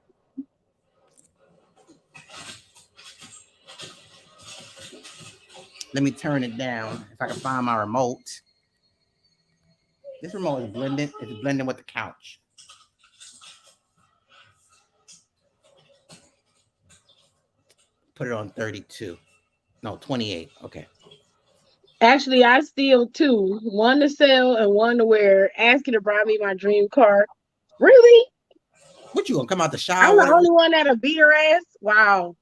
Speaker 5: Let me turn it down if I can find my remote. This remote is blending. It's blending with the couch. Put it on 32. No, 28. Okay.
Speaker 1: Actually, I steal two. One to sell and one to wear. Asking to buy me my dream car. Really?
Speaker 5: What, you gonna come out the
Speaker 1: I'm
Speaker 5: shower?
Speaker 1: the only one that'll beat her ass? Wow.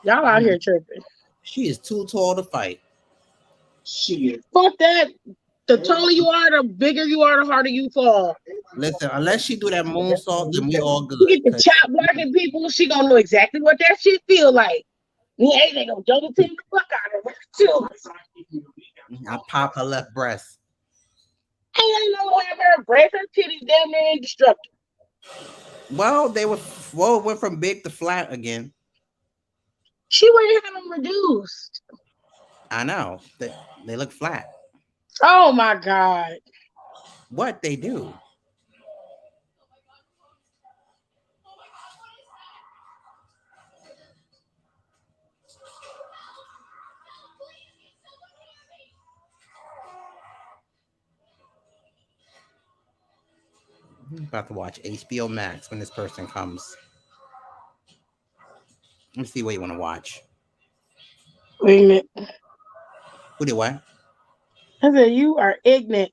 Speaker 1: Y'all out here tripping.
Speaker 5: She is too tall to fight.
Speaker 4: Shit.
Speaker 1: Fuck that. The taller you are, the bigger you are, the harder you fall.
Speaker 5: Listen, unless she do that moonsault, then we all good.
Speaker 1: You get the chop blocking people, she gonna know exactly what that shit feel like. Yeah, they gonna double team the fuck out of her too.
Speaker 5: I pop her left breast.
Speaker 1: Ain't no way her breast, her titties damn near indestructible.
Speaker 5: Well, went from big to flat again.
Speaker 1: She wouldn't have them reduced.
Speaker 5: I know. They look flat.
Speaker 1: Oh my God.
Speaker 5: What they do? I'm about to watch HBO Max when this person comes. Let me see what you want to watch.
Speaker 1: Wait a minute.
Speaker 5: Who did what?
Speaker 1: I said you are ignorant.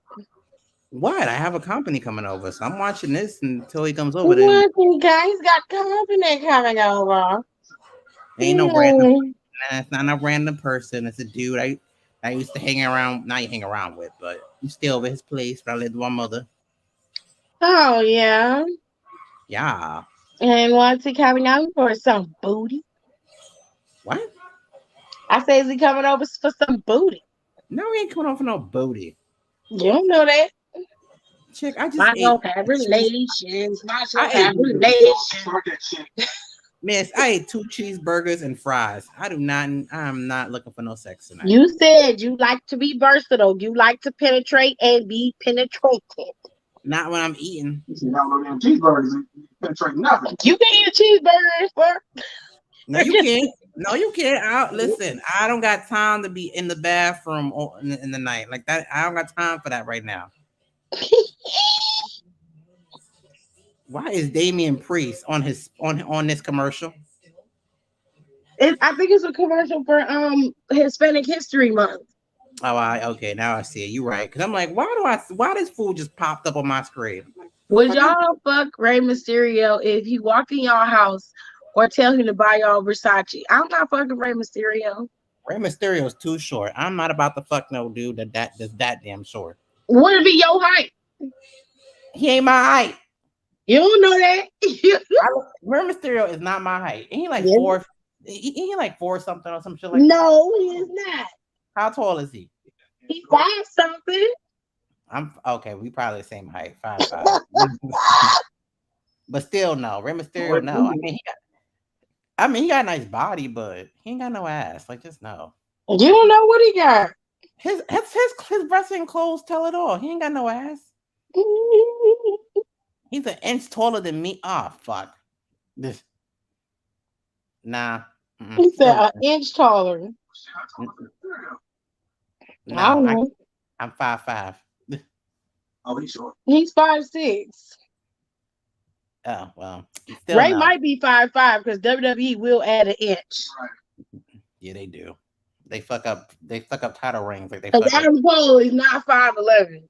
Speaker 5: What? I have a company coming over, so I'm watching this until he comes over.
Speaker 1: What guys got company coming over?
Speaker 5: Ain't no random. Nah, it's not a random person. It's a dude I used to hang around. Not you hang around with, but you stay over his place. But I lived with my mother.
Speaker 1: Oh yeah.
Speaker 5: Yeah.
Speaker 1: And what's he coming over for? Some booty?
Speaker 5: What?
Speaker 1: I say, is he coming over for some booty?
Speaker 5: No, he ain't coming over for no booty.
Speaker 1: You don't know that.
Speaker 5: Chick, I just
Speaker 1: I
Speaker 5: ate.
Speaker 1: don't have relations. I don't
Speaker 5: I
Speaker 1: have
Speaker 5: ate
Speaker 1: relations.
Speaker 5: Miss, I ate 2 cheeseburgers and fries. I'm not looking for no sex tonight.
Speaker 1: You said you like to be versatile. You like to penetrate and be penetrated.
Speaker 5: Not when I'm eating.
Speaker 4: You see, how them cheeseburgers penetrate nothing.
Speaker 1: You can eat a cheeseburger, sir.
Speaker 5: No, you can't. No, you can't. Listen, I don't got time to be in the bathroom in the night like that. I don't got time for that right now. Why is Damian Priest on this commercial?
Speaker 1: I think it's a commercial for Hispanic History Month.
Speaker 5: Oh, okay. Now I see it. You're right. Because I'm like, why this fool just popped up on my screen?
Speaker 1: Would y'all fuck Rey Mysterio if he walked in y'all house or tell him to buy y'all Versace? I'm not fucking Rey Mysterio.
Speaker 5: Rey Mysterio is too short. I'm not about to fuck no dude that's that damn short.
Speaker 1: Would it be your height?
Speaker 5: He ain't my height.
Speaker 1: You don't know that.
Speaker 5: Rey Mysterio is not my height. He like 4. He like 4 something or some shit like
Speaker 1: that.
Speaker 5: that.
Speaker 1: No, he is not.
Speaker 5: How tall is he?
Speaker 1: He's 5 something.
Speaker 5: I'm okay. We probably the same height, 5'5". But still, no. Rey Mysterio, no. I mean, he got a nice body, but he ain't got no ass. Like, just no.
Speaker 1: You don't know what he got.
Speaker 5: His wrestling clothes tell it all. He ain't got no ass. He's an inch taller than me. Oh, fuck. This. Nah.
Speaker 1: He said an inch taller.
Speaker 5: No,
Speaker 1: I don't know.
Speaker 5: I'm 5'5".
Speaker 4: Oh, he's short.
Speaker 1: He's 5'6".
Speaker 5: Oh, well. Still
Speaker 1: Ray
Speaker 5: no.
Speaker 1: might be 5'5" because WWE will add an inch.
Speaker 5: Yeah, they do. They fuck up title rings like they
Speaker 1: Because
Speaker 5: fuck
Speaker 1: Adam Cole is not 5'11".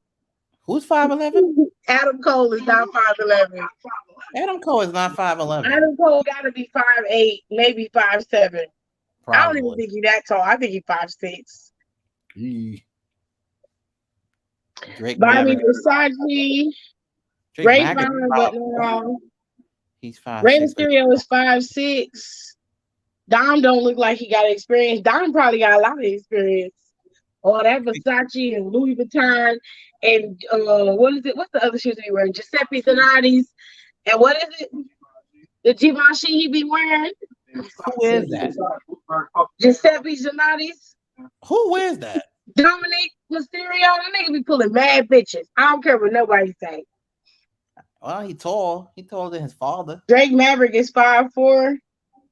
Speaker 5: Who's 5'11"?
Speaker 1: Adam Cole is not 5'11".
Speaker 5: Adam Cole is not 5'11".
Speaker 1: Adam Cole got to be 5'8", maybe 5'7". I don't even
Speaker 5: Probably.
Speaker 1: think he's that tall. I think he's 5'6".
Speaker 5: Drake
Speaker 1: But I mean,
Speaker 5: Maverick.
Speaker 1: Versace,
Speaker 5: Drake
Speaker 1: Ray
Speaker 5: Maverick.
Speaker 1: fine, but no.
Speaker 5: He's 5'6".
Speaker 1: Ray Mysterio is 5'6". Dom don't look like he got experience. Dom probably got a lot of experience. All that Versace and Louis Vuitton and what is it? What's the other shoes he wearing? Giuseppe Donati's and what is it? The Givenchy he be wearing?
Speaker 5: Who is that?
Speaker 1: Giuseppe Donati's.
Speaker 5: Who is that?
Speaker 1: Dominic Mysterio. That nigga be pulling mad bitches. I don't care what nobody say.
Speaker 5: Well, he tall. He taller than his father.
Speaker 1: Drake Maverick is 5'4".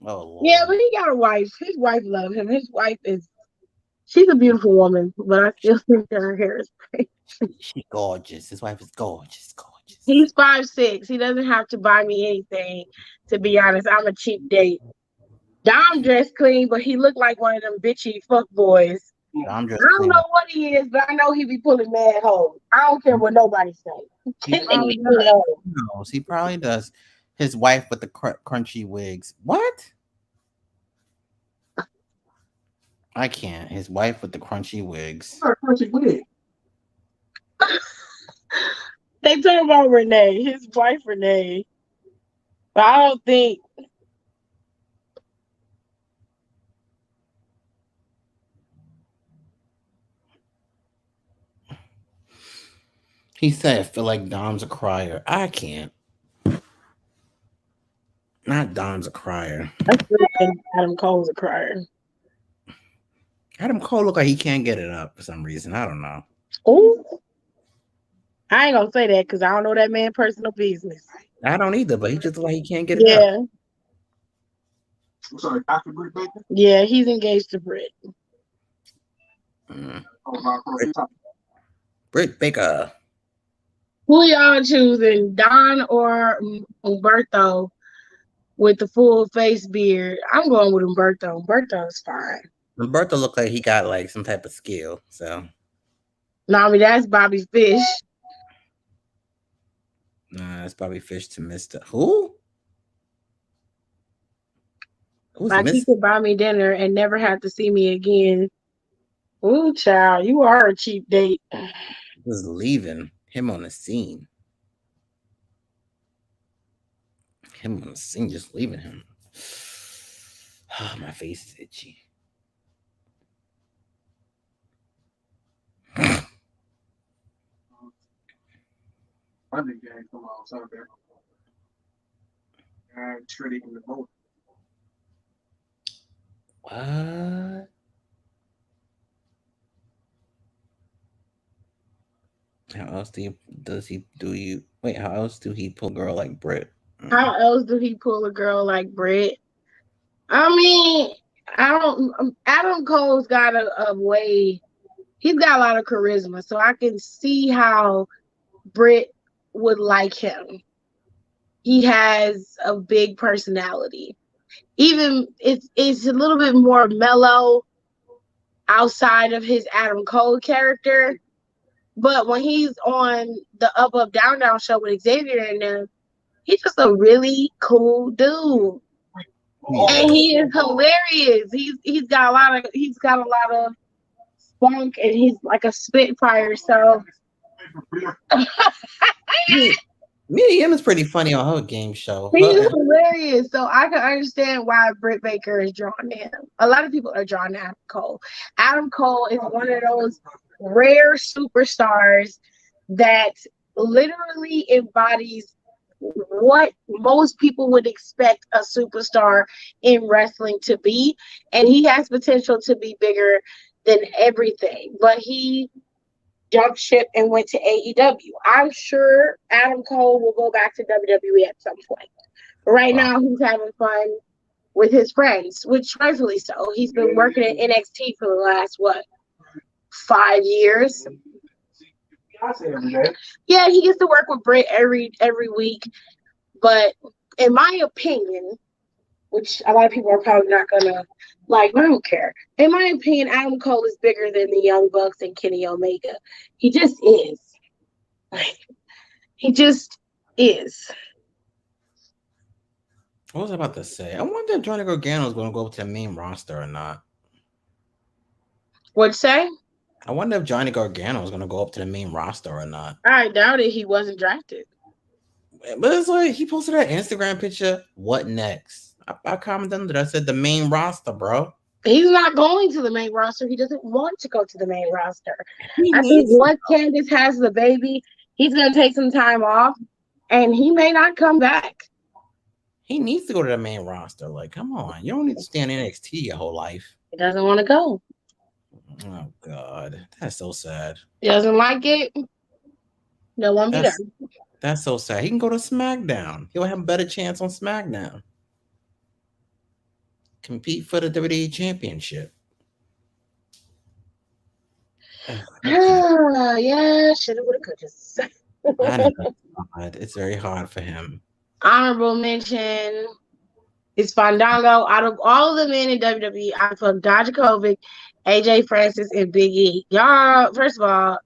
Speaker 5: Oh Lord.
Speaker 1: Yeah, but he got a wife. His wife loves him. His wife she's a beautiful woman, but I still think that her hair is pretty.
Speaker 5: She's gorgeous. His wife is gorgeous.
Speaker 1: He's 5'6". He doesn't have to buy me anything. To be honest, I'm a cheap date. Dom dressed clean, but he looked like one of them bitchy fuck boys.
Speaker 5: I don't
Speaker 1: know what he is, but I know he be pulling mad hoes. I don't care what nobody say.
Speaker 5: He probably does. His wife with the crunchy wigs. What? I can't. His wife with the crunchy wigs.
Speaker 4: Crunchy wig.
Speaker 1: They talk about Renee, his wife Renee. But I don't think.
Speaker 5: He said, I feel like Dom's a crier. I can't. Not Dom's a crier.
Speaker 1: I still think Adam Cole's a crier.
Speaker 5: Adam Cole look like he can't get it up for some reason. I don't know.
Speaker 1: Oh, I ain't gonna say that because I don't know that man's personal business.
Speaker 5: I don't either, but he just look like he can't get it up.
Speaker 4: I'm sorry, Dr. Britt Baker?
Speaker 1: Yeah, he's engaged to Britt.
Speaker 5: Britt Baker.
Speaker 1: Who y'all choosing, Don or Umberto with the full face beard? I'm going with Umberto. Umberto's fine.
Speaker 5: Umberto look like he got like some type of skill. So,
Speaker 1: no, I mean that's Bobby Fish.
Speaker 5: Nah, that's Bobby Fish to Mr. Who? Who's
Speaker 1: like he could buy me dinner and never have to see me again. Ooh, child, you are a cheap date.
Speaker 5: Was leaving him on the scene. Him on the scene, just leaving him. Oh, my face is itchy.
Speaker 4: Monday game come on Sunday. And Trinity in the boat.
Speaker 5: What? How else how else do he pull a girl like Britt?
Speaker 1: How else do he pull a girl like Britt? I mean, Adam Cole's got a way. He's got a lot of charisma, so I can see how Britt would like him. He has a big personality. Even it's a little bit more mellow outside of his Adam Cole character. But when he's on the Up Up Down Down show with Xavier and them, he's just a really cool dude. And he is hilarious. He's got a lot of spunk and he's like a spitfire. So
Speaker 5: Mia Yim is pretty funny on her game show.
Speaker 1: He's hilarious. So I can understand why Britt Baker is drawn to him. A lot of people are drawn to Adam Cole. Adam Cole is one of those rare superstars that literally embodies what most people would expect a superstar in wrestling to be. And he has potential to be bigger than everything. But he jumped ship and went to AEW. I'm sure Adam Cole will go back to WWE at some point. But right now, he's having fun with his friends, which rightfully so. He's been working at NXT for the last, 5 years? Yeah, he gets to work with Britt every week. But in my opinion, which a lot of people are probably not gonna like, but I don't care. In my opinion, Adam Cole is bigger than the Young Bucks and Kenny Omega. He just is. He just is.
Speaker 5: What was I about to say? I wonder if Johnny Gargano is going to go up to the main roster or not.
Speaker 1: What'd you say?
Speaker 5: I wonder if Johnny Gargano is going to go up to the main roster or not.
Speaker 1: I doubt it. He wasn't drafted.
Speaker 5: But it's like he posted that Instagram picture. What next? I commented under that. I said the main roster, bro.
Speaker 1: He's not going to the main roster. He doesn't want to go to the main roster. I think once Candice has the baby, he's going to take some time off, and he may not come back.
Speaker 5: He needs to go to the main roster. Like, come on. You don't need to stay in NXT your whole life.
Speaker 1: He doesn't want to go.
Speaker 5: Oh, God. That's so sad.
Speaker 1: He doesn't like it. No one be there.
Speaker 5: That's so sad. He can go to SmackDown. He'll have a better chance on SmackDown. Compete for the WWE Championship.
Speaker 1: Yeah, shoulda, woulda, coulda.
Speaker 5: I know. It's very hard for him.
Speaker 1: Honorable mention is Fandango. Out of all of the men in WWE, I put Dijakovic, AJ Francis, and Big E. Y'all, first of all,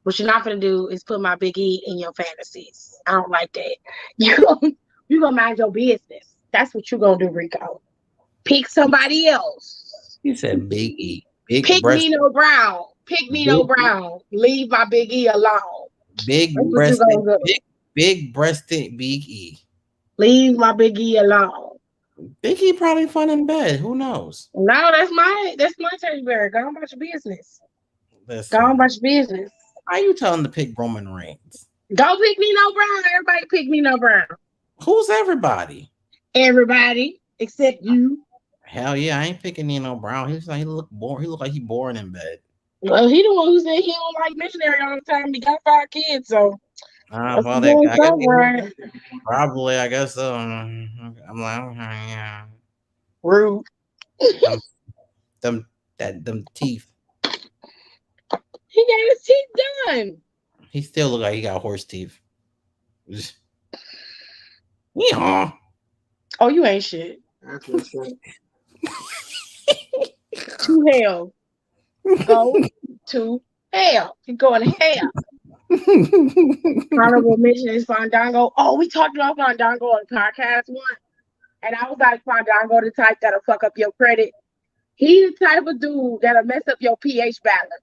Speaker 1: what you're not gonna do is put my Big E in your fantasies. I don't like that. You gonna mind your business. That's what you gonna do, Rico. Pick somebody else.
Speaker 5: He said Big E.
Speaker 1: Pick Nino Brown. Pick Nino Brown. Leave my Big E alone.
Speaker 5: Big breasted Big E.
Speaker 1: Leave my Big E alone.
Speaker 5: Big E probably fun in bed. Who knows?
Speaker 1: No, that's my teddy bear. Go on about your business. Go on about your business.
Speaker 5: How you telling to pick Roman Reigns?
Speaker 1: Don't pick Nino Brown. Everybody pick Nino Brown.
Speaker 5: Who's everybody?
Speaker 1: Everybody except you.
Speaker 5: Hell yeah, I ain't picking Nino Brown. He look bored. He look like he boring in bed.
Speaker 1: Well, he the one who said he don't like missionary all the time. He got 5 kids, so.
Speaker 5: Well, that guy, probably, I guess so. I'm like, yeah.
Speaker 1: Rude.
Speaker 5: them teeth.
Speaker 1: He got his teeth done.
Speaker 5: He still look like he got horse teeth. Yeehaw.
Speaker 1: Oh, you ain't shit. To hell. Go to hell. You going to hell. Honorable mention is Fandango. Oh, we talked about Fandango on the podcast once. And I was like, Fandango, the type that'll fuck up your credit. He's the type of dude that'll mess up your pH balance.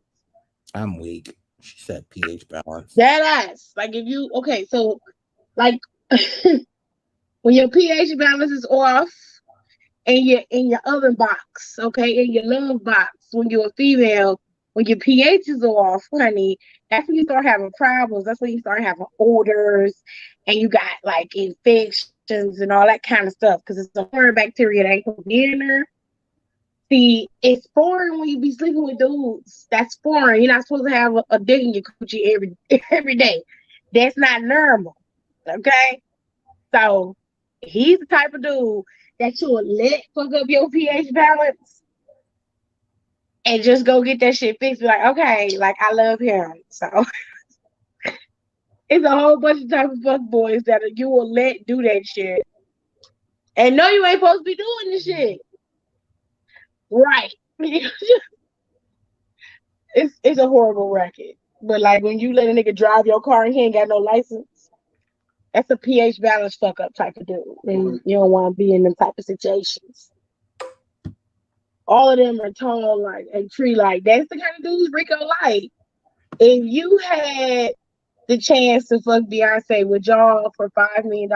Speaker 5: I'm weak. She said pH balance.
Speaker 1: That ass. Like if you so like when your pH balance is off and you're in your oven box, in your love box, when you're a female, when your pH is off, honey, that's when you start having problems. That's when you start having odors and you got like infections and all that kind of stuff because it's a foreign bacteria that ain't supposed to be in there. See, it's foreign when you be sleeping with dudes. That's foreign. You're not supposed to have a dick in your coochie every day. That's not normal. Okay? So he's the type of dude that you will let fuck up your pH balance and just go get that shit fixed. Be like, okay, like I love him. So it's a whole bunch of type of fuck boys that you will let do that shit. And no, you ain't supposed to be doing this shit. Right. It's a horrible racket. But like when you let a nigga drive your car and he ain't got no license, that's a pH balance fuck up type of dude. And you don't want to be in them type of situations. All of them are tall like and tree like. That's the kind of dudes Rico like. If you had the chance to fuck Beyonce with y'all for $5 million,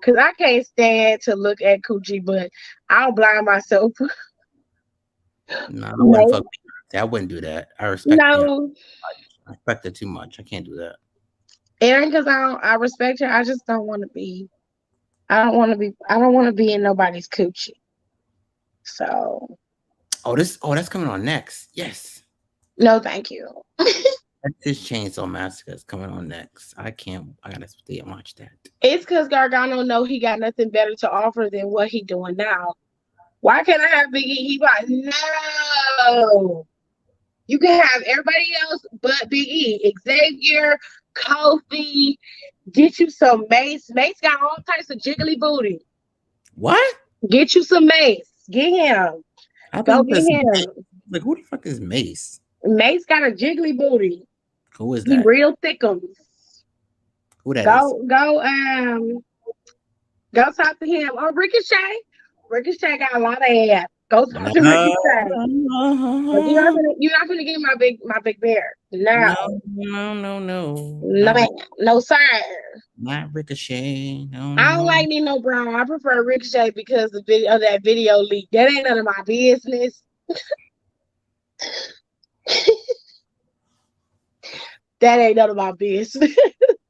Speaker 1: because I can't stand to look at coochie, but I'll blind myself.
Speaker 5: No, I wouldn't do that. I respect
Speaker 1: no.
Speaker 5: I respect it too much. I can't do that.
Speaker 1: It ain't because I respect her. I just don't want to be. I don't want to be in nobody's coochie. So.
Speaker 5: That's coming on next. Yes.
Speaker 1: No, thank you.
Speaker 5: This Chainsaw Massacre is coming on next. I gotta stay and watch that.
Speaker 1: It's because Gargano know he got nothing better to offer than what he doing now. Why can't I have Big E? He like, no. You can have everybody else but Big E. Xavier, Kofi, get you some Mace. Mace got all types of jiggly booty.
Speaker 5: What?
Speaker 1: Get you some Mace. Get him. Go get him.
Speaker 5: Like, who the fuck is Mace?
Speaker 1: Mace got a jiggly booty.
Speaker 5: Who is
Speaker 1: He
Speaker 5: that?
Speaker 1: real thickums.
Speaker 5: Who that is?
Speaker 1: Go talk to him. Oh, Ricochet. Ricochet got a lot of ass. Go talk to Ricochet. You're not gonna get my big bear. No. No, sir.
Speaker 5: Not Ricochet. No,
Speaker 1: I don't like Nino Brown. I prefer Ricochet because of that video leak. That ain't none of my business. That ain't none of my business.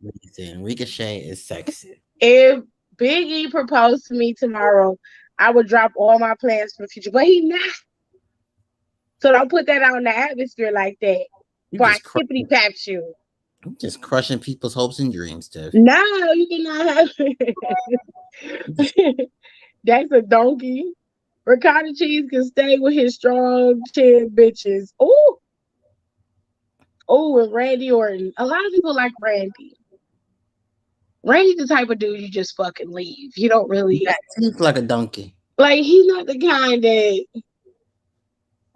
Speaker 5: Listen, Ricochet is sexy.
Speaker 1: If Big E proposed to me tomorrow, I would drop all my plans for the future. But he not. So don't put that out in the atmosphere like that. Why skippity paps you?
Speaker 5: I'm just crushing people's hopes and dreams, Tiff.
Speaker 1: No, you cannot have it. That's a donkey. Ricotta Cheese can stay with his strong chin bitches. Oh, and Randy Orton. A lot of people like Randy. Randy's the type of dude you just fucking leave. You don't really.
Speaker 5: He's like a donkey.
Speaker 1: Like, he's not the kind that.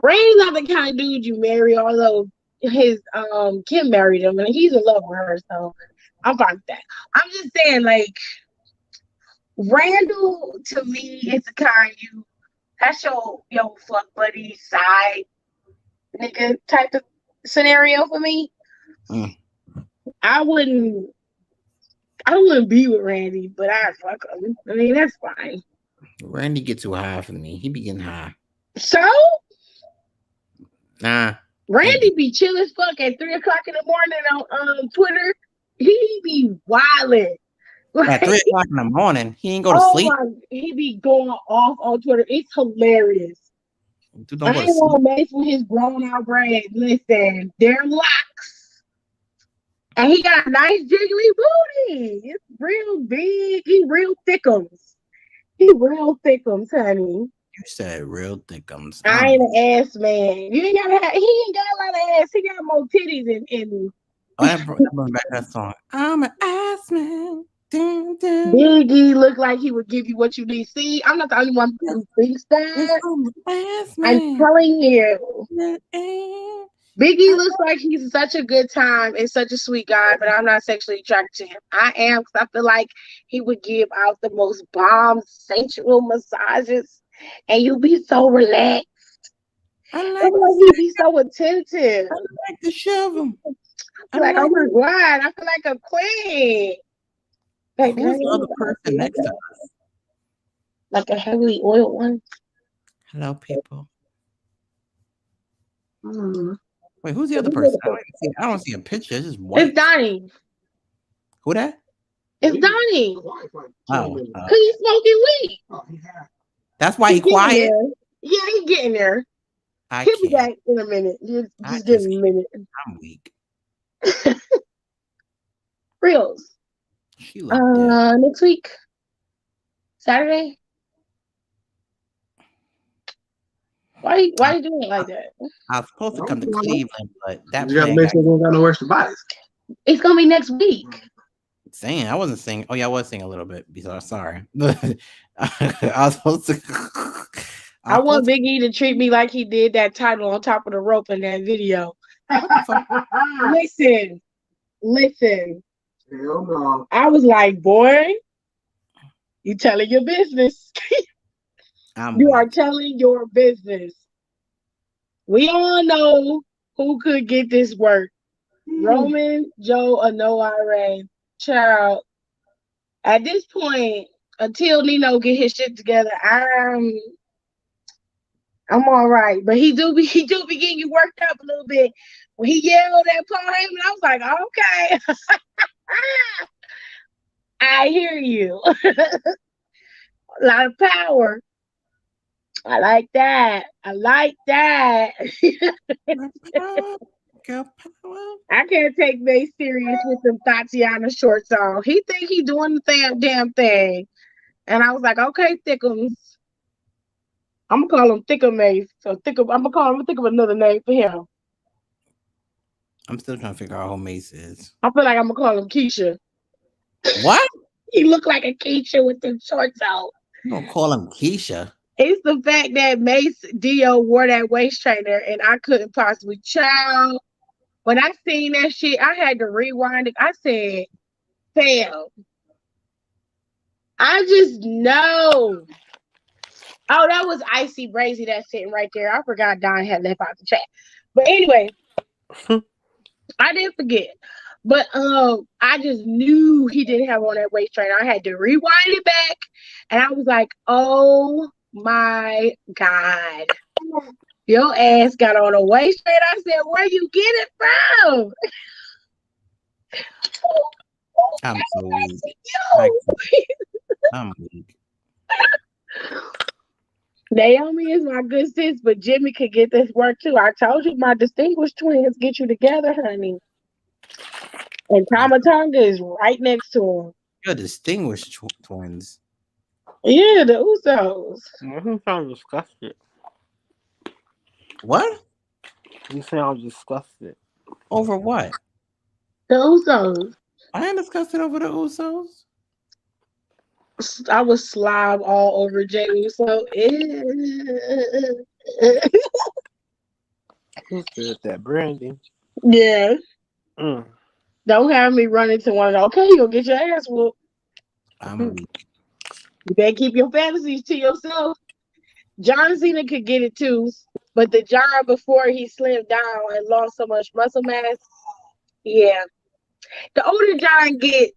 Speaker 1: Randy's not the kind of dude you marry, although his Kim married him and he's in love with her, so I'm fine with that. I'm just saying, like, Randall to me is the kind that's your fuck buddy side nigga type of scenario for me. I wouldn't be with Randy, but I'd fuck him. I mean, that's fine.
Speaker 5: Randy get too high for me. He be getting high.
Speaker 1: So?
Speaker 5: Nah.
Speaker 1: Randy be chill as fuck at 3 o'clock in the morning on Twitter. He be wildin'.
Speaker 5: At 3 o'clock in the morning, he ain't go to sleep.
Speaker 1: He be going off on Twitter. It's hilarious.
Speaker 5: Dude,
Speaker 1: I ain't gonna mess with his blown out braids. Listen, they're locks. And he got a nice jiggly booty. It's real big. He real thickums. He real thickums, honey.
Speaker 5: You said real thickums.
Speaker 1: I ain't an ass man. He ain't got a lot of ass. He got more titties and
Speaker 5: that brought back that song. I'm an ass man. Dun, dun.
Speaker 1: Big E look like he would give you what you need. See, I'm not the only one who thinks that. I'm telling you. Big E looks like he's such a good time and such a sweet guy, but I'm not sexually attracted to him. I am, because I feel like he would give out the most bomb sensual massages and you'll be so relaxed. I feel like he'd be so attentive.
Speaker 5: I like to shove him.
Speaker 1: I feel like, oh my God, I feel like a queen.
Speaker 5: Who's the other person next to us?
Speaker 1: Like a heavily oiled one.
Speaker 5: Hello, people.
Speaker 1: Mm.
Speaker 5: Wait, who's the other person? I don't see a picture. It's just white.
Speaker 1: It's Donnie.
Speaker 5: Who that?
Speaker 1: It's Donnie.
Speaker 5: Because
Speaker 1: he's smoking weed.
Speaker 5: That's why he's quiet.
Speaker 1: Yeah, he's getting there. He'll be back in a minute. Just give him a minute.
Speaker 5: I'm weak.
Speaker 1: Reels. Next week, Saturday. Why are you doing it like that?
Speaker 5: I was supposed to come to Cleveland, but that
Speaker 4: you gotta make sure we got no worse bodies.
Speaker 1: It's gonna be next week.
Speaker 5: Saying I wasn't singing. Oh yeah, I was singing a little bit. Sorry, I was supposed to.
Speaker 1: I want Big E to treat me like he did that title on top of the rope in that video. Listen.
Speaker 4: Hell no.
Speaker 1: I was like, boy, you telling your business. You are telling your business. We all know who could get this work. Roman, Joe, or no IRA. Child. At this point, until Nino get his shit together, I'm all right. But he do be getting you worked up a little bit. When he yelled at Paul Heyman, I was like, okay. I hear you. A lot of power. I like that.
Speaker 5: girl power.
Speaker 1: I can't take Mace serious with them Tatiana shorts on. He think he doing the damn thing. And I was like, okay, Thickums. I'm gonna call him Thicker Mace. So I'm gonna think of another name for him.
Speaker 5: I'm still trying to figure out who Mace is.
Speaker 1: I feel like I'm gonna call him Keisha.
Speaker 5: What?
Speaker 1: He looked like a Keisha with them shorts on.
Speaker 5: You don't call him Keisha.
Speaker 1: It's the fact that Mace Dio wore that waist trainer and I couldn't possibly child. When I seen that shit, I had to rewind it. I said, fam, I just know. Oh, that was Icy Brazy that's sitting right there. I forgot Don had left out the chat. But anyway, I didn't forget. But I just knew he didn't have on that waist trainer. I had to rewind it back. And I was like, oh my God. Your ass got on a waist trainer. I said, where you get it from?
Speaker 5: I'm so weak. I'm weak.
Speaker 1: Naomi is my good sis, but Jimmy could get this work too. I told you my distinguished twins get you together, honey. And Tama Tonga is right next to him.
Speaker 5: You're distinguished twins.
Speaker 1: Yeah, the Usos.
Speaker 6: You sound disgusted.
Speaker 5: What?
Speaker 6: You sound disgusted.
Speaker 5: Over what?
Speaker 1: The Usos.
Speaker 5: I ain't disgusted over the Usos.
Speaker 1: I was slob all over Jay Uso.
Speaker 6: Who said that? Brandy.
Speaker 1: Yeah.
Speaker 6: Mm.
Speaker 1: Don't have me run into one of them. Okay, you'll get your ass whooped.
Speaker 5: I'm weak.
Speaker 1: You better keep your fantasies to yourself. John Cena could get it too, but the John before he slimmed down and lost so much muscle mass, yeah. The older John get,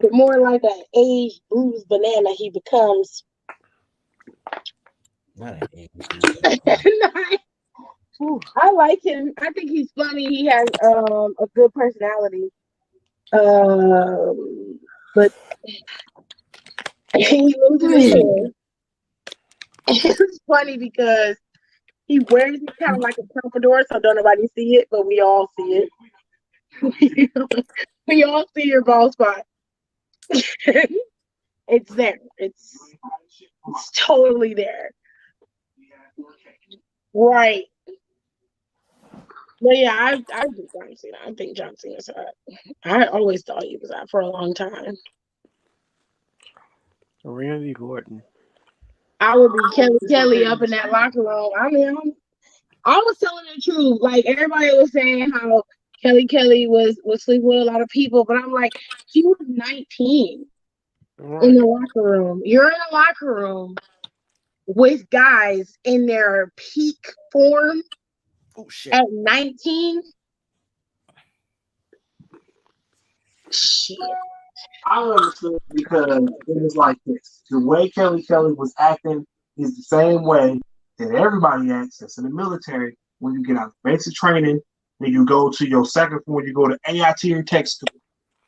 Speaker 1: the more like an aged bruised banana he becomes.
Speaker 5: Not an age.
Speaker 1: I like him. I think he's funny. He has a good personality. But he loses his hair. It's funny because he wears it kind of like a pompadour, so don't nobody see it, but we all see it. We all see your bald spot. It's there. It's totally there. Right. But yeah, I do John Cena. I think John Cena's hot. I always thought he was hot for a long time.
Speaker 6: Randy Orton.
Speaker 1: I would be Kelly up in that locker room. I mean, I was telling the truth. Like everybody was saying how Kelly was sleeping with a lot of people, but I'm like, she was 19 in the locker room. You're in a locker room with guys in their peak form at 19. Shit.
Speaker 4: I understood because it was like this. The way Kelly was acting is the same way that everybody acts that's in the military when you get out of basic training, then you go to your second form, you go to AIT and tech school.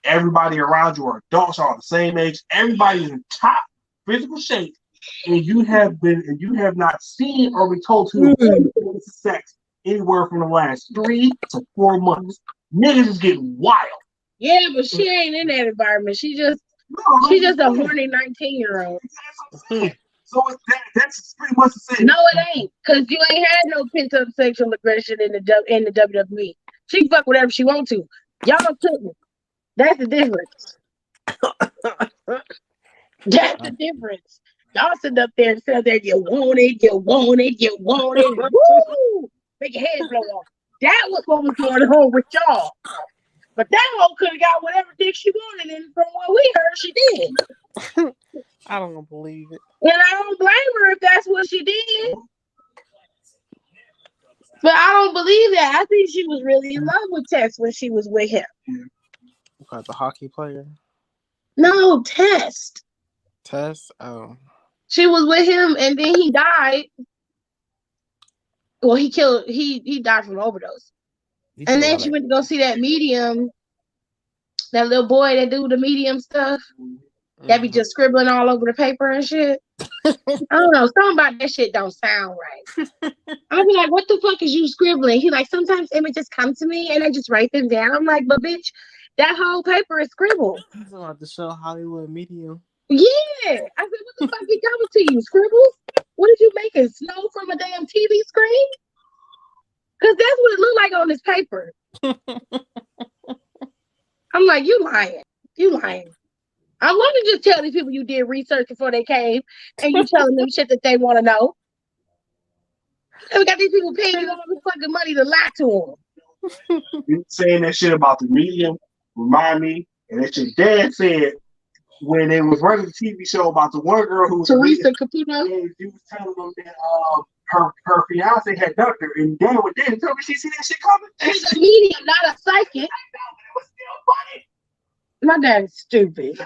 Speaker 4: Everybody around you are adults, all the same age. Everybody's in top physical shape, and you have not seen or been told to avoid sex anywhere from the last 3 to 4 months. Niggas is getting wild.
Speaker 1: Yeah, but she ain't in that environment. She's just a horny 19-year-old.
Speaker 4: So that's pretty much the same.
Speaker 1: No, it ain't, because you ain't had no pent-up sexual aggression in the WWE. She can fuck whatever she want to. Y'all couldn't. That's the difference. That's the difference. Y'all sit up there and sit there, you want it. Woo! Make your head blow off. That was what was going on with y'all. But that hoe could have got whatever dick she wanted, and from what we heard, she did.
Speaker 6: I don't believe it.
Speaker 1: And I don't blame her if that's what she did. But I don't believe that. I think she was really in love with Tess when she was with him.
Speaker 6: About the hockey player?
Speaker 1: No, Tess.
Speaker 6: Tess? Oh.
Speaker 1: She was with him and then he died. Well, he died from overdose. And then she went to go see that medium, that little boy that do the medium stuff. that be just scribbling all over the paper and shit. I don't know. Something about that shit don't sound right. I'll be like, what the fuck is you scribbling? He like, sometimes images come to me and I just write them down. I'm like, but bitch, that whole paper is scribbled.
Speaker 6: He's about to show Hollywood Medium.
Speaker 1: Yeah. I said, what the fuck is coming to you? Scribbles? What did you making? Snow from a damn TV screen? Because that's what it looked like on this paper. I'm like, you lying. You lying. I want to just tell these people you did research before they came and you telling them shit that they want to know. We got these people paying you all this fucking money to lie to
Speaker 4: them. You saying that shit about the medium remind me, and that your dad said when they was running the TV show about the one girl who was
Speaker 1: Teresa Caputo.
Speaker 4: He was telling them that her fiance had dumped her, and Dan would then tell me she see that shit coming.
Speaker 1: She's a medium, not a psychic. I know, but it was still funny. My dad's stupid.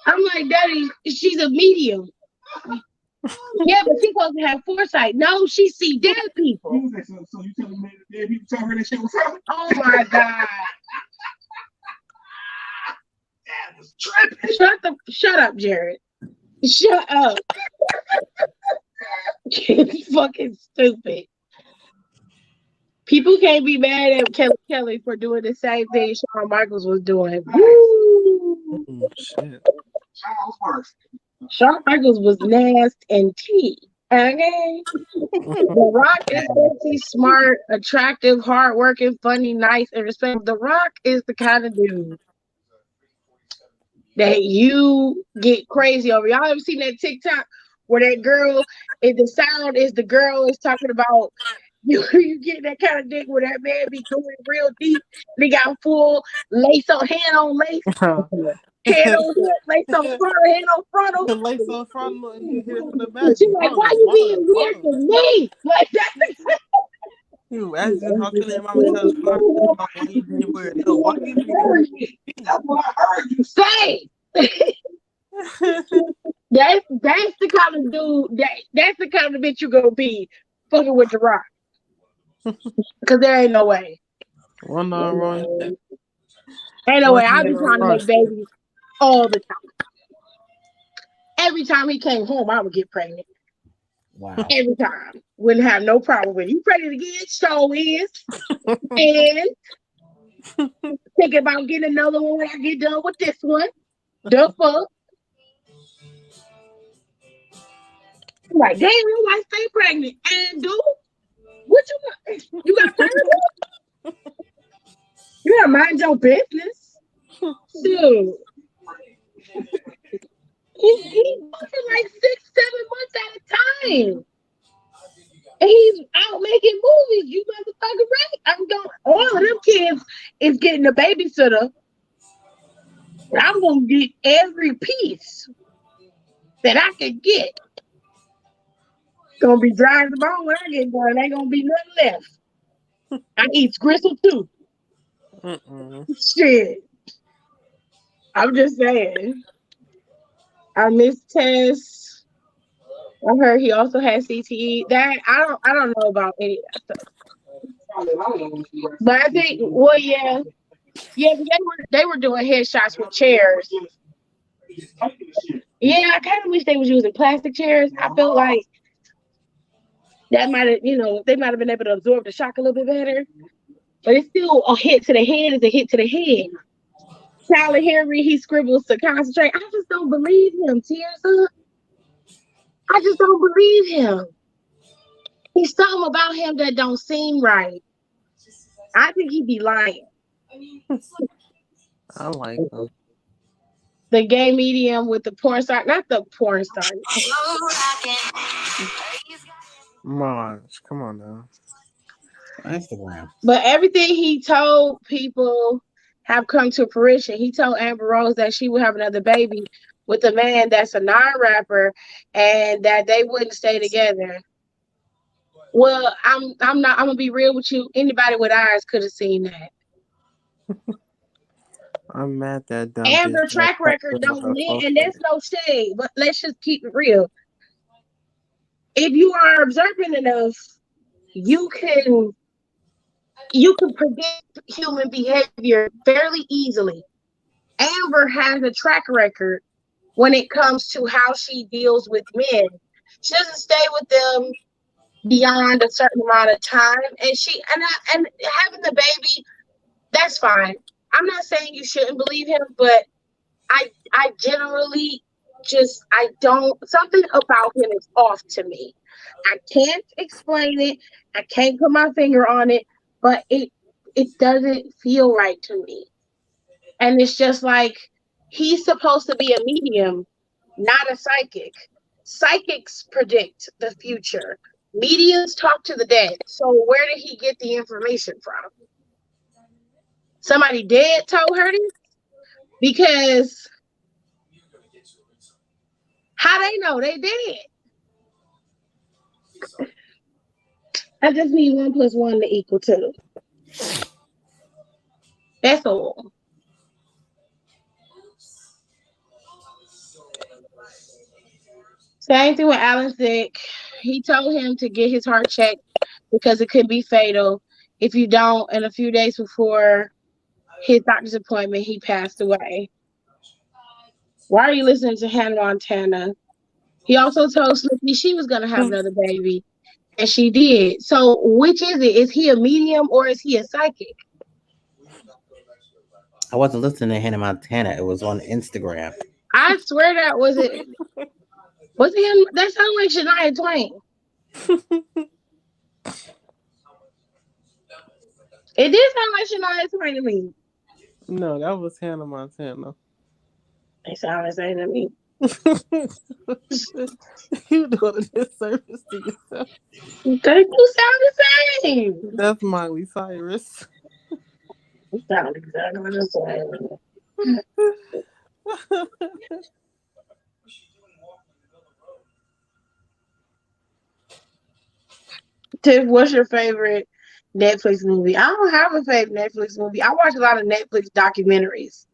Speaker 1: I'm like, Daddy, she's a medium. Yeah, but she's supposed to have foresight. No, she see dead people.
Speaker 4: So you telling me that dead people tell her that shit was happening?
Speaker 1: Oh my God.
Speaker 4: That was tripping.
Speaker 1: Shut up, Jared. Shut up. It's fucking stupid. People can't be mad at Kelly for doing the same thing Shawn Michaels was doing. Woo!
Speaker 6: Shit.
Speaker 1: Shawn Michaels was nasty and tea. Okay? The Rock is sexy, smart, attractive, hardworking, funny, nice, and respectful. The Rock is the kind of dude that you get crazy over. Y'all ever seen that TikTok where that girl, the sound is the girl is talking about you get that kind of dick where that man be going real deep. They got full lace on, hand on lace. Hand on hip, lace on front, hand on frontal.
Speaker 6: Lace on frontal and you hit it from the back.
Speaker 1: She's like, why you being weird to me? Like that.
Speaker 6: You asking how can your mama tell us why you being weird? No, why you being weird?
Speaker 1: That's what I heard you say. That's the kind of dude that's the kind of bitch you gonna be fucking with the Rock. Cause there ain't no way.
Speaker 6: One arm wrong.
Speaker 1: Ain't no way. I'll be trying to make babies all the time. Every time he came home, I would get pregnant.
Speaker 5: Wow.
Speaker 1: Every time. Wouldn't have no problem with it. You pregnant again? So is. And thinking about getting another one when I get done with this one. The fuck? I'm like, damn, your wife stay pregnant. And dude, what you got? You got pregnant? You gotta mind your business. Dude. He's working like 6-7 months at a time. And he's out making movies. You motherfucker right. I'm going, all of them kids is getting a babysitter. I'm gonna get every piece that I can get. Gonna be dry as the bone when I get done. Ain't gonna be nothing left. I eat gristle too. Shit. I'm just saying. I miss Tess. I heard he also had CTE. That I don't know about any of that stuff. But I think, well, yeah, they were doing headshots with chairs. Yeah, I kind of wish they was using plastic chairs. I felt like that might have, they might have been able to absorb the shock a little bit better. But it's still a hit to the head is a hit to the head. Tyler Henry, he scribbles to concentrate. I just don't believe him, Tears Up. I just don't believe him. There's something about him that don't seem right. I think he be lying.
Speaker 6: I like him.
Speaker 1: The gay medium with the porn star, not the porn star.
Speaker 6: Marge, come on now.
Speaker 5: Instagram.
Speaker 1: But everything he told people have come to fruition. He told Amber Rose that she would have another baby with a man that's a non-rapper and that they wouldn't stay together. Well, I'm gonna be real with you. Anybody with eyes could have seen that.
Speaker 6: I'm mad that dumb
Speaker 1: Amber track record don't win, and there's no shade, but let's just keep it real. If you are observant enough, you can predict human behavior fairly easily. Amber has a track record when it comes to how she deals with men. She doesn't stay with them beyond a certain amount of time, and having the baby, that's fine. I'm not saying you shouldn't believe him, but I generally I don't, something about him is off to me. I can't explain it. I can't put my finger on it, but it doesn't feel right to me. And it's just like he's supposed to be a medium, not a psychic. Psychics predict the future. Mediums talk to the dead. So where did he get the information from? Somebody dead told her this? Because how they know they dead? I just need 1 + 1 to equal 2. That's all. Same thing with Alan Thicke. He told him to get his heart checked because it could be fatal. If you don't, and a few days before his doctor's appointment, he passed away. Why are you listening to Hannah Montana? He also told Slippy she was going to have another baby, and she did. So which is it? Is he a medium or is he a psychic?
Speaker 5: I wasn't listening to Hannah Montana. It was on Instagram.
Speaker 1: I swear that was it. Was it him? That sounded like Shania Twain. It did sound like Shania Twain to me.
Speaker 6: No, that was Hannah Montana.
Speaker 1: They sound the same to me.
Speaker 6: You doing a disservice to yourself.
Speaker 1: They do sound the same.
Speaker 6: That's Miley Cyrus.
Speaker 1: They sound exactly the same. Tiff, what's your favorite Netflix movie? I don't have a favorite Netflix movie. I watch a lot of Netflix documentaries.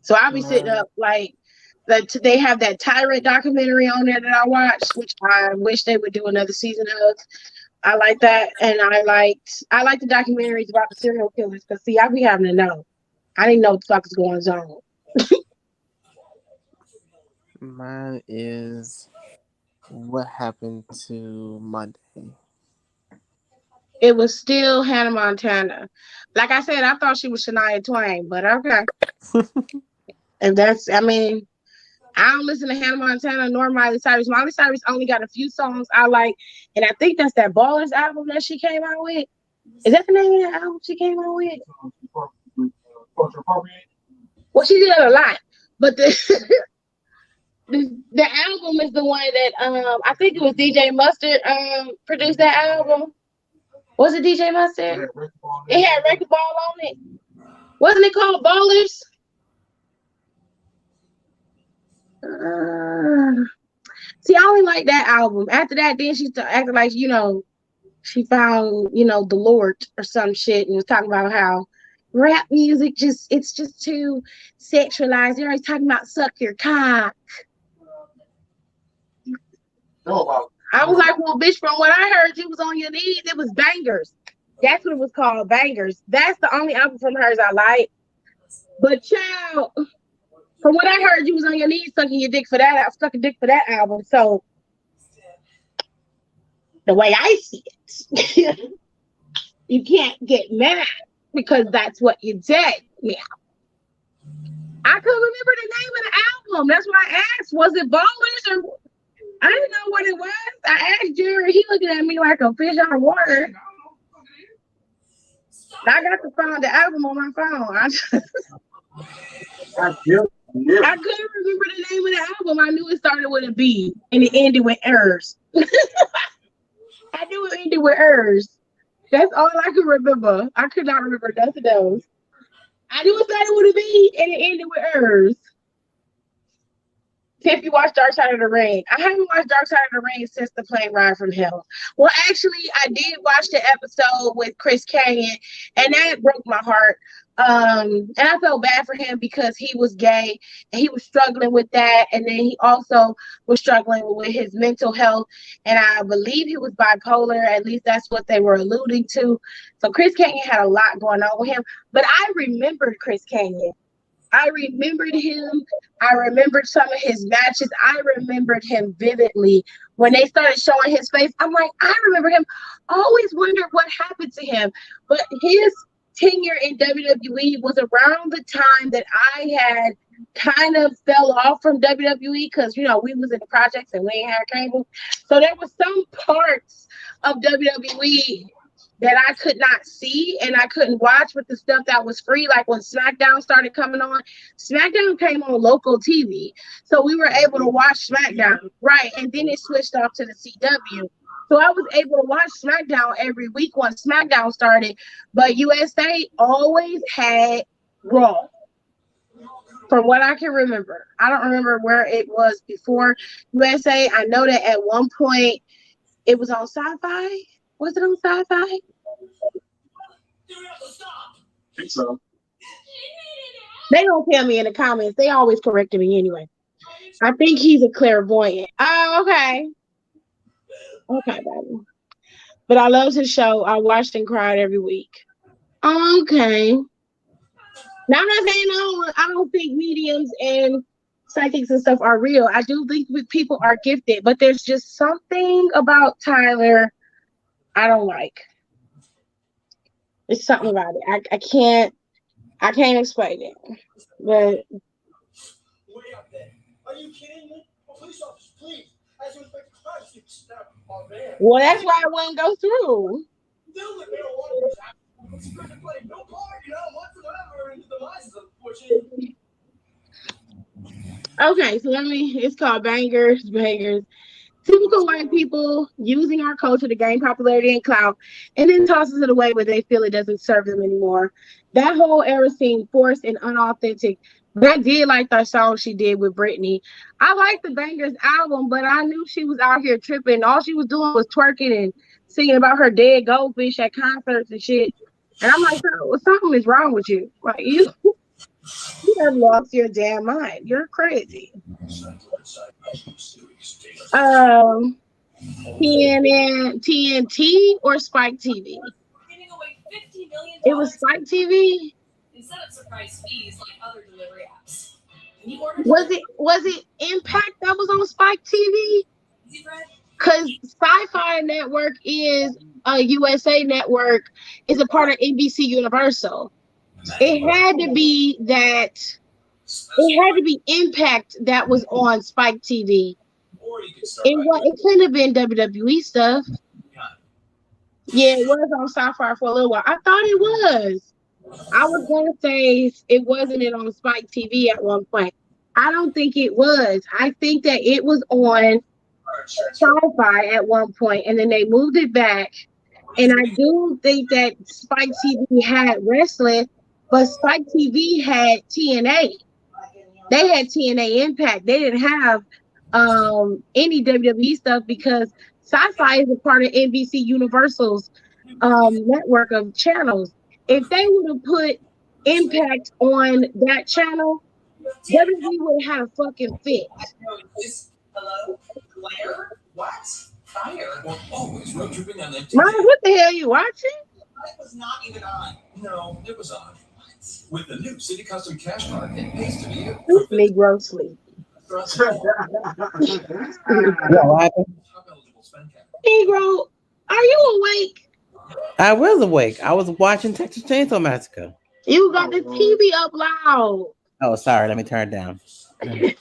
Speaker 1: So I'll be sitting up like they have that Tyrant documentary on there that I watched, which I wish they would do another season of. I like that, and I like the documentaries about the serial killers because see, I be having to know. I didn't know what the fuck is going on.
Speaker 6: Mine is What Happened to Monday.
Speaker 1: It was still Hannah Montana. Like I said, I thought she was Shania Twain, but okay. And that's, I mean, I don't listen to Hannah Montana nor Miley Cyrus. Miley Cyrus only got a few songs I like, and I think that's that Ballers album that she came out with. Is that the name of that album she came out with? Well, she did a lot, but the album is the one that I think it was DJ Mustard produced that album. Was it DJ Mustard? It had Record Ball on it. Wasn't it called Ballers? See, I only like that album. After that, then she started acting like, she found, the Lord or some shit and was talking about how rap music it's just too sexualized. They're always talking about suck your cock. I was like, well, bitch, from what I heard, you was on your knees. It was Bangers. That's what it was called, Bangers. That's the only album from hers I like. But child, from what I heard, you was on your knees sucking your dick for that. Sucking dick for that album. So the way I see it, you can't get mad because that's what you did. Yeah. I couldn't remember the name of the album. That's why I asked. Was it Ballers or I didn't know what it was. I asked Jerry. He looking at me like a fish out of water. I got to find the album on my phone. I couldn't remember the name of the album. I knew it started with a B and it ended with Ers. I knew it ended with Ers. That's all I could remember. I could not remember none of those. I knew it started with a B and it ended with Ers. If you watched Dark Side of the Ring, I haven't watched Dark Side of the Ring since the plane ride from hell. Well, actually, I did watch the episode with Chris Canyon, and that broke my heart. And I felt bad for him because he was gay and he was struggling with that, and then he also was struggling with his mental health, and I believe he was bipolar. At least that's what they were alluding to. So Chris Canyon had a lot going on with him, but I remembered Chris Canyon. I remembered him. I remembered some of his matches. I remembered him vividly. When they started showing his face, I'm like, I remember him. Always wondered what happened to him. But his tenure in WWE was around the time that I had kind of fell off from WWE because, we was in the projects and we ain't had cable. So there was some parts of WWE that I could not see and I couldn't watch with the stuff that was free. Like when SmackDown started coming on, SmackDown came on local TV. So we were able to watch SmackDown, right? And then it switched off to the CW. So I was able to watch SmackDown every week once SmackDown started. But USA always had Raw. From what I can remember, I don't remember where it was before USA. I know that at one point it was on Sci-Fi. Was it on Sci-Fi?
Speaker 4: I think so.
Speaker 1: They don't tell me in the comments. They always correcting me anyway. I think he's a clairvoyant. Oh, okay. Okay, baby. But I loved his show. I watched and cried every week. Okay. Now I'm not saying I don't think mediums and psychics and stuff are real. I do think people are gifted, but there's just something about Tyler I don't like. It's something about it. I can't explain it. But
Speaker 3: Are you kidding me? Police officers, please. As you expect the crime scene to snap on man.
Speaker 1: well, that's why I wouldn't go through.
Speaker 3: Still, the marijuana was it's going to play no part, whatsoever in the demise, unfortunately.
Speaker 1: Okay, so it's called Bangers. Typical white people using our culture to gain popularity and clout, and then tosses it away when they feel it doesn't serve them anymore. That whole era seemed forced and unauthentic. But I did like that song she did with Britney. I liked the Bangers album, but I knew she was out here tripping. All she was doing was twerking and singing about her dead goldfish at concerts and shit. And I'm like, something is wrong with you. Like you have lost your damn mind. You're crazy. TNT or Spike TV? It was Spike TV.
Speaker 7: Instead of surprise fees like other delivery apps.
Speaker 1: Was it Impact that was on Spike TV? Because Sci-Fi Network is a USA network, is a part of NBC Universal. It had to be Impact that was on Spike TV. It couldn't have been WWE stuff. Yeah, it was on Sci-Fi for a little while. I thought it was. I was going to say it wasn't on Spike TV at one point. I don't think it was. I think that it was on Sci-Fi at one point, and then they moved it back. And I do think that Spike TV had wrestling, but Spike TV had TNA. They had TNA Impact. They didn't have any WWE stuff because Sci-Fi is a part of NBC Universal's network of channels. If they would have put Impact on that channel, WWE would have had a fucking fit.
Speaker 7: Hello? Claire? What? Fire?
Speaker 3: Always road tripping on that.
Speaker 1: Mom, what the hell are you watching?
Speaker 7: It was not even on.
Speaker 3: No, it was on. With the new City Custom Cash Card, it pays to be you.
Speaker 1: Negro sleep. Negro, are you awake?
Speaker 5: I was awake. I was watching Texas Chainsaw Massacre.
Speaker 1: You got the TV up loud.
Speaker 5: Oh, sorry. Let me turn it down. Can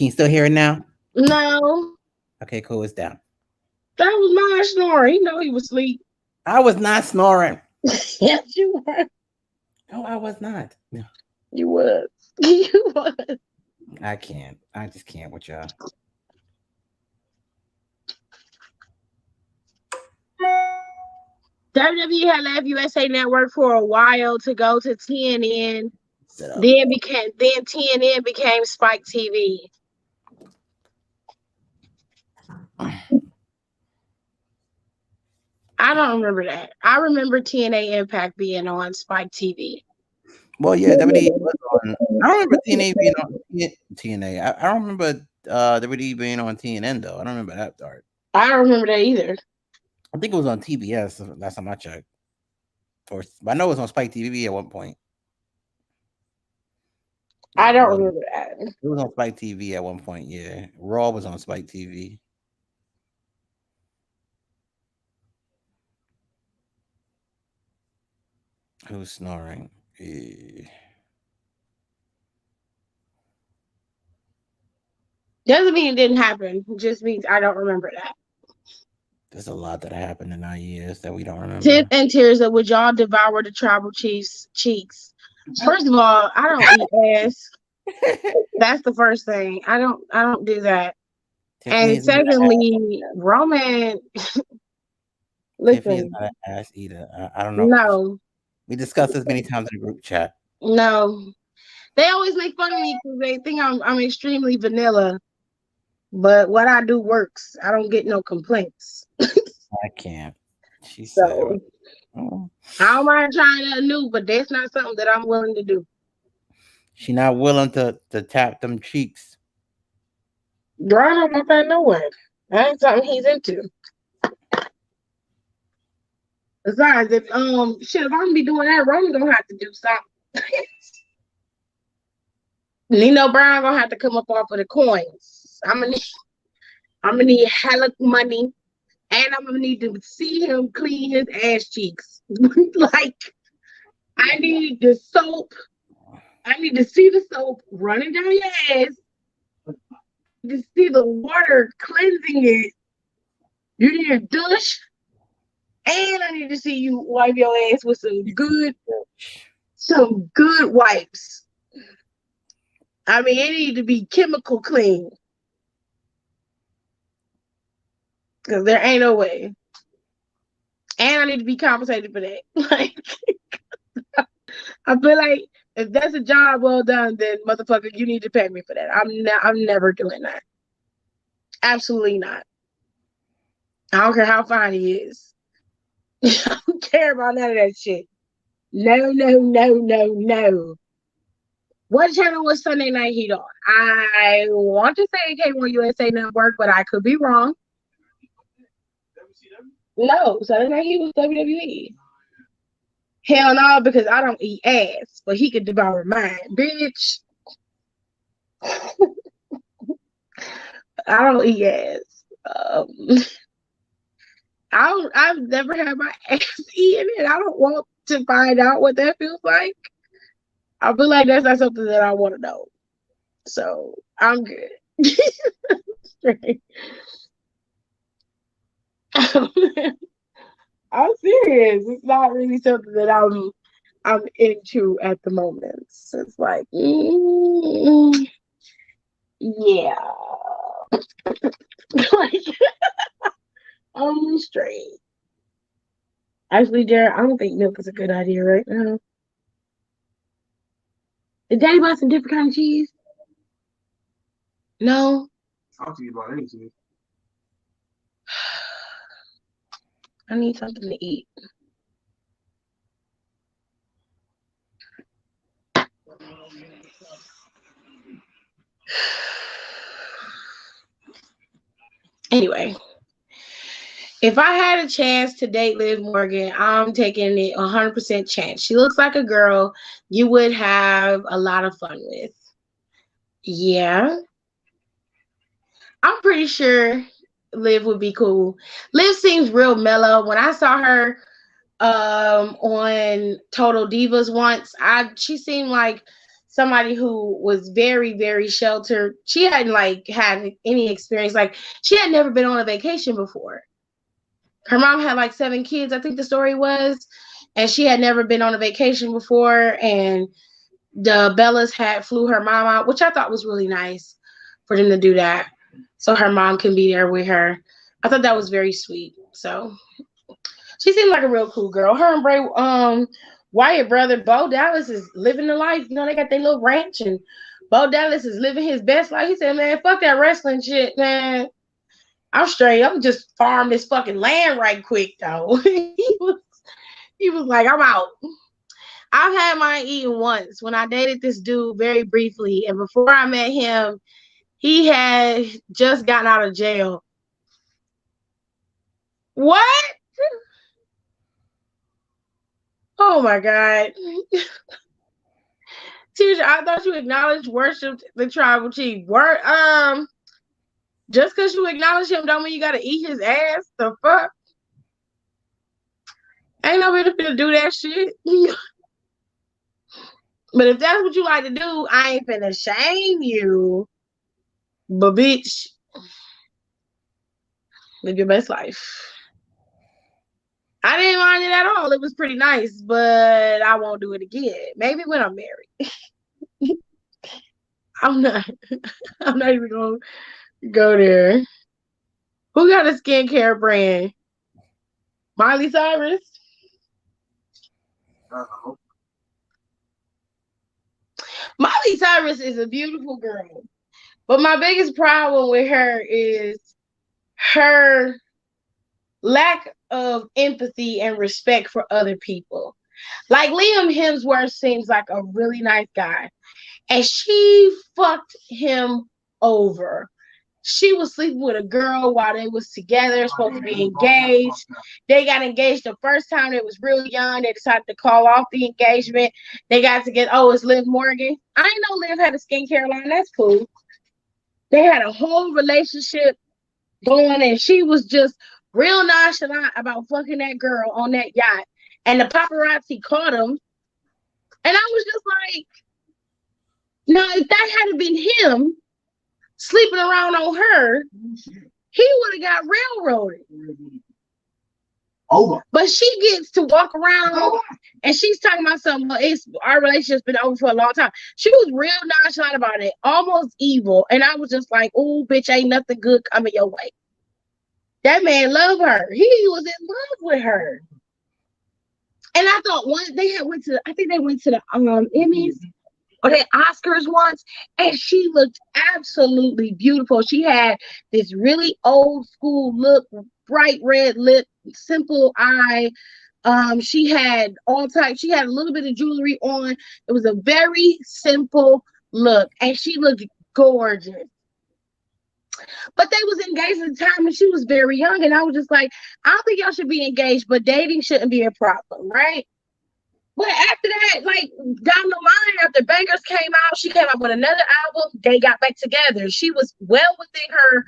Speaker 5: you still hear it now?
Speaker 1: No.
Speaker 5: Okay, cool. It's down.
Speaker 1: That was my snoring. You know he was asleep.
Speaker 5: I was not snoring.
Speaker 1: Yes, you were.
Speaker 5: No, I was not. No.
Speaker 1: You was. You was.
Speaker 5: I can't. I just can't with y'all.
Speaker 1: WWE had left USA Network for a while to go to TNN. Then TNN became Spike TV. I don't remember that. I remember TNA Impact being on Spike TV.
Speaker 5: Well, yeah, WWE was on. I don't remember TNA being on TNA. I don't remember WWE being on TNN though. I don't remember that part.
Speaker 1: I don't remember that either.
Speaker 5: I think it was on TBS last time I checked. Or I know it was on Spike TV at one point.
Speaker 1: I
Speaker 5: Yeah,
Speaker 1: don't remember that.
Speaker 5: it was on Spike TV at one point. Yeah, Raw was on Spike TV. Who's snoring?
Speaker 1: Doesn't mean it didn't happen. It just means I don't remember that.
Speaker 5: There's a lot that happened in our years that we don't
Speaker 1: Tip
Speaker 5: remember.
Speaker 1: and tears of would y'all devour the tribal chief's cheeks? First of all, I don't eat ass. That's the first thing. I don't do that.
Speaker 5: Tiffany
Speaker 1: And
Speaker 5: is not an ass.
Speaker 1: secondly, Roman,
Speaker 5: Tiffany is
Speaker 1: listen,
Speaker 5: not an ass eater. I don't know.
Speaker 1: no,
Speaker 5: We discussed this many times in the group chat.
Speaker 1: no. They always make fun of me because they think I'm extremely vanilla. But what I do works. I don't get no complaints.
Speaker 5: I can't. She said,
Speaker 1: So
Speaker 5: oh.
Speaker 1: I don't mind trying nothing new, but that's not something that I'm willing to do.
Speaker 5: She not willing to tap them cheeks.
Speaker 1: Girl, I don't want that no way. That ain't something he's into. Besides, if shit, if I'm gonna be doing that, Roman gonna have to do something. Nino Brown gonna have to come up off of the coins. I'm gonna need hella money, and I'm gonna need to see him clean his ass cheeks. Like I need the soap. I need to see the soap running down your ass. To see the water cleansing it. You need a douche. And I need to see you wipe your ass with some good wipes. I mean, it need to be chemical clean. Because there ain't no way. And I need to be compensated for that. Like, I feel like if that's a job well done, then motherfucker, you need to pay me for that. I'm never doing that. Absolutely not. I don't care how fine he is. I don't care about none of that shit. No, no, no, no, no. What channel was Sunday Night Heat on? I want to say K1 USA Network, but I could be wrong. No, Sunday Night Heat was WWE. Hell no, because I don't eat ass, but he could devour mine, bitch. I don't eat ass. I've never had my ass eaten, and I don't want to find out what that feels like. I feel like that's not something that I want to know. So I'm good. I'm serious. It's not really something that I'm into at the moment. So it's like, yeah. Like, I'm straight. Actually, Jared, I don't think milk is a good idea right now. Did Daddy buy some different kind of cheese? No.
Speaker 4: Talk to you about anything.
Speaker 1: I need something to eat. Anyway, if I had a chance to date Liv Morgan, I'm taking it 100% chance. She looks like a girl you would have a lot of fun with. Yeah. I'm pretty sure Liv would be cool. Liv seems real mellow. When I saw her on Total Divas once, she seemed like somebody who was very, very sheltered. She hadn't like had any experience. Like she had never been on a vacation before. Her mom had like 7 kids, I think the story was, and she had never been on a vacation before. And the Bellas had flew her mom out, which I thought was really nice for them to do that, so her mom can be there with her. I thought that was very sweet. So she seemed like a real cool girl. Her and Bray, Wyatt brother Bo Dallas is living the life. You know, they got their little ranch, and Bo Dallas is living his best life. He said, "Man, fuck that wrestling shit, man. I'm straight. I'm just farm this fucking land right quick, though." he was like, "I'm out." I've had mine eaten once when I dated this dude very briefly, and before I met him, he had just gotten out of jail. What? Oh my God. Teacher, I thought you acknowledged, worshipped the tribal chief. Just because you acknowledge him don't mean you gotta eat his ass. The fuck? Ain't nobody finna do that shit. But if that's what you like to do, I ain't finna shame you. But bitch, live your best life. I didn't mind it at all. It was pretty nice, but I won't do it again. Maybe when I'm married. I'm not even gonna go there. Who got a skincare brand? Miley Cyrus?
Speaker 4: Uh-oh.
Speaker 1: Miley Cyrus is a beautiful girl. But my biggest problem with her is her lack of empathy and respect for other people. Like Liam Hemsworth seems like a really nice guy. And she fucked him over. She was sleeping with a girl while they was together, supposed to be engaged. They got engaged the first time. They was real young. They decided to call off the engagement. They got together. Oh, it's Liv Morgan. I didn't know Liv had a skincare line. That's cool. They had a whole relationship going, and she was just real nonchalant about fucking that girl on that yacht. And the paparazzi caught him. And I was just like, now, if that had been him sleeping around on her, he would have got railroaded.
Speaker 4: Over.
Speaker 1: But she gets to walk around and she's talking about something. Well, our relationship's been over for a long time. She was real nonchalant about it, almost evil. And I was just like, oh, bitch, ain't nothing good coming your way. That man loved her. He was in love with her. And I thought I think they went to the Emmys or the Oscars once, and she looked absolutely beautiful. She had this really old school look, bright red lip, simple eye. She had she had a little bit of jewelry on. It was a very simple look, and she looked gorgeous. But they was engaged at the time, and she was very young, and I was just like, I don't think y'all should be engaged, but dating shouldn't be a problem, right? But after that, like down the line, after Bangers came out, she came out with another album. They got back together. She was well within her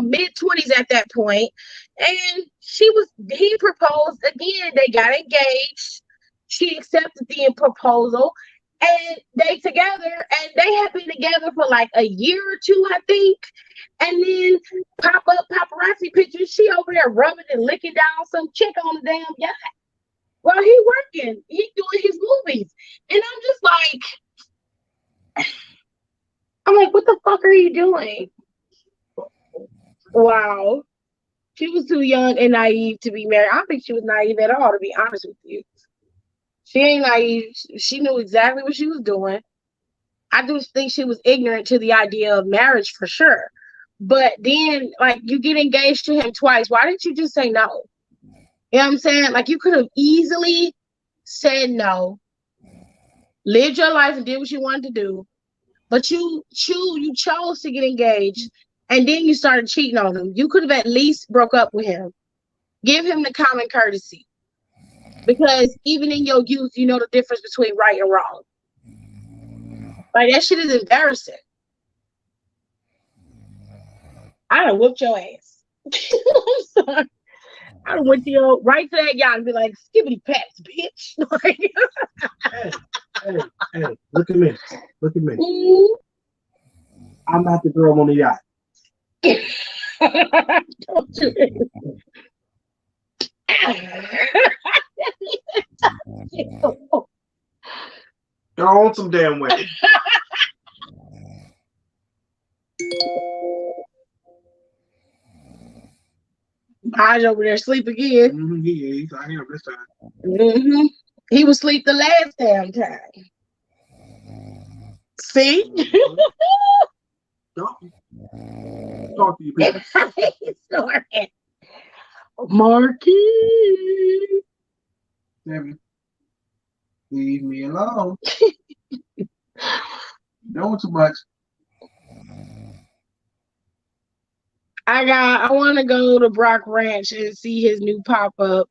Speaker 1: mid-20s at that point, and he proposed again. They got engaged. She accepted the proposal, and they together, and they had been together for like a year or two, I think. And then pop up paparazzi pictures. She over there rubbing and licking down some chick on the damn yacht. Well, he working. He doing his movies. And I'm like, what the fuck are you doing? Wow. She was too young and naive to be married. I don't think she was naive at all, to be honest with you. She ain't naive. She knew exactly what she was doing. I do think she was ignorant to the idea of marriage for sure. But then, like, you get engaged to him twice. Why didn't you just say no? You know what I'm saying? Like, you could have easily said no, lived your life and did what you wanted to do, but you chose to get engaged, and then you started cheating on him. You could have at least broke up with him. Give him the common courtesy, because even in your youth, you know the difference between right and wrong. Like, that shit is embarrassing. I done whooped your ass. I'm sorry. I done went to your right to that yacht and be like, skibbity pats, bitch.
Speaker 4: Hey, look at me. Look at me. I'm not the girl on the yacht.
Speaker 1: Don't do it.
Speaker 4: You're on some damn way.
Speaker 1: Raj over there sleep again.
Speaker 4: Mm-hmm, he's out here this time.
Speaker 1: Mm-hmm. He was asleep the last damn time. See?
Speaker 4: Talk to you people.
Speaker 1: Sorry. Marky.
Speaker 4: Seven. Leave me alone. Don't too much.
Speaker 1: I want to go to Brock Ranch and see his new pop-up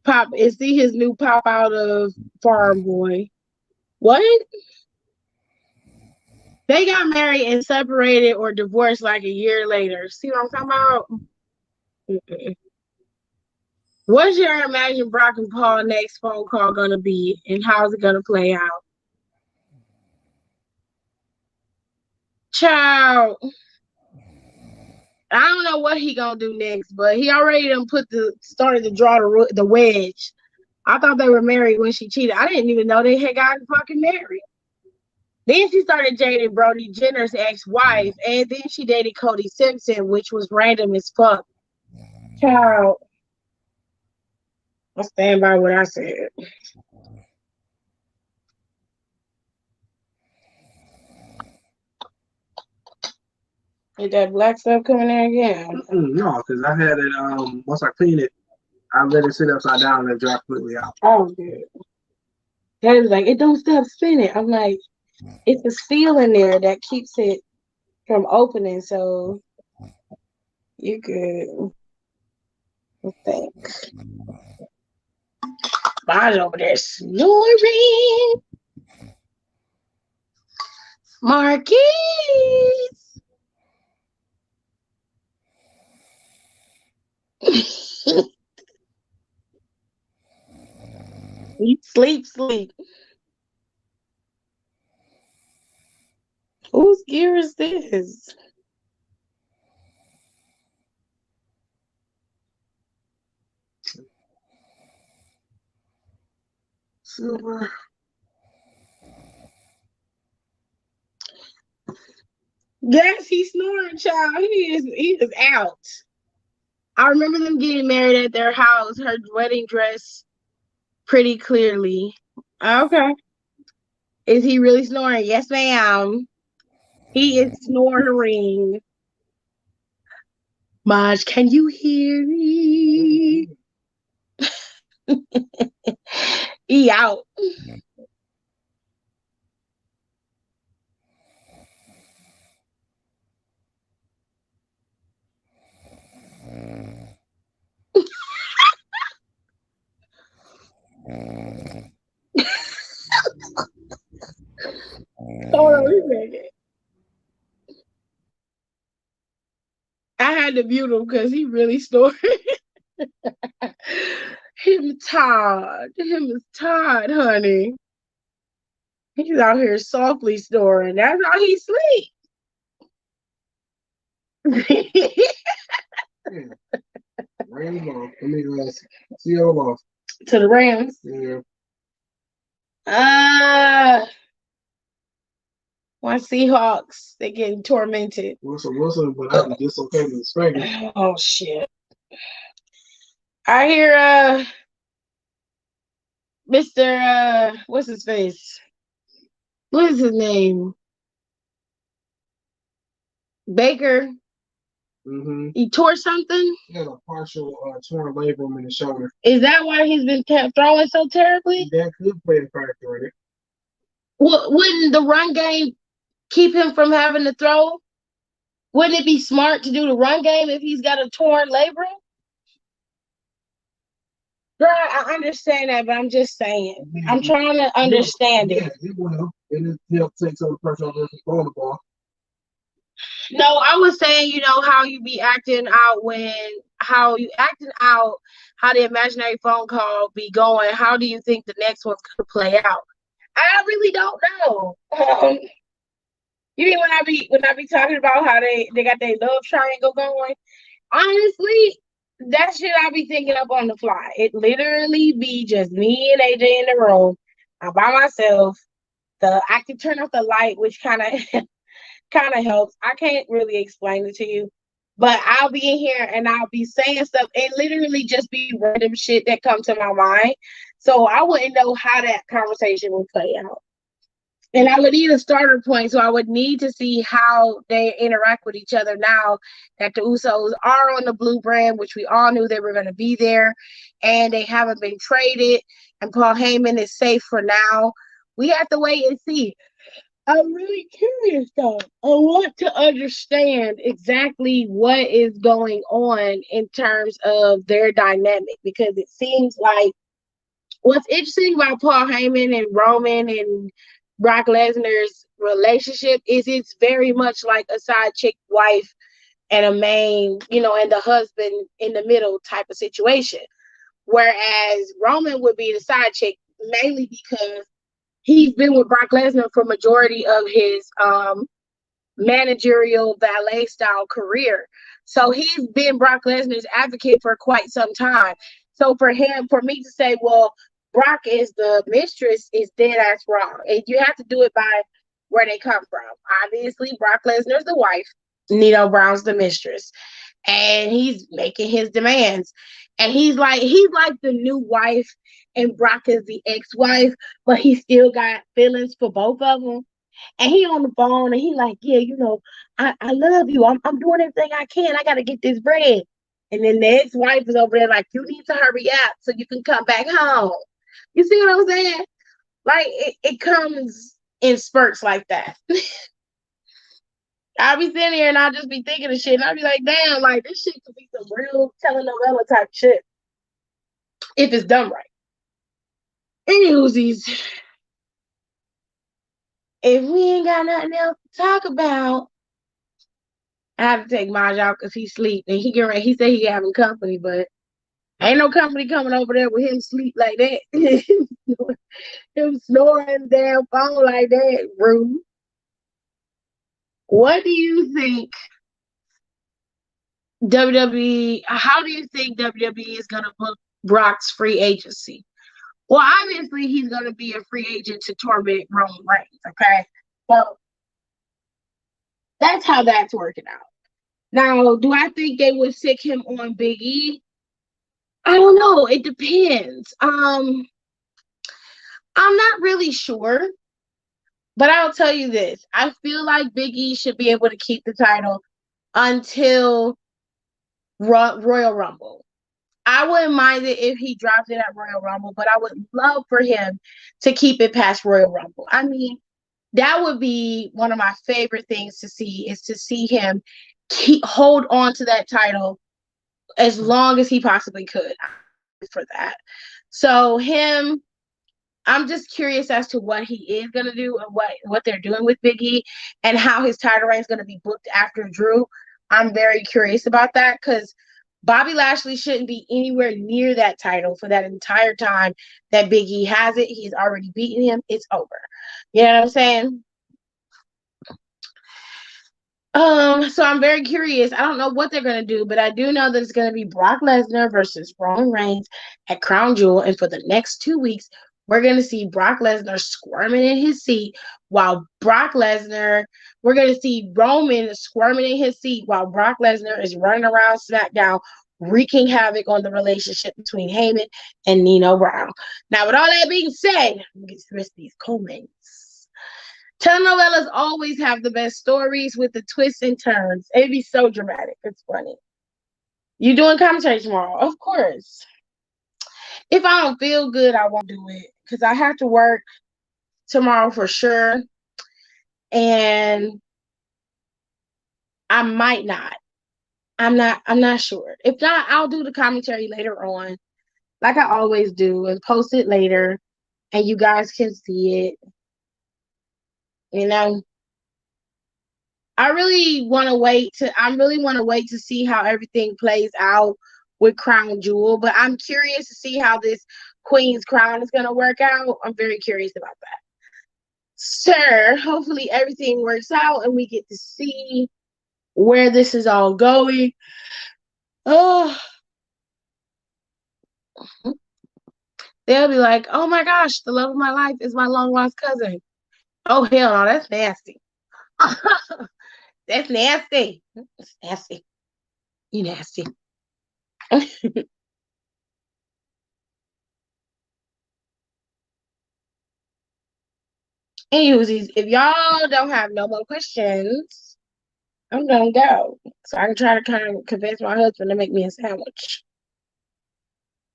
Speaker 1: Pop is he his new pop out of Farm Boy. What? They got married and separated or divorced like a year later. See what I'm talking about? Mm-mm. What's your Imagine Brock and Paul next phone call gonna be, and how's it gonna play out? Child, I don't know what he gonna do next, but he already done started to draw the wedge. I thought they were married when she cheated. I didn't even know they had gotten fucking married. Then she started dating Brody Jenner's ex-wife, and then she dated Cody Simpson, which was random as fuck. Child, I stand by what I said. Is that black stuff coming in again?
Speaker 4: No, because I had it. Once I clean it, I let it sit upside down and it dry completely out.
Speaker 1: Oh, good. That was like, it don't stop spinning. I'm like, it's a seal in there that keeps it from opening, so you good. Thanks. Mine's over there snoring. Marquise. Sleep. Whose gear is this?
Speaker 4: Silver.
Speaker 1: Yes, he's snoring, child. He is out. I remember them getting married at their house, her wedding dress pretty clearly. Okay. Is he really snoring? Yes, ma'am. He is snoring. Maj, can you hear me? He out. Hold on a second. I had to mute him because he really snoring. Him is tired, honey. He's out here softly snoring. That's how he sleep.
Speaker 4: Rams off. Let me see you off.
Speaker 1: To the Rams.
Speaker 4: Yeah.
Speaker 1: Why Seahawks? They getting tormented.
Speaker 4: Wilson, but I be dislocated his finger.
Speaker 1: Oh shit. I hear Mr. What's his face? What is his name? Baker.
Speaker 4: Mm-hmm.
Speaker 1: He tore something?
Speaker 4: He had a partial torn labrum in the shoulder.
Speaker 1: Is that why he's been throwing so terribly?
Speaker 4: That could play a factor in it.
Speaker 1: Wouldn't the run game keep him from having to throw? Wouldn't it be smart to do the run game if he's got a torn labrum? Girl, I understand that, but I'm just saying. I'm trying to understand it.
Speaker 4: Yeah, it will. It help take some pressure off the ball.
Speaker 1: No, I was saying, how you be acting out how the imaginary phone call be going. How do you think the next one's gonna play out? I really don't know. You mean when I be talking about how they got their love triangle going? Honestly, that shit I be thinking up on the fly. It literally be just me and AJ in the room. I'm by myself. I can turn off the light, which kind of helps. I can't really explain it to you, but I'll be in here and I'll be saying stuff and literally just be random shit that comes to my mind. So I wouldn't know how that conversation would play out. And I would need a starter point, so I would need to see how they interact with each other now that the Usos are on the blue brand, which we all knew they were going to be there, and they haven't been traded, and Paul Heyman is safe for now. We have to wait and see. I'm really curious though. I want to understand exactly what is going on in terms of their dynamic because it seems like what's interesting about Paul Heyman and Roman and Brock Lesnar's relationship is it's very much like a side chick wife and a main, and the husband in the middle type of situation. Whereas Roman would be the side chick mainly because he's been with Brock Lesnar for majority of his managerial valet style career. So he's been Brock Lesnar's advocate for quite some time. So for me to say, well, Brock is the mistress is dead ass wrong. And you have to do it by where they come from. Obviously, Brock Lesnar's the wife, Nino Brown's the mistress. And he's making his demands. And he's like the new wife and Brock is the ex-wife, but he still got feelings for both of them. And he on the phone and he like, yeah, I love you. I'm doing everything I can. I gotta get this bread. And then the ex-wife is over there like, you need to hurry up so you can come back home. You see what I'm saying? Like it comes in spurts like that. I'll be sitting here and I'll just be thinking of shit and I'll be like, damn, like this shit could be some real telenovela type shit if it's done right. Anywho's, if we ain't got nothing else to talk about, I have to take Maj out because he sleep and he said he having company, but ain't no company coming over there with him sleep like that. Him snoring damn phone like that, rude. What do you think WWE? How do you think WWE is gonna book Brock's free agency? Well, obviously he's gonna be a free agent to torment Roman Reigns. Okay, so that's how that's working out. Now, do I think they would sick him on Big E? I don't know. It depends. I'm not really sure, but I'll tell you this. I feel like Big E should be able to keep the title until Royal Rumble. I wouldn't mind it if he dropped it at Royal Rumble, but I would love for him to keep it past Royal Rumble. I mean, that would be one of my favorite things to see is to see him hold on to that title as long as he possibly could for that. So him, I'm just curious as to what he is gonna do and what they're doing with Big E and how his title reign is gonna be booked after Drew. I'm very curious about that because Bobby Lashley shouldn't be anywhere near that title for that entire time that Big E has it. He's already beaten him. It's over. You know what I'm saying? So I'm very curious. I don't know what they're gonna do, but I do know that it's gonna be Brock Lesnar versus Roman Reigns at Crown Jewel, and for the next 2 weeks, we're gonna see Brock Lesnar squirming in his seat while we're gonna see Roman squirming in his seat while Brock Lesnar is running around SmackDown, wreaking havoc on the relationship between Heyman and Nino Brown. Now, with all that being said, let me get the rest of these comments. Telenovelas always have the best stories with the twists and turns. It'd be so dramatic. It's funny. You doing commentary tomorrow? Of course. If I don't feel good, I won't do it because I have to work tomorrow for sure. And I might not. I'm not sure. If not, I'll do the commentary later on, like I always do, and post it later, and you guys can see it. You know. I really want to wait to see how everything plays out with Crown Jewel, but I'm curious to see how this Queen's Crown is going to work out. I'm very curious about that. Sir, hopefully everything works out and we get to see where this is all going. Oh, they'll be like, oh my gosh, the love of my life is my long lost cousin. Oh, hell no, that's nasty. That's nasty. That's nasty. You nasty. Anywho, if y'all don't have no more questions, I'm gonna go. So I can try to kind of convince my husband to make me a sandwich.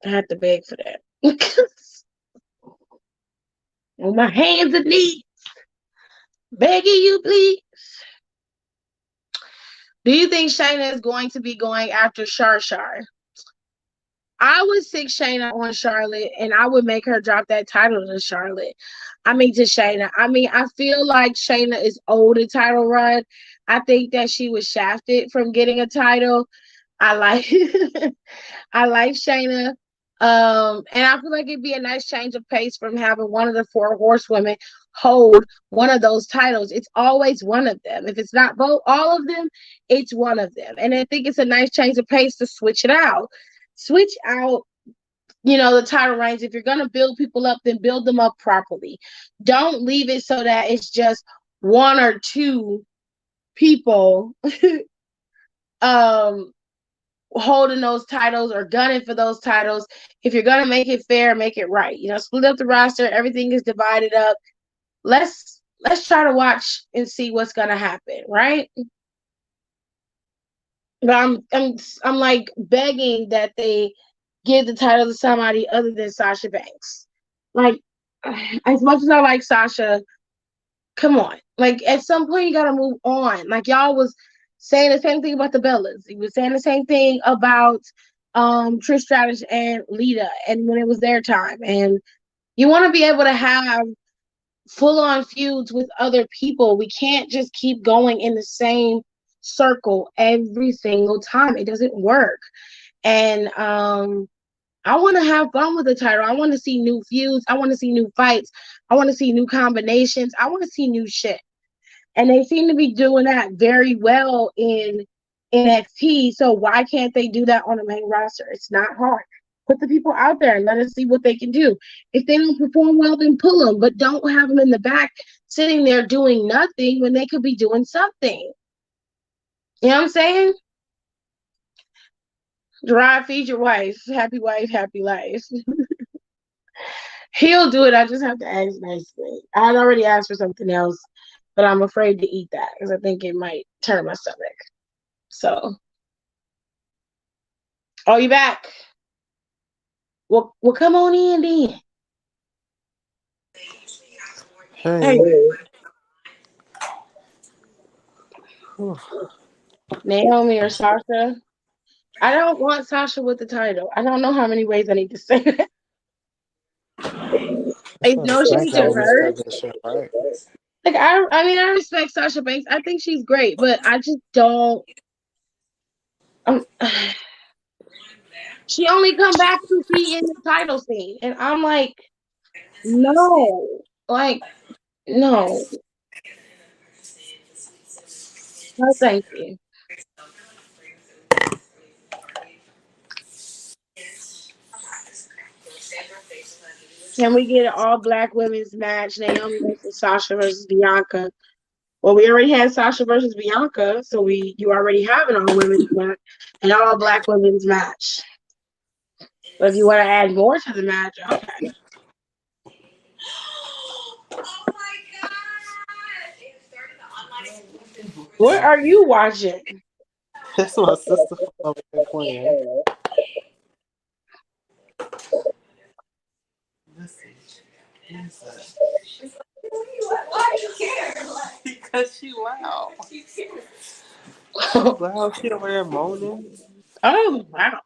Speaker 1: I have to beg for that. On my hands and knees. Begging you, please. Do you think Shayna is going to be going after Shar? I would stick Shayna on Charlotte, and I would make her drop that title to Charlotte. To Shayna. I feel like Shayna is owed a title run. I think that she was shafted from getting a title. I like I like Shayna. And I feel like it'd be a nice change of pace from having one of the four horsewomen hold one of those titles. It's always one of them. If it's not both, all of them, it's one of them. And I think it's a nice change of pace to switch it out. Switch out, the title reigns. If you're gonna build people up, then build them up properly. Don't leave it so that it's just one or two people holding those titles or gunning for those titles. If you're gonna make it fair, make it right. Split up the roster. Everything is divided up. Let's try to watch and see what's gonna happen, right? But I'm like begging that they give the title to somebody other than Sasha Banks. Like, as much as I like Sasha, come on. Like, at some point you gotta move on. Like, y'all was saying the same thing about the Bellas. You was saying the same thing about Trish Stratus and Lita, and when it was their time. And you want to be able to have full-on feuds with other people. We can't just keep going in the same circle every single time. It doesn't work. And I want to have fun with the title. I want to see new feuds. I want to see new fights. I want to see new combinations. I want to see new shit. And they seem to be doing that very well in NXT. So why can't they do that on the main roster? It's not hard. Put the people out there and let us see what they can do. If they don't perform well, then pull them. But don't have them in the back sitting there doing nothing when they could be doing something. You know what I'm saying? Gerard, feed your wife, happy life. He'll do it. I just have to ask nicely. I had already asked for something else, but I'm afraid to eat that because I think it might turn my stomach. So, you back? Well, come on in then.
Speaker 6: Hey.
Speaker 1: Naomi or Sasha? I don't want Sasha with the title. I don't know how many ways I need to say that. It's no shade to her. Like, I respect Sasha Banks. I think she's great, but I just don't. She only come back to be in the title scene, and I'm like, no, no, thank you. Can we get an all black women's match? Naomi versus Sasha versus Bianca. Well, we already had Sasha versus Bianca, so you already have an all women's match, an all black women's match. But if you want to add more to the match, okay. What are you watching?
Speaker 6: That's my sister over there playing. Listen. Why do you care? Because she loud. Loud. She over there moaning.
Speaker 1: Oh, wow.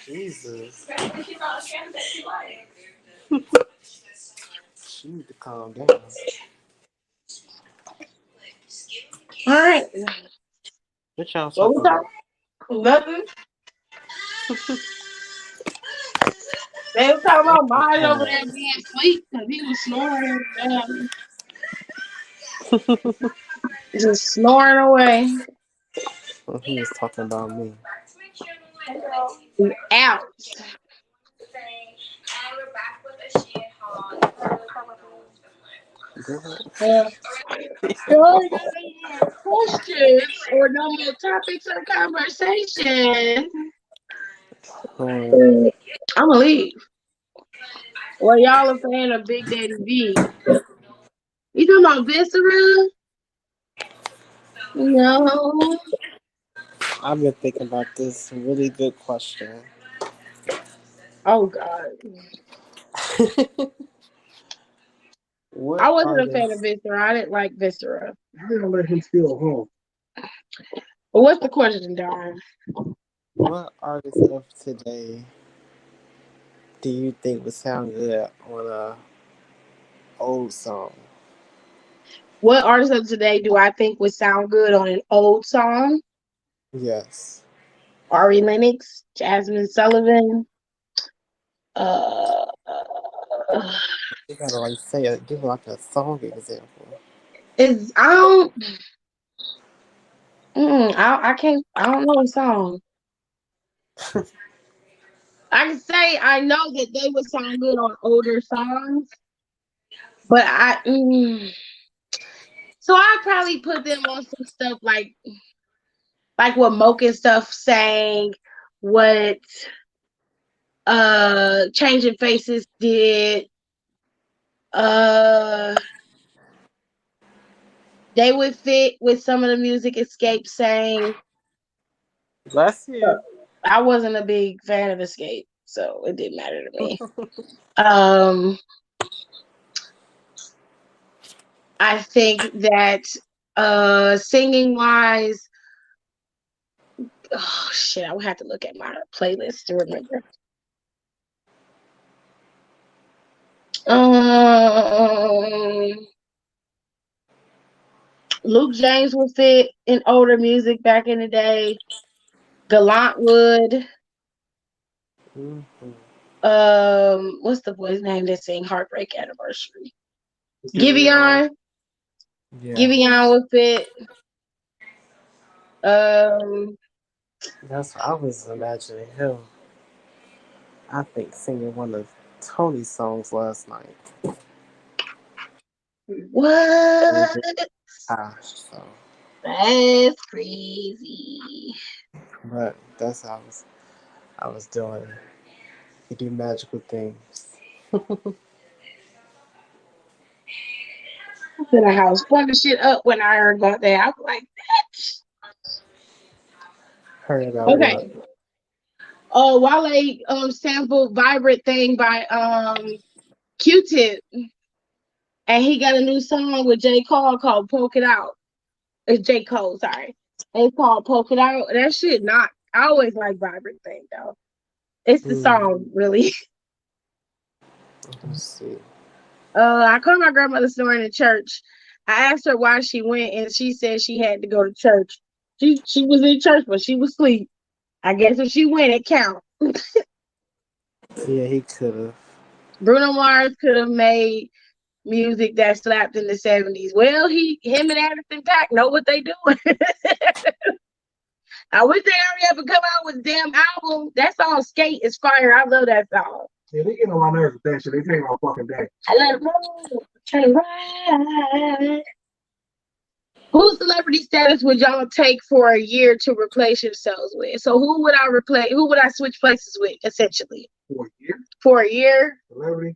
Speaker 6: Jesus. She need to calm down.
Speaker 1: All right.
Speaker 6: What y'all talking about?
Speaker 1: Nothing. They were talking about Miles over there being sweet because he was snoring. Just snoring away.
Speaker 6: Well, he was talking about me.
Speaker 1: Out. Questions or no more topics of conversation. I'm gonna leave. Well, y'all are fan of Big Daddy V. You talking about Viscera? No.
Speaker 6: I've been thinking about this really good question.
Speaker 1: Oh God. I
Speaker 6: What
Speaker 1: wasn't a fan of
Speaker 6: artist?
Speaker 1: Viscera. I didn't like Viscera.
Speaker 4: I didn't let him steal home.
Speaker 1: But what's the question, Don?
Speaker 6: What artist of today do you think would sound good on a old song?
Speaker 1: What artist of today do I think would sound good on an old song?
Speaker 6: Yes.
Speaker 1: Ari Lennox, Jasmine Sullivan. Uh,
Speaker 6: You gotta like say it, give like a song example.
Speaker 1: is I don't. I can't. I don't know a song. I can say I know that they would sound good on older songs, but so I probably put them on some stuff like what Moke and stuff sang, what Changing Faces did. Uh they would fit with some of the music Escape sang.
Speaker 6: Bless you.
Speaker 1: I wasn't a big fan of Escape, so it didn't matter to me. Um I think that singing wise, oh shit, I would have to look at my playlist to remember. Um, Luke James would fit in older music back in the day. Gallant would.
Speaker 6: Mm-hmm.
Speaker 1: What's the boy's name that sang Heartbreak Anniversary? Giveon.
Speaker 6: Yeah.
Speaker 1: Giveon would fit. Um,
Speaker 6: That's what I was imagining him. I think singing one of Tony's songs last night.
Speaker 1: what?
Speaker 6: So,
Speaker 1: That's crazy.
Speaker 6: but that's how I was doing. You do magical things.
Speaker 1: Then I was fucking shit up when I heard about that. I was like,
Speaker 6: Heard about what?
Speaker 1: okay. Oh, Wale sampled Vibrant Thing by Q-Tip. And he got a new song with J. Cole called Poke It Out. It's J. Cole, sorry. It's called Poke It Out. That shit not I always like Vibrant Thing though. It's the song, really.
Speaker 6: Let's see.
Speaker 1: I caught my grandmother snoring in church. I asked her why she went, and she said she had to go to church. She was in church, but she was asleep. I guess if she went, it count.
Speaker 6: Yeah, he could have.
Speaker 1: Bruno Mars could have made music that slapped in the 70s. Well, him and Anderson .Paak know what they doing. I wish they hurry up and come out with a damn album. That song Skate is fire. I love that song.
Speaker 4: Yeah, they get on my nerves with that shit. They take my fucking day.
Speaker 1: I let it roll. Turn it right. Whose celebrity status would y'all take for a year to replace yourselves with? So who would I replace? Who would I switch places with, essentially?
Speaker 4: For a year?
Speaker 1: For a year?
Speaker 4: Celebrity?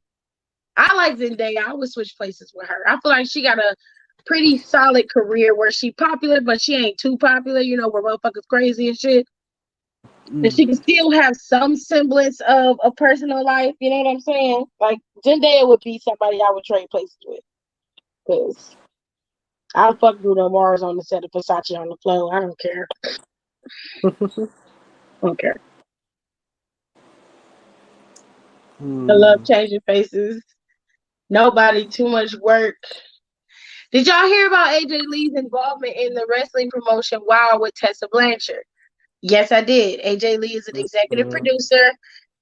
Speaker 1: I like Zendaya. I would switch places with her. I feel like she got a pretty solid career where she popular, but she ain't too popular, you know, where motherfuckers crazy and shit. And she can still have some semblance of a personal life, you know what I'm saying? Like Zendaya would be somebody I would trade places with. Because I'll fuck Bruno Mars on the set of Versace on the floor. I don't care. I don't care. I love changing faces. Nobody, too much work. Did y'all hear about AJ Lee's involvement in the wrestling promotion Wild with Tessa Blanchard? Yes, I did. AJ Lee is an executive producer.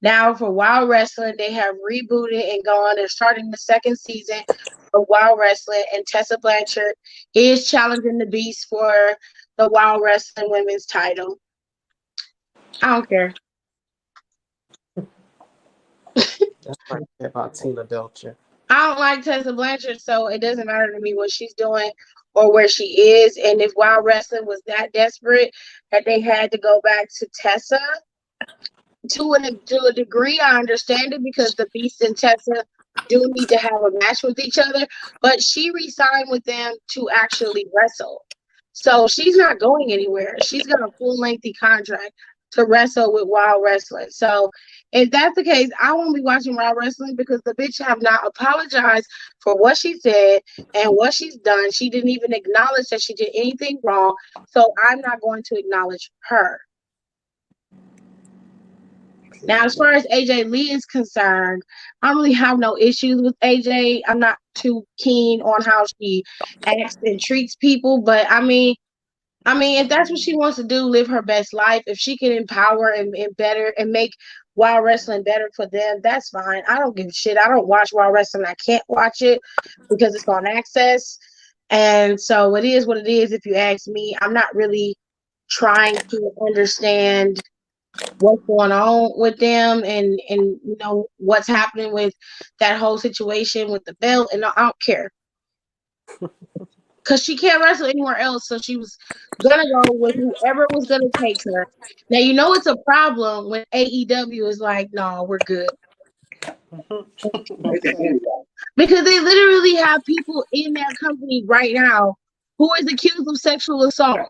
Speaker 1: Now for Wild Wrestling, they have rebooted and gone. They're starting the second season of Wild Wrestling, and Tessa Blanchard is challenging the Beast for the Wild Wrestling Women's title. I don't care.
Speaker 6: That's what I care about Tina Belcher.
Speaker 1: I don't like Tessa Blanchard, so it doesn't matter to me what she's doing or where she is. And if Wild Wrestling was that desperate that they had to go back to Tessa, to a degree, I understand it because the Beast and Tessa do need to have a match with each other. But she re-signed with them to actually wrestle. So she's not going anywhere. She's got a full lengthy contract to wrestle with Wild Wrestling. So if that's the case, I won't be watching Wild Wrestling because the bitch have not apologized for what she said and what she's done. She didn't even acknowledge that she did anything wrong. So I'm not going to acknowledge her. Now, as far as AJ Lee is concerned, I really have no issues with AJ. I'm not too keen on how she acts and treats people, but I mean, if that's what she wants to do, live her best life. If she can empower and better and make Wild Wrestling better for them, that's fine. I don't give a shit. I don't watch Wild Wrestling. I can't watch it because it's on Access, and so it is what it is. If you ask me, I'm not really trying to understand what's going on with them and you know what's happening with that whole situation with the belt, and I don't care because she can't wrestle anywhere else, so she was gonna go with whoever was gonna take her. Now you know it's a problem when AEW is like, no, we're good. Because they literally have people in their company right now who is accused of sexual assault.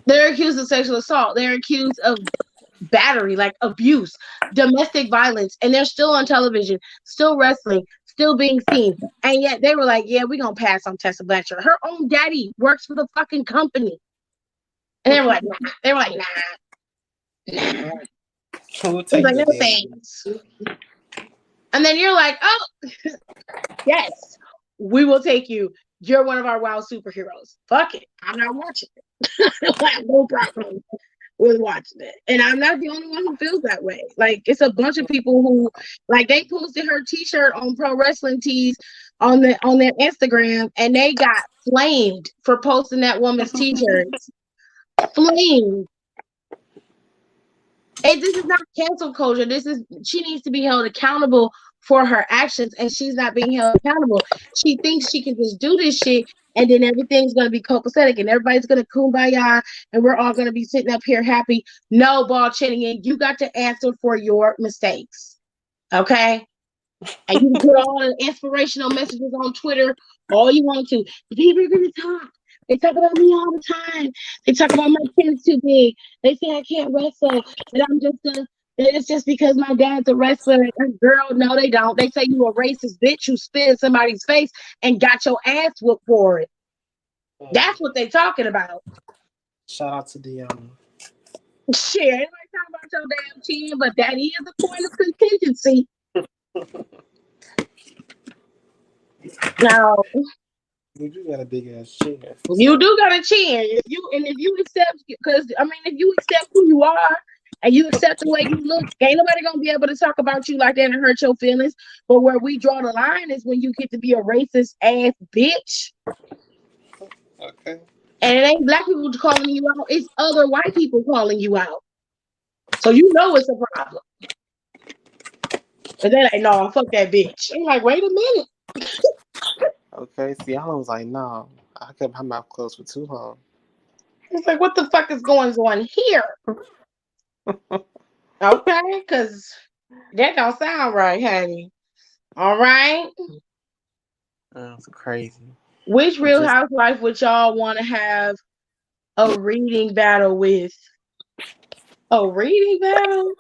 Speaker 1: They're accused of sexual assault. They're accused of battery, like abuse, domestic violence, and they're still on television, still wrestling, still being seen. And yet they were like, yeah, we're going to pass on Tessa Blanchard. Her own daddy works for the fucking company. And they were like, nah. They were like, nah.
Speaker 6: We'll
Speaker 1: They
Speaker 6: take
Speaker 1: were like,
Speaker 6: the
Speaker 1: no
Speaker 6: deal.
Speaker 1: thanks. And then you're like, oh, yes, we will take you. You're one of our wild superheroes. Fuck it. I'm not watching it. I have no problem with watching it. And I'm not the only one who feels that way. Like, it's a bunch of people who, like, they posted her t-shirt on Pro Wrestling Tees on their Instagram, and they got flamed for posting that woman's t-shirts. Flamed. And this is not cancel culture. She needs to be held accountable for her actions, and she's not being held accountable. She thinks she can just do this shit, and then everything's gonna be copacetic, and everybody's gonna kumbaya, and we're all gonna be sitting up here happy. No, Ball Chinnigan, you got to answer for your mistakes, okay? And you can put all the inspirational messages on Twitter all you want to. The people are gonna talk. They talk about me all the time. They talk about my kids too big. They say I can't wrestle, and I'm just a. It's just because my dad's a wrestler. Girl, no, they don't. They say you a racist bitch who spit in somebody's face and got your ass whooped for it. That's what they talking about.
Speaker 6: Shout out to the
Speaker 1: Shit, ain't nobody talking about your damn chin, but that is a point of contingency. Now,
Speaker 6: you got a big ass chin.
Speaker 1: you do got a chin. If you accept, because I mean, if you accept who you are and you accept the way you look, ain't nobody gonna be able to talk about you like that and hurt your feelings. But where we draw the line is when you get to be a racist ass bitch.
Speaker 6: Okay.
Speaker 1: And it ain't black people calling you out, it's other white people calling you out. So you know it's a problem. But they're like, no, fuck that bitch. I'm like, wait a minute.
Speaker 6: Okay, see, I was like, no, I kept my mouth closed for too long.
Speaker 1: It's like, what the fuck is going on here? Okay, because that don't sound right, honey. All right.
Speaker 6: That's crazy.
Speaker 1: Which Real Housewife would y'all want to have a reading battle with? A reading battle?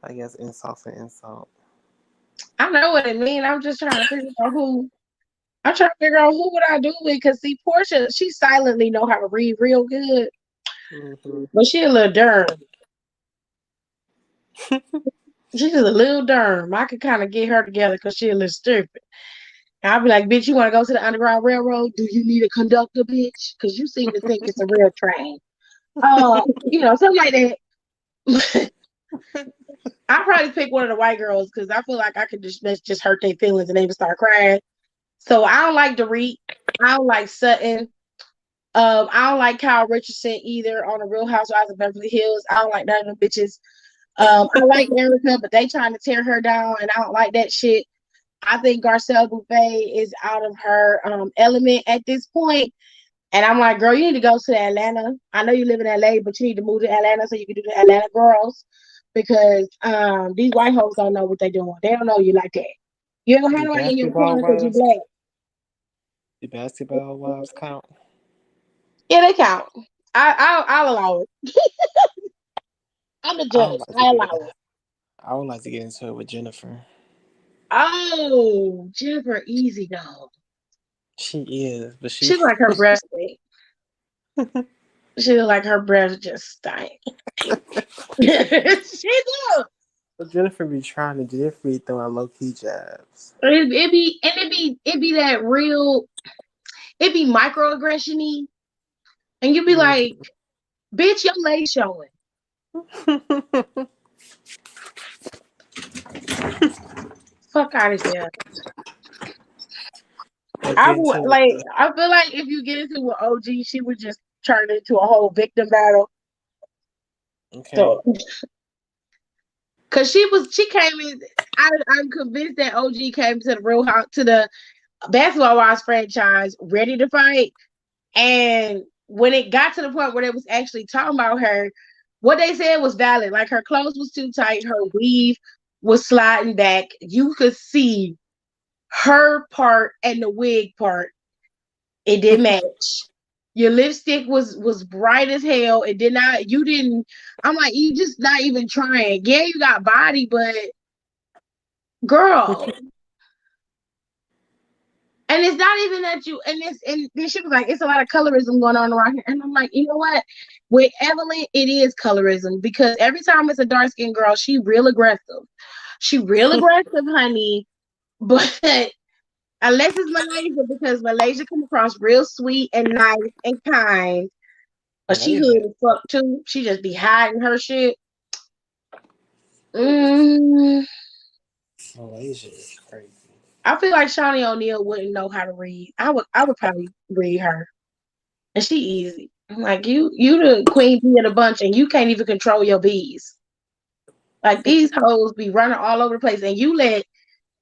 Speaker 6: I guess insult for insult.
Speaker 1: I know what it means. I'm just trying to figure out who. I'm trying to figure out who would I do with, because see, Portia, she silently know how to read real good, but she a little derm. She's a little derm. I could kind of get her together because she a little stupid. And I'll be like, bitch, you want to go to the Underground Railroad? Do you need a conductor, bitch? Because you seem to think it's a real train. Something like that. I'll probably pick one of the white girls because I feel like I could just hurt their feelings and they would start crying. So I don't like Dorit. I don't like Sutton. I don't like Kyle Richardson either on the Real Housewives of Beverly Hills. I don't like none of them bitches. I like Erica, but they trying to tear her down, and I don't like that shit. I think Garcelle Buffet is out of her element at this point. And I'm like, girl, you need to go to Atlanta. I know you live in LA, but you need to move to Atlanta so you can do the Atlanta girls, because these white hoes don't know what they're doing. They don't know you like that. You don't have nobody in your corner because you black.
Speaker 6: The basketball wives count.
Speaker 1: Yeah, they count. I'll allow it. I'm the
Speaker 6: I would
Speaker 1: judge.
Speaker 6: like to
Speaker 1: I
Speaker 6: get.
Speaker 1: allow it.
Speaker 6: I would like to get into it with Jennifer.
Speaker 1: Oh, Jennifer, easy though.
Speaker 6: She is, but
Speaker 1: She like her breath stink. She look like her breath just stank. She do.
Speaker 6: but Jennifer be trying to Jennifer be throwing low key jabs.
Speaker 1: It be that real. It be microaggression-y, and you be
Speaker 6: Mm.
Speaker 1: like, "Bitch, your leg showing." Fuck out of here.
Speaker 6: But
Speaker 1: I
Speaker 6: get
Speaker 1: would
Speaker 6: into
Speaker 1: like.
Speaker 6: it.
Speaker 1: I feel like if you get into with OG, she would just turn into a whole victim battle.
Speaker 6: Okay.
Speaker 1: So, cause she came in. I'm convinced that OG came to the Real House to the Basketball Wives franchise ready to fight, and when it got to the point where they was actually talking about her, what they said was valid. Like her clothes was too tight, her weave was sliding back. You could see her part and the wig part. It didn't match. Your lipstick was bright as hell. It did not. You didn't. I'm like, you just not even trying. Yeah, you got body, but girl. And it's not even that you and then she was like, it's a lot of colorism going on around here. And I'm like, you know what? With Evelyn, it is colorism because every time it's a dark skinned girl, she real aggressive. She real aggressive, honey. But unless it's Malaysia, because Malaysia come across real sweet and nice and kind. But she
Speaker 6: Malaysia.
Speaker 1: hood as fuck too. She just be hiding her shit. Mm,
Speaker 6: Malaysia is crazy.
Speaker 1: I feel like Shawnee O'Neal wouldn't know how to read. I would probably read her. And she easy. I'm like, you the queen bee of the bunch and you can't even control your bees. Like these hoes be running all over the place and you let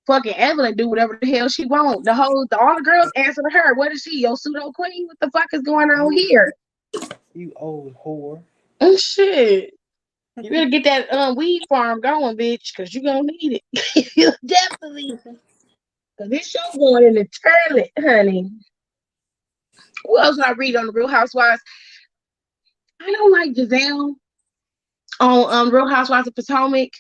Speaker 1: fucking Evelyn do whatever the hell she want. All the girls answer to her. What is she? Your pseudo queen? What the fuck is going on here?
Speaker 6: You old whore.
Speaker 1: Oh shit. You better get that weed farm going, bitch, because you're gonna need it. You definitely, because this show going in the toilet, honey. Who else did I read on the Real Housewives? I don't like Giselle on Real Housewives of Potomac.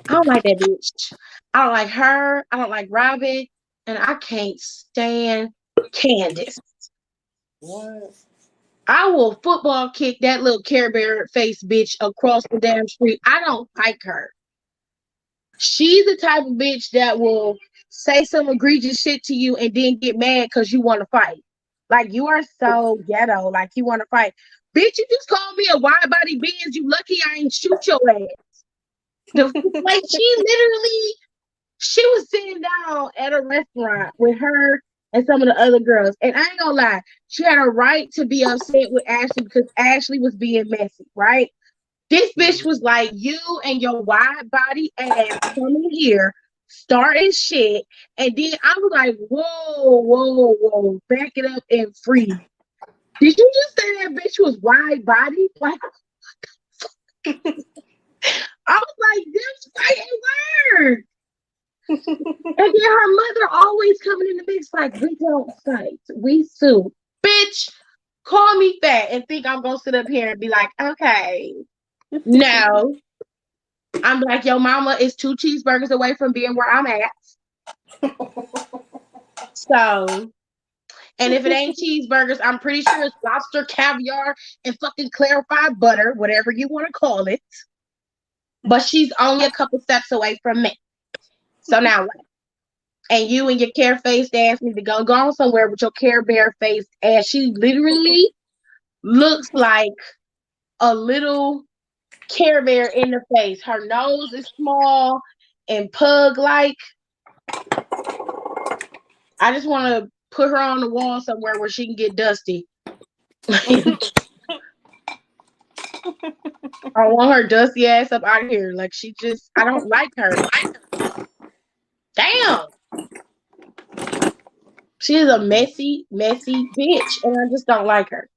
Speaker 1: I don't like that bitch. I don't like her. I don't like Robin, and I can't stand Candace.
Speaker 6: What?
Speaker 1: I will football kick that little Care Bear face bitch across the damn street. I don't like her. She's the type of bitch that will say some egregious shit to you and then get mad because you want to fight. Like you are so ghetto. Like you want to fight. Bitch, you just called me a wide body Benz. You lucky I ain't shoot your ass. Like she was sitting down at a restaurant with her and some of the other girls. And I ain't gonna lie, she had a right to be upset with Ashley because Ashley was being messy, right? This bitch was like, you and your wide body ass coming here, starting shit. And then I was like, whoa, back it up and freeze. Did you just say that bitch was wide body? Like, I was like, this fighting word. And then her mother always coming in the mix like, we don't fight, we sue. Bitch, call me fat and think I'm gonna sit up here and be like, okay, no. I'm like, your mama is 2 cheeseburgers away from being where I'm at. So, and if it ain't cheeseburgers, I'm pretty sure it's lobster, caviar, and fucking clarified butter, whatever you want to call it. But she's only a couple steps away from me. So now what? And you and your care faced ass need to go on somewhere with your Care Bear faced ass. She literally looks like a little Care Bear in the face. Her nose is small and pug like. I just want to put her on the wall somewhere where she can get dusty. I want her dusty ass up out of here. Like I don't like her. Damn. She is a messy bitch, and I just don't like her.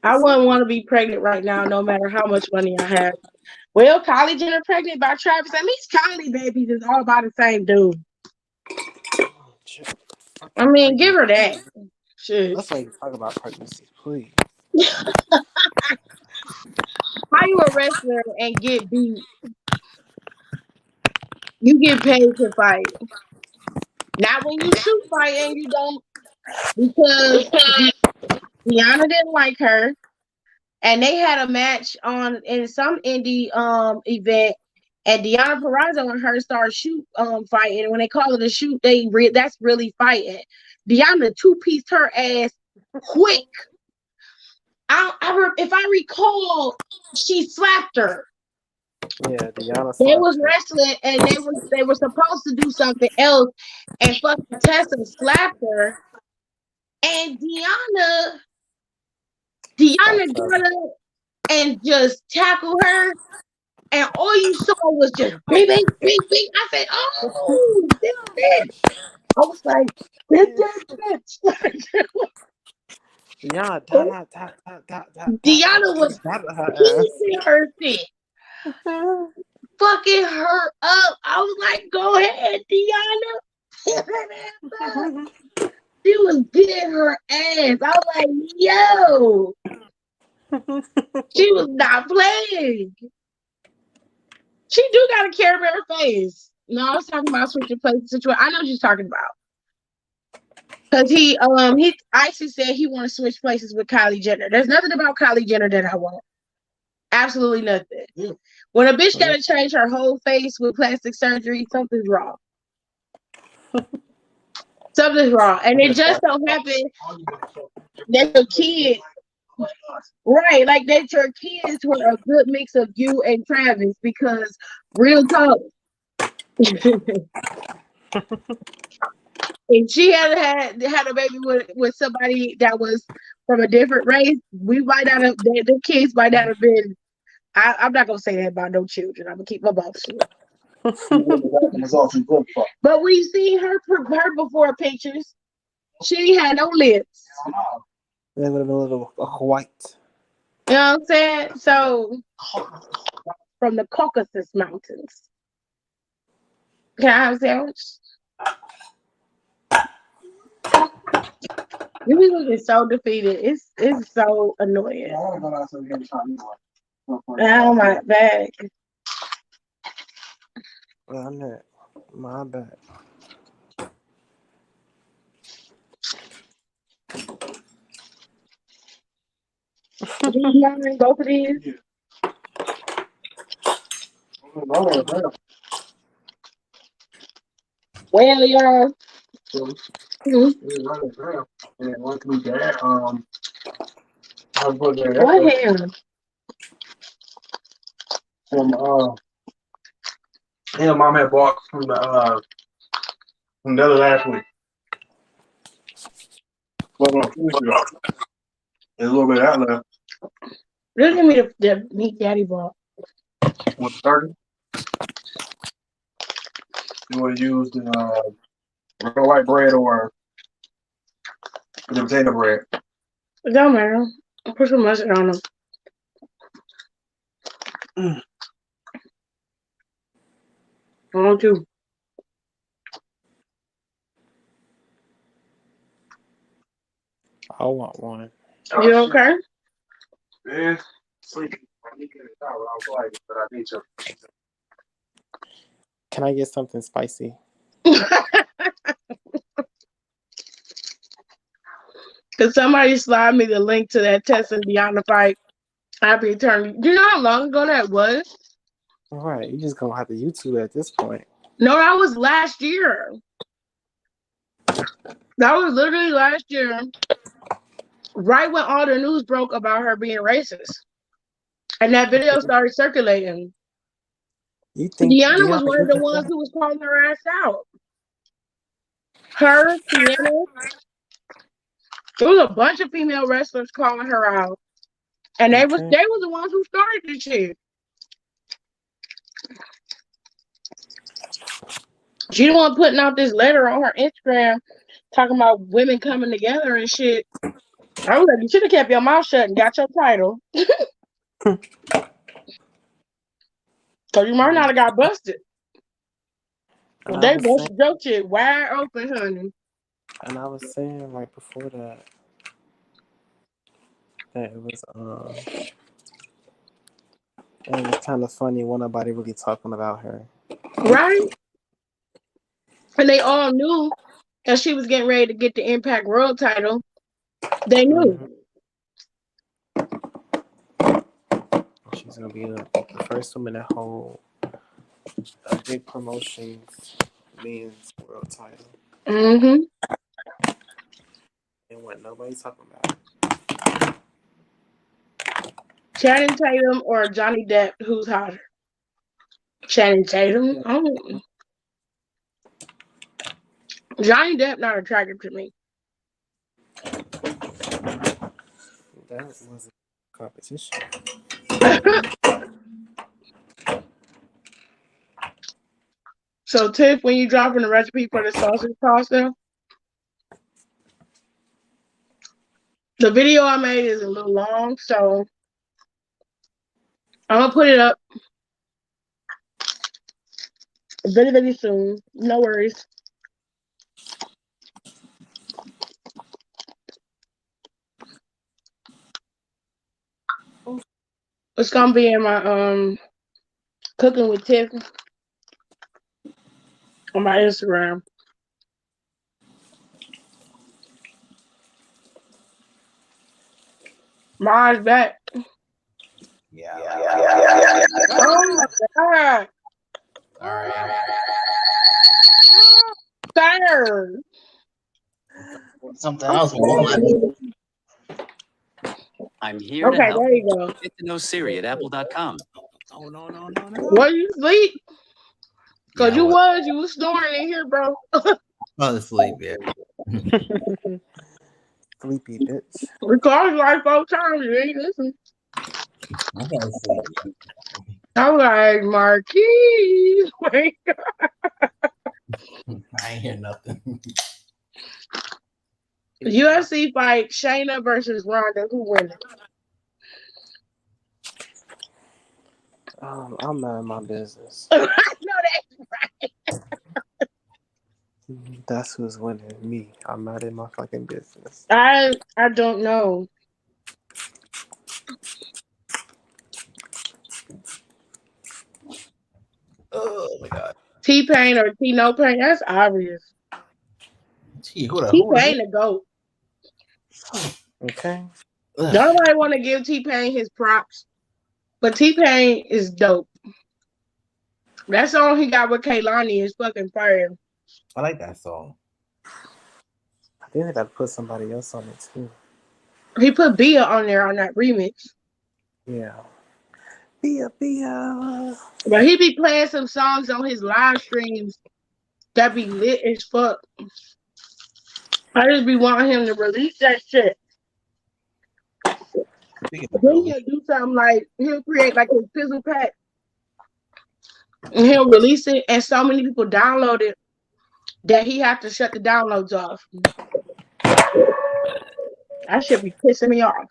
Speaker 1: I wouldn't want to be pregnant right now, no matter how much money I have. Well, Kylie Jenner pregnant by Travis. At least Kylie babies is all by the same dude. I mean, give her that. Shit.
Speaker 6: Let's like talk about pregnancy, please.
Speaker 1: How you a wrestler and get beat? You get paid to fight. Not when you shoot fight and you don't, because Deanna didn't like her, and they had a match on in some indie event, and Deanna Purrazzo and her started shoot fighting. And when they call it a shoot, that's really fighting. Deanna two-pieced her ass quick. If I recall, she slapped her.
Speaker 6: Yeah, Deanna
Speaker 1: They
Speaker 6: slapped
Speaker 1: was
Speaker 6: her.
Speaker 1: wrestling and they were supposed to do something else, and fucking Tessa slapped her, and Deanna got up and just tackled her, and all you saw was just bing, bing, bing, bing. I said, "Oh, this bitch!" I was like, "This bitch!"
Speaker 6: Deanna,
Speaker 1: Deanna was piecing her shit, fucking her up. I was like, "Go ahead, Deanna." She was getting her ass. I was like, "Yo." She was not playing. She do got a Care Bear face. No, I was talking about switching places situation. I know what you're talking about. Cause he actually said he want to switch places with Kylie Jenner. There's nothing about Kylie Jenner that I want. Absolutely nothing. Yeah. When a bitch gotta change her whole face with plastic surgery, something's wrong. Something's wrong. And it just don't happen that your kids, right, like that your kids were a good mix of you and Travis, because real talk. If she had a baby with somebody that was from a different race, we might not have, the kids might not have been. I'm not gonna say that about no children. I'm gonna keep my mouth shut. But we've seen her before pictures. She ain't had no lips.
Speaker 6: They would have been a little white.
Speaker 1: You know what I'm saying? So from the Caucasus Mountains. Can I have a sandwich? You be looking so defeated. It's so annoying. Oh my bad.
Speaker 6: I'm not. My bad.
Speaker 1: Both of these. Well, y'all. What him?
Speaker 4: Mom had bought from the other last week. There's a little bit of that left.
Speaker 1: Just give me the meat daddy bought.
Speaker 4: With turkey. You want to use the real white bread or the potato bread?
Speaker 1: It don't matter. I'll put some mustard on them. I want to.
Speaker 6: I want one.
Speaker 1: You okay?
Speaker 4: Yeah. Sleeping. I need to get it out. I don't feel like it, but I need to.
Speaker 6: Can I get something spicy?
Speaker 1: Could somebody slide me the link to that Tessa and Deanna fight? I'll be turning. Do you know how long ago that was?
Speaker 6: All right, you just gonna have to YouTube at this point.
Speaker 1: No, that was last year. That was literally last year. Right when all the news broke about her being racist. And that video started circulating.
Speaker 6: You think
Speaker 1: Deanna was one of the ones who was calling her ass out. Her, Deanna. There was a bunch of female wrestlers calling her out. And they was the ones who started this shit. She the one putting out this letter on her Instagram talking about women coming together and shit. I was like, you should have kept your mouth shut and got your title. So you might not have got busted. They busted your shit wide open, honey.
Speaker 6: And I was saying right before that it was kind of funny when nobody really talking about her.
Speaker 1: Right? And they all knew that she was getting ready to get the Impact World title. They knew.
Speaker 6: She's gonna be the first woman to hold a big promotions men's world title.
Speaker 1: Mm-hmm.
Speaker 6: And what nobody's talking about.
Speaker 1: Channing Tatum or Johnny Depp, who's hotter? Channing Tatum. Oh. Johnny Depp not attractive to me.
Speaker 6: That was a competition.
Speaker 1: So Tiff, when you dropping the recipe for the sausage pasta, the video I made is a little long, so I'm gonna put it up very, very soon. No worries. It's gonna be in my cooking with Tiff on my Instagram. Mine's back.
Speaker 5: Yeah.
Speaker 1: Oh my god.
Speaker 5: All right.
Speaker 1: Sir.
Speaker 8: Something else.
Speaker 9: I'm here to
Speaker 1: Okay,
Speaker 9: help.
Speaker 1: there you go.
Speaker 9: Get to know Siri at apple.com.
Speaker 5: Oh no.
Speaker 1: What you sleep? Cause
Speaker 5: Yeah,
Speaker 1: you was snoring in here, bro.
Speaker 5: fell asleep, yeah.
Speaker 6: Sleepy bitch.
Speaker 1: We called you like 4 times. You ain't listen.
Speaker 5: I fell asleep.
Speaker 1: I'm like, Marquis. Wake up.
Speaker 5: I ain't hear nothing.
Speaker 1: UFC fight Shayna versus Ronda. Who wins?
Speaker 6: I'm not in my business.
Speaker 1: No, that's right.
Speaker 6: That's who's winning. Me. I'm not in my fucking business.
Speaker 1: I don't know.
Speaker 5: Oh my god.
Speaker 1: T-Pain or T-No Pain? That's obvious.
Speaker 5: Who the
Speaker 1: T-Pain the GOAT.
Speaker 6: Okay.
Speaker 1: Nobody want to give T-Pain his props, but T-Pain is dope. That song he got with Kehlani is fucking fire.
Speaker 5: I like that song.
Speaker 6: I think they got to put somebody else on it too.
Speaker 1: He put Bia on there on that remix.
Speaker 6: Yeah. Bia.
Speaker 1: But he be playing some songs on his live streams that be lit as fuck. I just be wanting him to release that shit. Then he'll do something like he'll create like his fizzle pack and he'll release it and so many people download it that he have to shut the downloads off. That shit be pissing me off.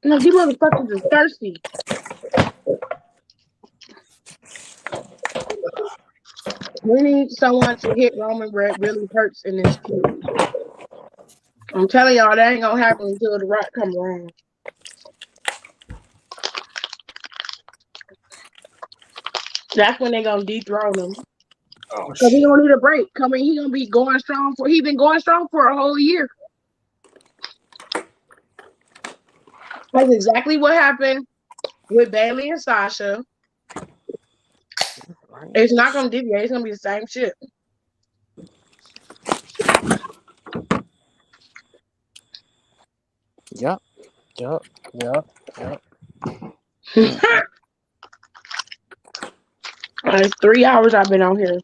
Speaker 1: No, you motherfuckers is thirsty. We need someone to hit Roman where it really hurts in this feud. I'm telling y'all, that ain't gonna happen until The Rock come around. That's when they gonna dethrone him.
Speaker 8: Oh,
Speaker 1: Because he gonna need a break. He gonna be going strong he been going strong for a whole year. That's exactly what happened with Bailey and Sasha. It's not gonna deviate. It's gonna be the same shit.
Speaker 6: Yep.
Speaker 1: It's 3 hours I've been on here.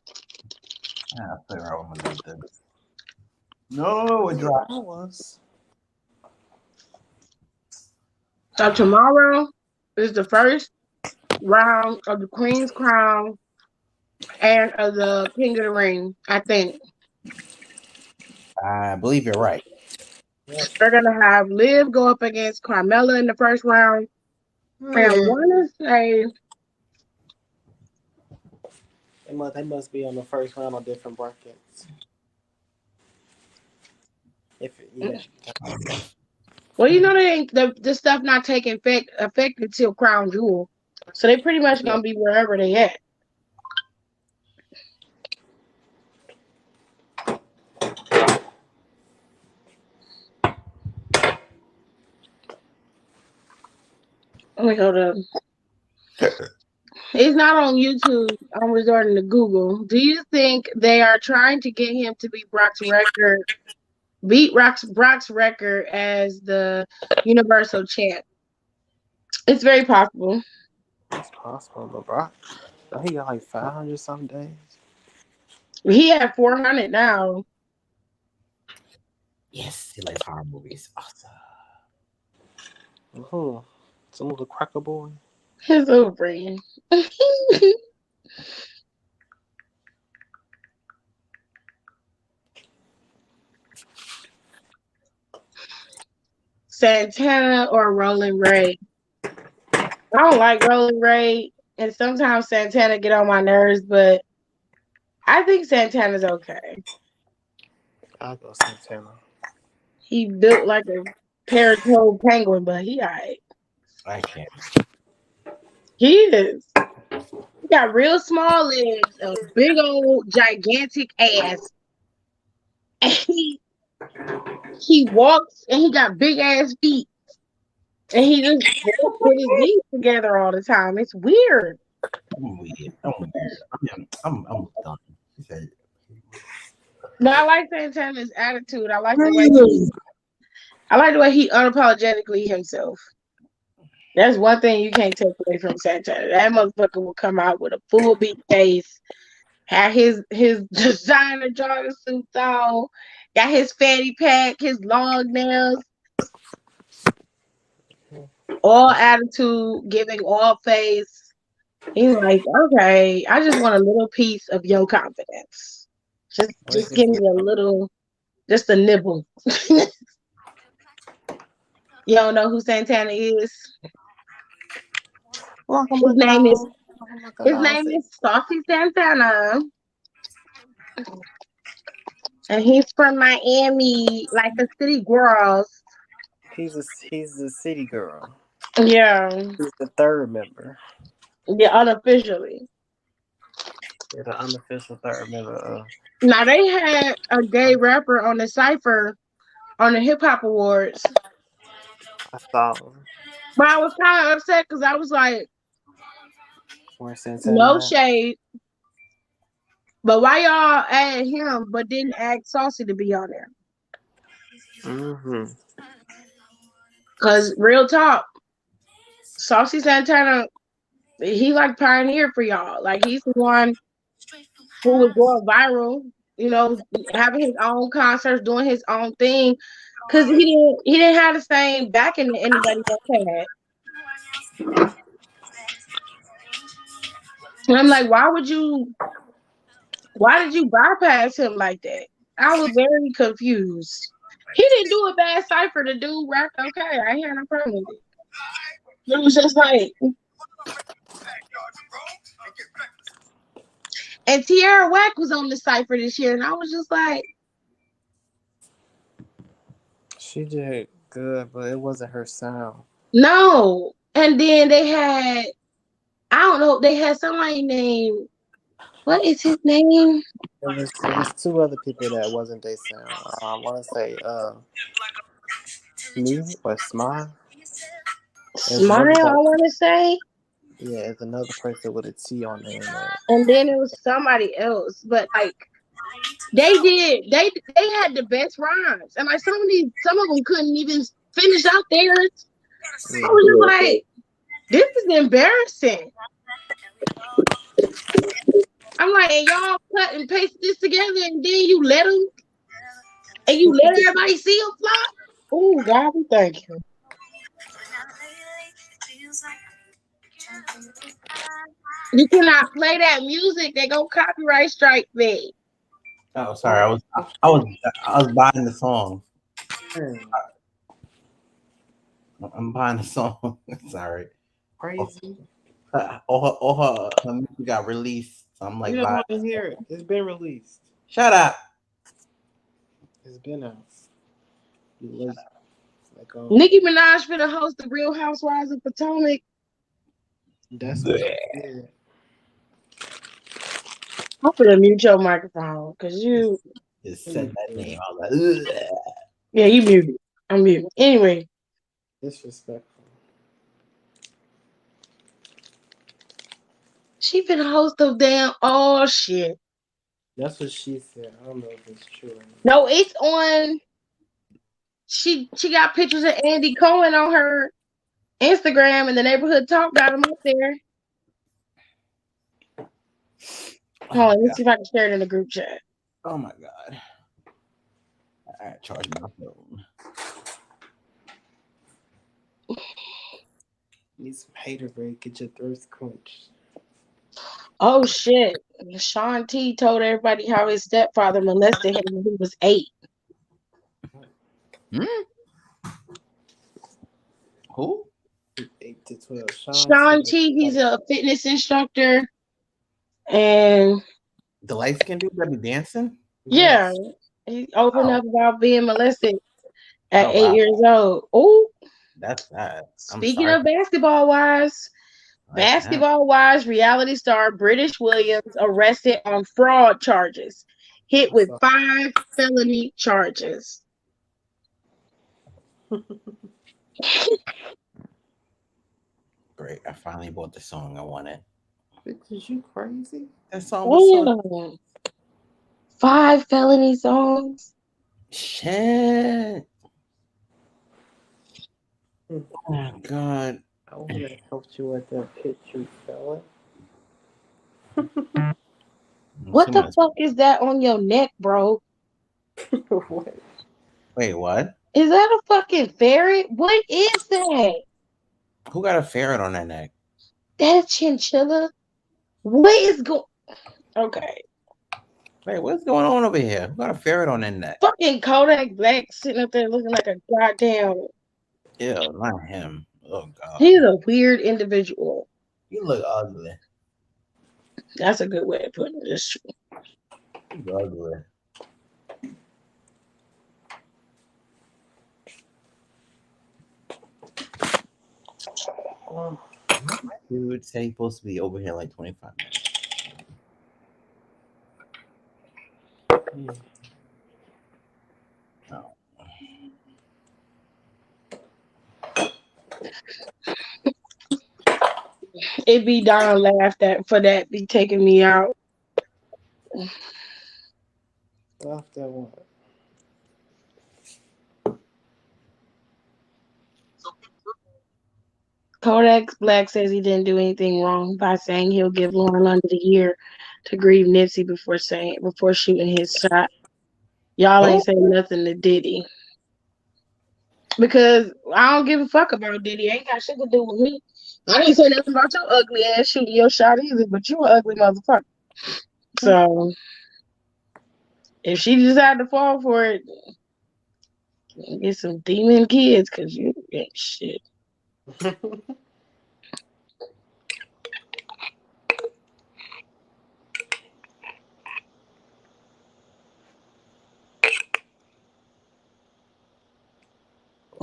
Speaker 5: Yeah, play around with this. No, it dropped.
Speaker 1: So tomorrow is the first round of the Queen's Crown and of the King of the Ring, I think.
Speaker 5: I believe you're right.
Speaker 1: They're gonna have Liv go up against Carmella in the first round. And I wanna say
Speaker 6: they must be on the first round on different brackets. If yeah,
Speaker 1: Well, you know they ain't the stuff not taking effect until Crown Jewel, so they pretty much
Speaker 6: yeah.
Speaker 1: gonna be wherever they at. Let me go to. It's not on YouTube. I'm resorting to Google. Do you think they are trying to get him to be beat Brock's record as the Universal Champ? It's very possible.
Speaker 6: It's possible, but bro, he got like 500 some days.
Speaker 1: He had 400 now.
Speaker 5: Yes, he likes horror movies. Awesome.
Speaker 6: Some little cracker boy.
Speaker 1: His little friend. Santana or Rolling Ray? I don't like Rolling Ray, and sometimes Santana get on my nerves, but I think Santana's okay.
Speaker 6: I'll go Santana.
Speaker 1: He built like a paratoad penguin, but he alright.
Speaker 5: I can't.
Speaker 1: He is. He got real small legs, a big old gigantic ass. And he walks and he got big ass feet. And he just won't put his knees together all the time. It's weird.
Speaker 5: I'm weird. I'm weird. I'm done. He said,
Speaker 1: But I like Santana's attitude. I like the way he unapologetically himself. That's one thing you can't take away from Santana. That motherfucker will come out with a full beat face, have his designer jogging suits on, got his fatty pack, his long nails, all attitude, giving all face. He's like, okay, I just want a little piece of your confidence. Just give me a little, just a nibble. You don't know who Santana is? His name is Saucy Santana. And he's from Miami, like the city girls.
Speaker 6: He's the city girl.
Speaker 1: Yeah.
Speaker 6: He's the third member.
Speaker 1: Yeah, unofficially.
Speaker 6: Yeah, the unofficial third member.
Speaker 1: Now they had a gay rapper on the cypher on the hip hop awards.
Speaker 6: I saw him.
Speaker 1: But I was kind of upset because I was like,
Speaker 6: Where's Santana?
Speaker 1: no shade. But why y'all add him but didn't add Saucy to be on there?
Speaker 6: Mm-hmm.
Speaker 1: Because real talk, Saucy Santana, he like pioneered for y'all. Like he's the one who was going viral, having his own concerts, doing his own thing. Because he didn't have the same backing that anybody else had. And I'm like, why did you bypass him like that? I was very confused. He didn't do a bad cipher. The dude rapped okay. I ain't had no problem with it. It was just like, and Tierra Whack was on the cipher this year, and I was just like,
Speaker 6: she did good, but it wasn't her sound.
Speaker 1: No. And then they had, I don't know, they had somebody named, what is his name?
Speaker 6: It was two other people that wasn't their sound. I want to say me or Smile.
Speaker 1: Smile, I want to say.
Speaker 6: Yeah, it's another person with a T on there.
Speaker 1: And then it was somebody else, but like they had the best rhymes, and like some of them couldn't even finish out theirs. I was just like, this is embarrassing. I'm like, and y'all cut and paste this together, and then you let them, and you let everybody see them flop. Oh God, we thank you. You cannot play that music. They go copyright strike me.
Speaker 5: oh, sorry. I was buying the song. I'm buying the song. Sorry.
Speaker 6: Crazy.
Speaker 5: All her music got released. So I'm like,
Speaker 6: you don't want to hear it. It's been released.
Speaker 5: Shut up.
Speaker 6: It's been out. It was like,
Speaker 1: Nicki Minaj finna host the Real Housewives of Potomac.
Speaker 6: that's what she said.
Speaker 1: I'm finna mute your microphone because you.
Speaker 5: Just said that name. I was like, ugh.
Speaker 1: Yeah, you muted. I'm muted. Anyway,
Speaker 6: Disrespectful.
Speaker 1: she finna host the damn. Oh shit.
Speaker 6: That's what she said. I don't know if it's true. Or not.
Speaker 1: No, it's on. She got pictures of Andy Cohen on her Instagram, and the neighborhood talk got him up there.
Speaker 5: Oh,
Speaker 1: Hold on, let me
Speaker 5: God.
Speaker 1: see if I can share it in the group chat.
Speaker 5: Oh my God. All right, charge my phone.
Speaker 6: Need some haterade. Get your thirst quenched.
Speaker 1: Oh shit. Sean T told everybody how his stepfather molested him when he was 8.
Speaker 5: Who?
Speaker 6: 8 to 12.
Speaker 1: Sean T, he's a fitness instructor. And
Speaker 5: The light skin dude that be dancing?
Speaker 1: yeah, he opened up about being molested at
Speaker 5: Oh,
Speaker 1: 8
Speaker 5: wow.
Speaker 1: years old. Oh,
Speaker 5: That's bad. I'm
Speaker 1: speaking
Speaker 5: sorry.
Speaker 1: of basketball wives,
Speaker 5: Like that.
Speaker 1: basketball wives reality star British Williams arrested on fraud charges, hit with 5 felony charges.
Speaker 5: Great. I finally bought the song I wanted.
Speaker 6: Because you crazy?
Speaker 5: That song was so
Speaker 1: 5 felony songs.
Speaker 5: shit. Oh God.
Speaker 6: I would have helped you with that picture, fella.
Speaker 1: What the fuck is that on your neck, bro?
Speaker 6: What?
Speaker 5: Wait, what?
Speaker 1: Is that a fucking ferret? What is that?
Speaker 5: Who got a ferret on their neck?
Speaker 1: That chinchilla? What is going? Okay.
Speaker 5: Wait, what's going on over here? Who got a ferret on their neck?
Speaker 1: Fucking Kodak Black sitting up there looking like a goddamn.
Speaker 5: Ew, not him. Oh God.
Speaker 1: He's a weird individual.
Speaker 5: You look ugly.
Speaker 1: That's a good way of putting it. It's true.
Speaker 5: You ugly. Dude said he's supposed to be over here like 25 minutes. Oh.
Speaker 1: It be Don laughed at for that be taking me out.
Speaker 6: Laughed at what?
Speaker 1: Kodak Black says he didn't do anything wrong by saying he'll give Lauren London a year to grieve Nipsey before shooting his shot. Y'all ain't saying nothing to Diddy. Because I don't give a fuck about Diddy. Ain't got shit to do with me. I didn't say nothing about your ugly ass shooting your shot either, but you an ugly motherfucker. So if she decided to fall for it, get some demon kids because you ain't shit.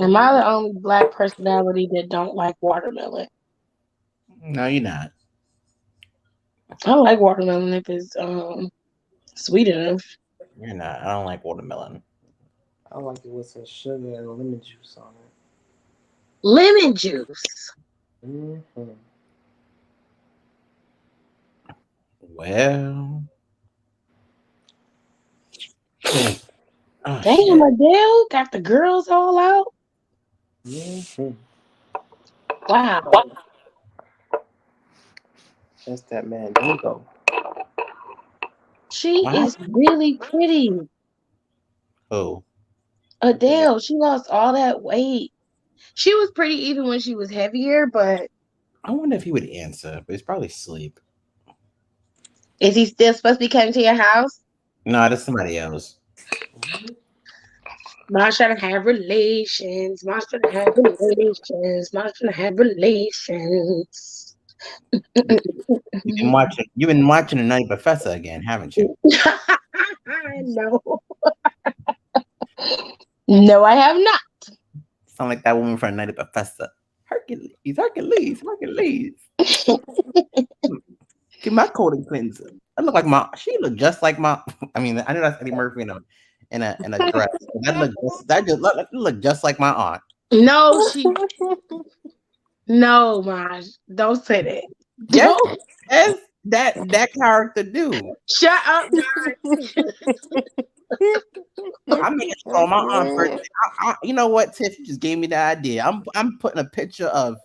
Speaker 1: Am I the only black personality that don't like watermelon?
Speaker 5: No, you're not.
Speaker 1: I like watermelon if it's sweet enough.
Speaker 5: You're not. I don't like watermelon.
Speaker 6: I like it with some sugar and lemon juice on it.
Speaker 1: Lemon juice.
Speaker 6: Mm-hmm.
Speaker 5: Well. Oh,
Speaker 1: damn,
Speaker 5: shit.
Speaker 1: Adele got the girls all out.
Speaker 6: Mm-hmm.
Speaker 1: Wow.
Speaker 6: That's that man Dingo.
Speaker 1: She is really pretty.
Speaker 5: Oh.
Speaker 1: Adele, she lost all that weight. She was pretty even when she was heavier, but
Speaker 5: I wonder if he would answer, but he's probably asleep.
Speaker 1: is he still supposed to be coming to your house?
Speaker 5: No, that's somebody else.
Speaker 1: Mom's trying to have relations. Mom's trying to have relations. Mom's trying to have relations.
Speaker 5: You've been watching The Nutty Professor again, haven't you?
Speaker 1: I know. No, I have not.
Speaker 5: Sound like that woman from Night of Professor. Hercules. Get my coating cleanser. I look like my. She look just like my. I mean, I know that's Eddie Murphy in a dress. That look just like my aunt.
Speaker 1: No, no, Maj. Don't say that.
Speaker 5: Yes,
Speaker 1: Don't
Speaker 5: yes, that character do.
Speaker 1: shut up, Maj.
Speaker 5: I'm making sure my aunt birthday. You know what, Tiff? You just gave me the idea. I'm putting a picture of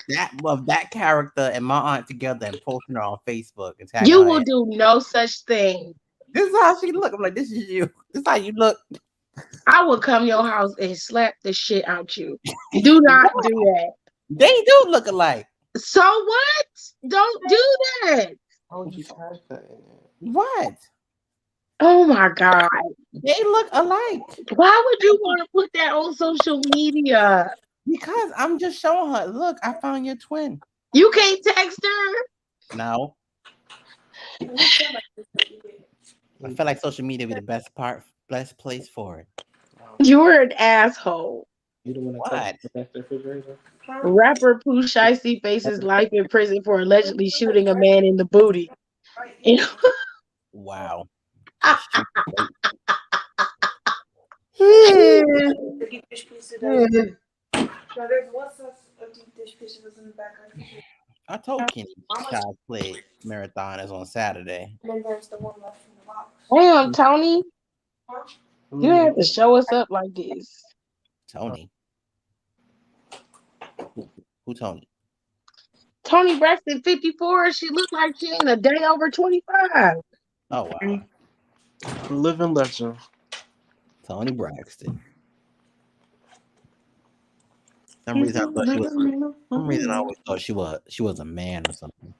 Speaker 5: that character and my aunt together and posting her on Facebook and tagging
Speaker 1: You
Speaker 5: her
Speaker 1: will
Speaker 5: in.
Speaker 1: do no such thing.
Speaker 5: This is how she look. I'm like, this is you. This is how you look.
Speaker 1: I will come your house and slap the shit out you. Do not do that.
Speaker 5: They do look alike.
Speaker 1: So what? Don't do that.
Speaker 6: Oh, you type that in it.
Speaker 5: What?
Speaker 1: Oh my God.
Speaker 5: They look alike.
Speaker 1: Why would you want to put that on social media?
Speaker 5: Because I'm just showing her. Look, I found your twin.
Speaker 1: You can't text her.
Speaker 5: No. I feel like social media be the best place for it.
Speaker 1: You're an asshole.
Speaker 6: You don't want
Speaker 5: What?
Speaker 6: to touch the refrigerator?
Speaker 1: Rapper Pooh Shiesty faces life in prison for allegedly shooting a man in the booty.
Speaker 5: Wow.
Speaker 7: The deep dish pizza does. Now there's lots of deep dish pizza that's in the back.
Speaker 5: I told Kenny Child Play Marathon is on Saturday.
Speaker 7: And then there's the one left in the box.
Speaker 1: Damn, Tony. You have to show us up like this.
Speaker 5: Tony. Who Tony?
Speaker 1: Tony Braxton, 54. She looked like she ain't a day over 25.
Speaker 5: Oh wow.
Speaker 6: Living legend.
Speaker 5: Tony Braxton. Some reason I always thought she was a man or something.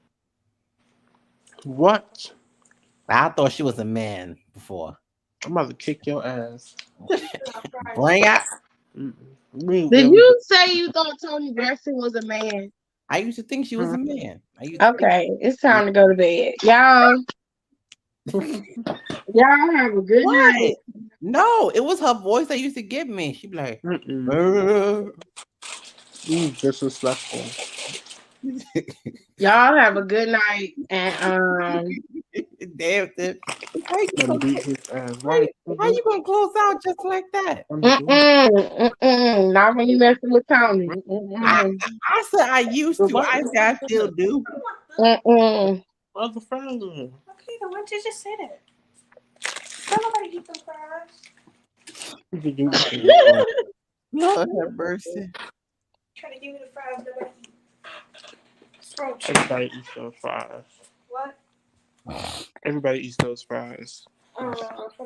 Speaker 6: What?
Speaker 5: I thought she was a man before.
Speaker 6: I'm about to kick your ass.
Speaker 5: Bring out.
Speaker 1: Did you say you thought Tony Braxton was a man?
Speaker 5: I used to think she was a man.
Speaker 1: Okay, it's time to go to bed. Y'all have a good night.
Speaker 5: No, it was her voice that used to get me. She'd be like,
Speaker 6: disrespectful.
Speaker 1: Y'all have a good night. And
Speaker 5: damn,
Speaker 6: I'm beat his ass.
Speaker 5: how you gonna close out just like that?
Speaker 1: Not when you messing with Tony.
Speaker 5: I said I used to. I still do.
Speaker 6: Other friend.
Speaker 7: Okay, then why did you just say that? Tell nobody eat them fries.
Speaker 5: Lord have mercy.
Speaker 7: Try to give me the fries, nobody eat.
Speaker 6: Everybody eats those fries.
Speaker 7: What?
Speaker 6: Everybody eats those fries.
Speaker 7: From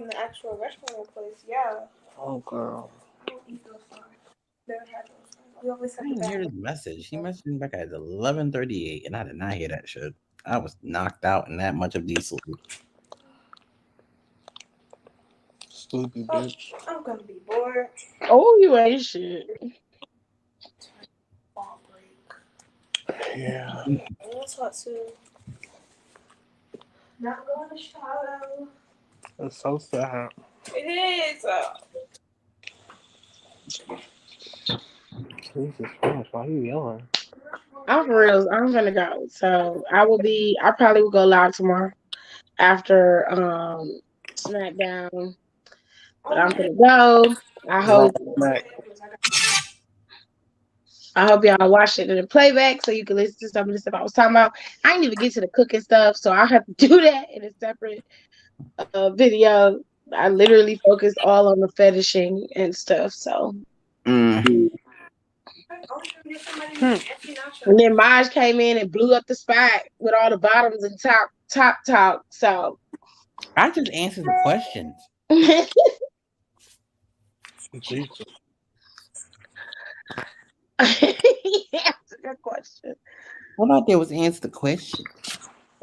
Speaker 7: the actual restaurant place, yeah.
Speaker 6: Oh, girl.
Speaker 7: I don't eat those fries. Never had those fries. We always
Speaker 5: I
Speaker 7: have
Speaker 5: didn't hear his message. He messaged me back at 11:38, and I did not hear that shit. I was knocked out in that much of diesel.
Speaker 6: Sleepy bitch.
Speaker 7: I'm gonna be bored.
Speaker 1: Oh, you ain't shit.
Speaker 7: Fall break.
Speaker 6: Yeah.
Speaker 7: What's hot too? Not going to shadow.
Speaker 6: It's so sad.
Speaker 7: It is.
Speaker 6: Jesus Christ, why are you yelling?
Speaker 1: I'm for real. I'm gonna go. So I probably will go live tomorrow after SmackDown. But I'm gonna go. I hope y'all watch it in the playback so you can listen to some of the stuff I was talking about. I didn't even get to the cooking stuff, so I'll have to do that in a separate video. I literally focused all on the fetishing and stuff. So and then Maj came in and blew up the spot with all the bottoms and top talk. So
Speaker 5: I just answered the questions.
Speaker 6: Jesus.
Speaker 1: Answer the question.
Speaker 5: All I did was answer the question.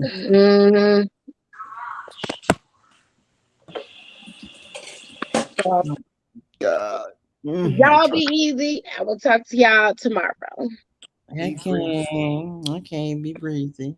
Speaker 1: Mm-hmm. So,
Speaker 5: God.
Speaker 1: y'all be easy. I will talk to y'all tomorrow.
Speaker 5: Okay, be breezy.